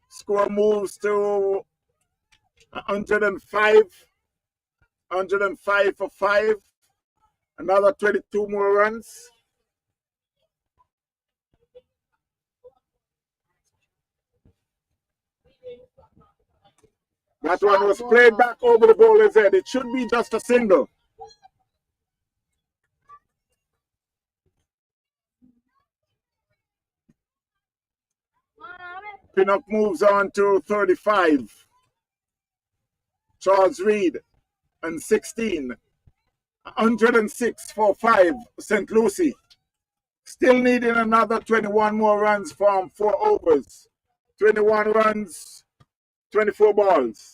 Score moves to 105. 105 for 5. Another 22 more runs. That one was played back over the bowler's head. It should be just a single. Pinnock moves on to 35. Charles Reed and 16. 106 for 5. St. Lucie. Still needing another 21 more runs from 4 overs. 21 runs, 24 balls.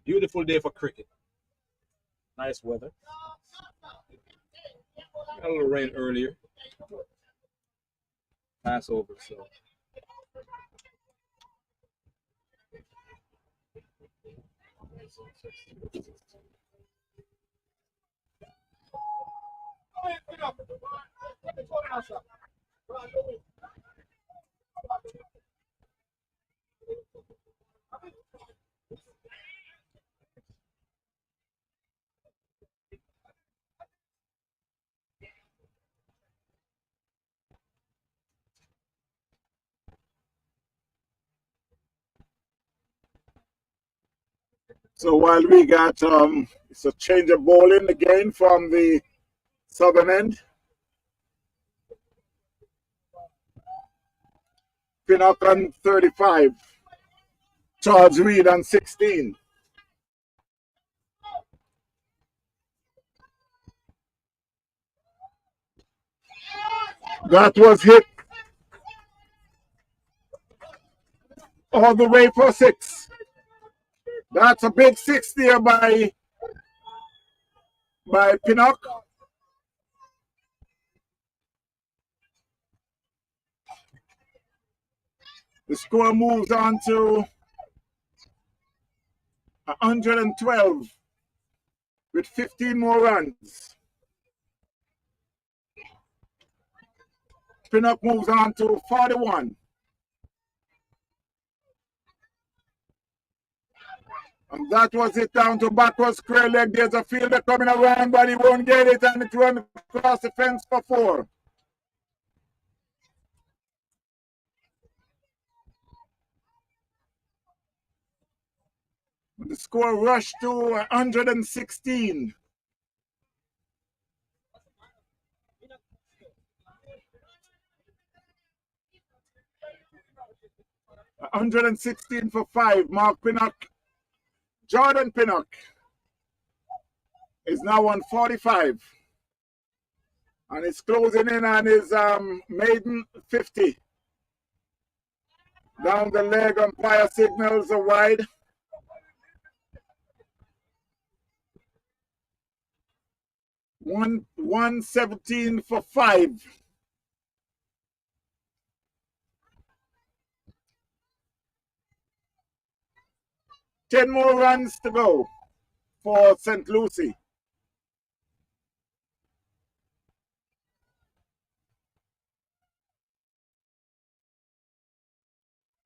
Beautiful day for cricket. Nice weather. Got a little rain earlier. Passover, so. So while we got it's a change of bowling again from the southern end. Pinnock on 35. Charles Reed on 16. That was hit all the way for 6. That's a big 6 there by Pinnock. The score moves on to 112 with 15 more runs. Pinnock moves on to 41. And that was it down to backwards square leg. There's a fielder coming around, but he won't get it, and it runs across the fence for 4. The score rushed to 116. $116 for 5. Mark Pinnock, Jordan Pinnock is now on 45. And it's closing in on his maiden 50. Down the leg, umpire signals a wide. $117 for 5. Ten more runs to go for St. Lucie.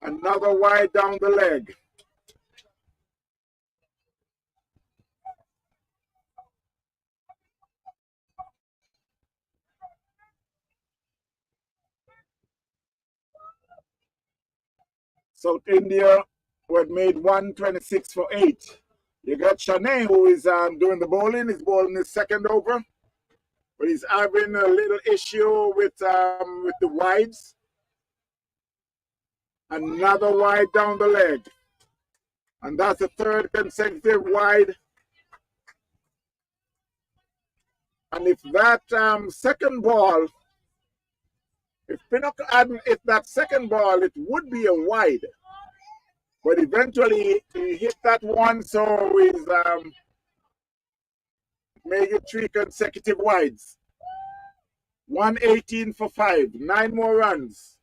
Another wide down the leg. South India who had made 126 for 8. You got Shanae, who is doing the bowling. He's bowling his second over, but he's having a little issue with the wides. Another wide down the leg, and that's the third consecutive wide. And if that second ball, if Pinnock hadn't hit that second ball, it would be a wide. But eventually he hit that one, so he's made it 3 consecutive wides. 118 for 5, 9 more runs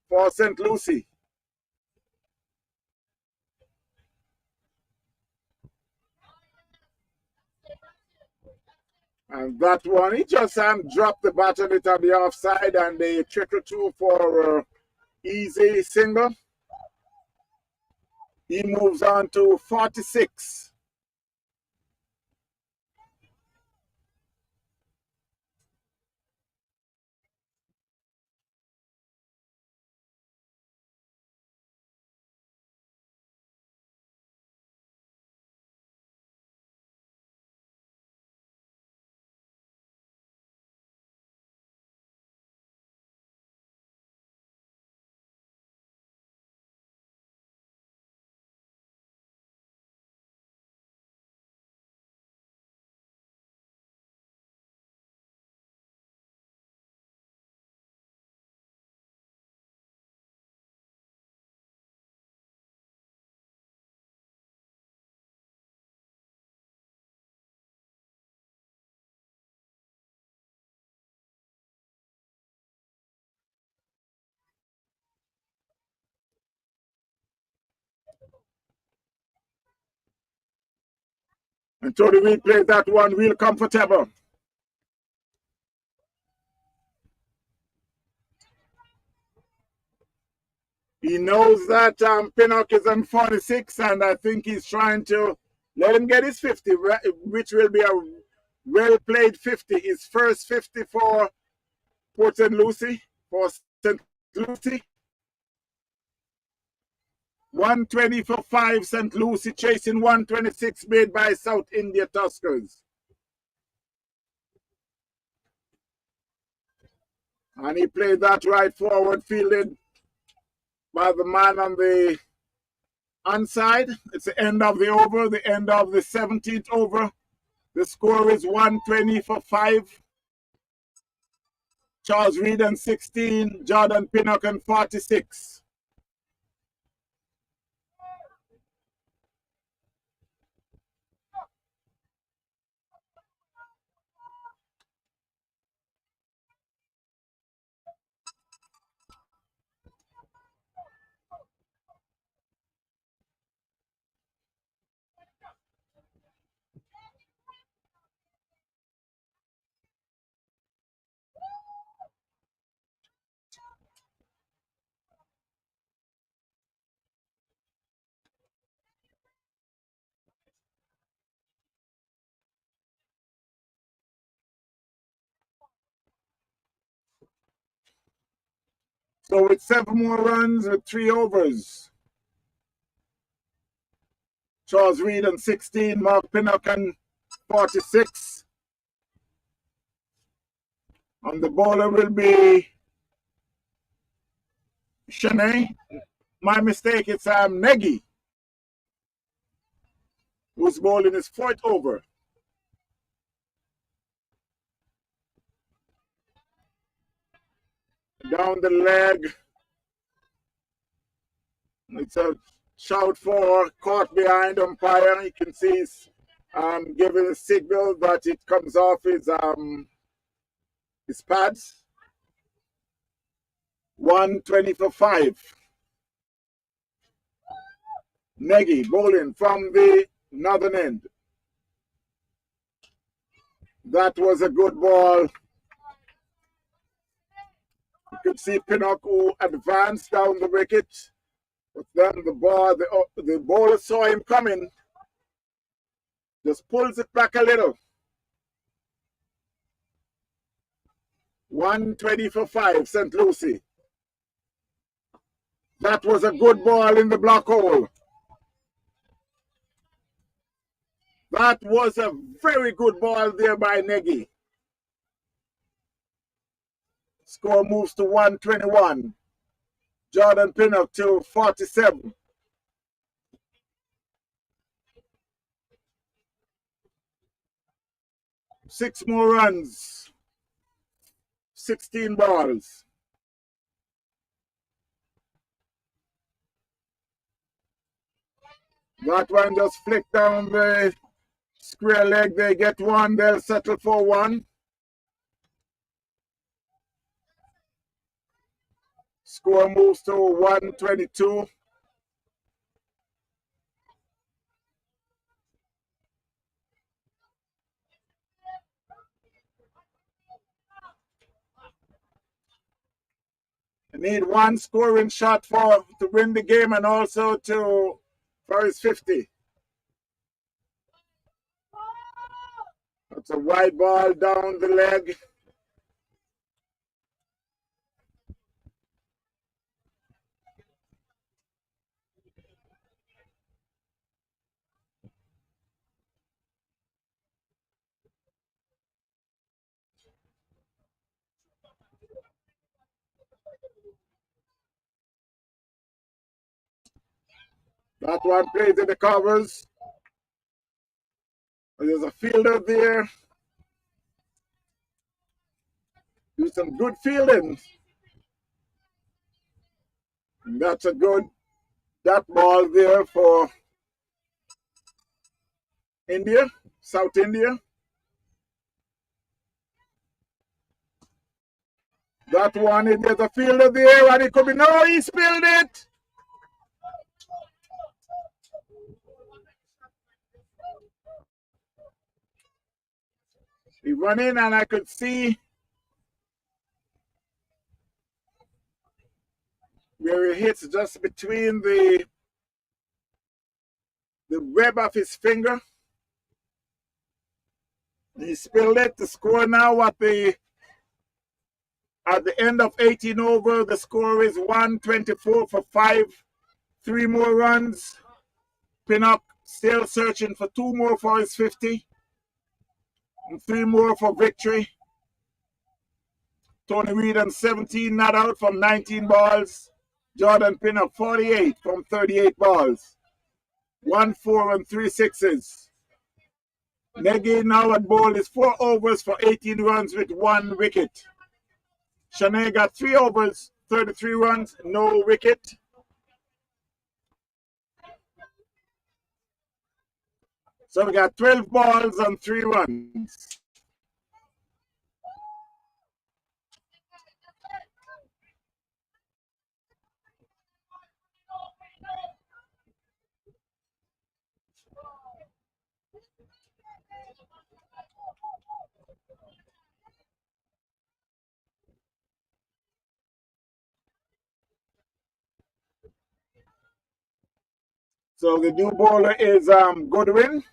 for St. Lucie. And that one, he just dropped the bat on it on the offside, and they trickle through for easy single. He moves on to 46. And Tony Reid plays that one real comfortable. He knows that Pinnock is on 46, and I think he's trying to let him get his 50, which will be a well-played 50. His first 50 for Port St. Lucie, for St. Lucie. 120 for 5, St. Lucie chasing 126 made by South India Tuskers. And he played that right forward, fielded by the man on the onside. It's the end of the over, the end of the 17th over. The score is 120 for 5. Charles Reid on 16, Jordan Pinnock on 46. So with 7 more runs with 3 overs. Charles Reid on 16, Mark Pinnock on 46. And the bowler will be Shanae. My mistake, it's Nagy, who's bowling his 4th over. Down the leg. It's a shout for caught behind umpire. You can see he's giving a signal that it comes off his pads. 120 for 5. Nagy bowling from the northern end. That was a good ball. You could see Pinnock who advanced down the wicket. But then the bowler saw him coming. Just pulls it back a little. 120 for 5, St. Lucie. That was a good ball in the block hole. That was a very good ball there by Nagy. Score moves to 121. Jordan Pinnock to 47. Six more runs. 16 balls. That one just flicked down the square leg. They get one. They'll settle for one. Score moves to 122. Need one scoring shot to win the game and also for his 50. That's a wide ball down the leg. That one plays in the covers. There's a fielder there. Do some good fielding. And that's a good ball there for India, South India. That one, there's a fielder there, and it could be, no, he spilled it. He ran in, and I could see where he hits just between the web of his finger. He spilled it. The score now at the end of 18 over, the score is 124 for 5. 3 more runs. Pinnock still searching for 2 more for his 50. And 3 more for victory. Tony Reed on 17 not out from 19 balls. Jordan Pinnock 48 from 38 balls. 1 4 and 3 6s. Nagy now at ball is 4 overs for 18 runs with 1 wicket. Shanae got 3 overs, 33 runs, no wicket. So we got 12 balls and 3 runs. So the new bowler is Goodwin.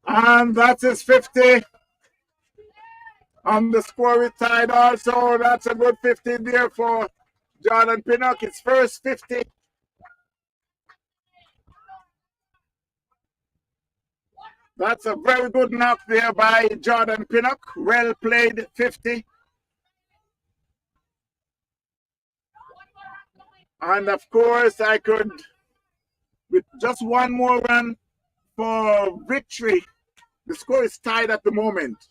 And that's his 50. On the score is tied also. That's a good 50 there for Jordan Pinnock. His first 50. That's a very good knock there by Jordan Pinnock. Well played, 50. And of course, I could, with just 1 more run for victory, the score is tied at the moment.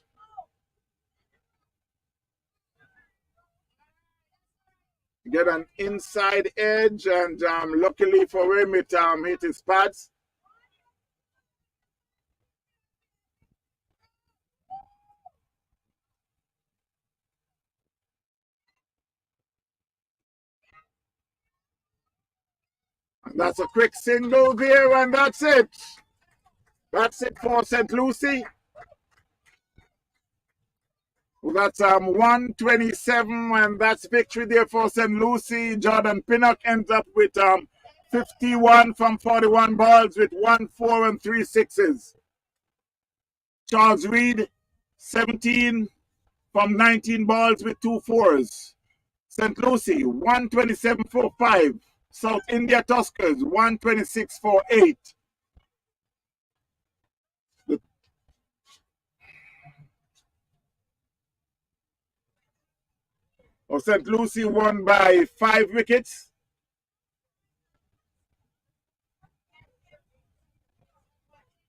Get an inside edge, and luckily for him, it hit his pads. And that's a quick single there, and that's it. That's it for St. Lucie. Well, that's 127, and that's victory there for St. Lucie. Jordan Pinnock ends up with 51 from 41 balls with 1 4 and 3 sixes. Charles Reed, 17 from 19 balls with 2 fours. St. Lucie, 127 for 5. South India Tuskers, 126 for 8. St. Lucie won by 5 wickets.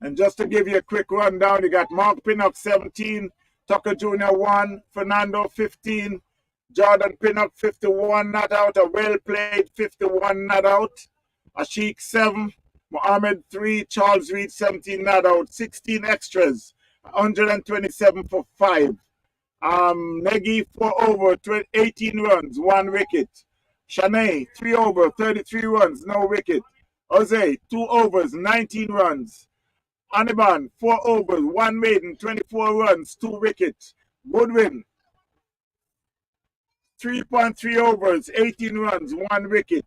And just to give you a quick rundown, you got Mark Pinnock, 17, Tucker Jr., 1, Fernando, 15, Jordan Pinnock, 51, not out, a well-played, 51, not out, Ashik, 7, Mohammed, 3, Charles Reed, 17, not out, 16 extras, 127 for 5. Negi, 4 over, 18 runs, 1 wicket. Shanae, 3 over, 33 runs, no wicket. Jose, 2 overs, 19 runs. Aniban, 4 overs, 1 maiden, 24 runs, 2 wickets. Goodwin, 3.3 overs, 18 runs, 1 wicket.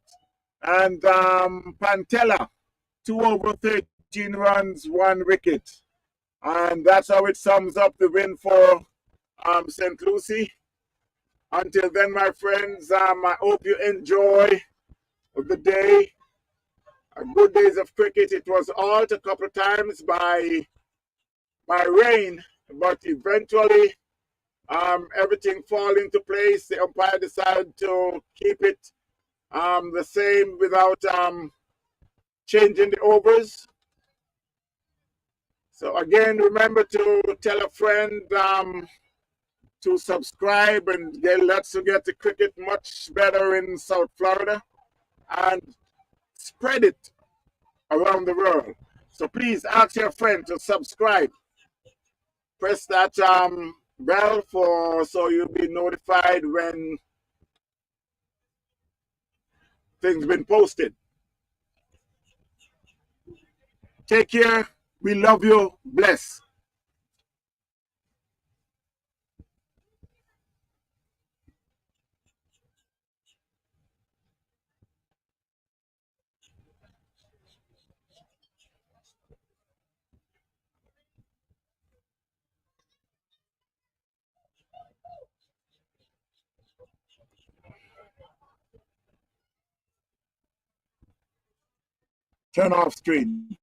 And Pantella, 2 over, 13 runs, 1 wicket. And that's how it sums up the win for St. Lucie. Until then, my friends, I hope you enjoy the day. Good days of cricket. It was altered a couple of times by rain, but eventually everything fall into place. The umpire decided to keep it the same without changing the overs. So again, remember to tell a friend to subscribe and let's get the cricket much better in South Florida and spread it around the world. So please ask your friend to subscribe. Press that bell so you'll be notified when things been posted. Take care. We love you. Bless. Turn off screen.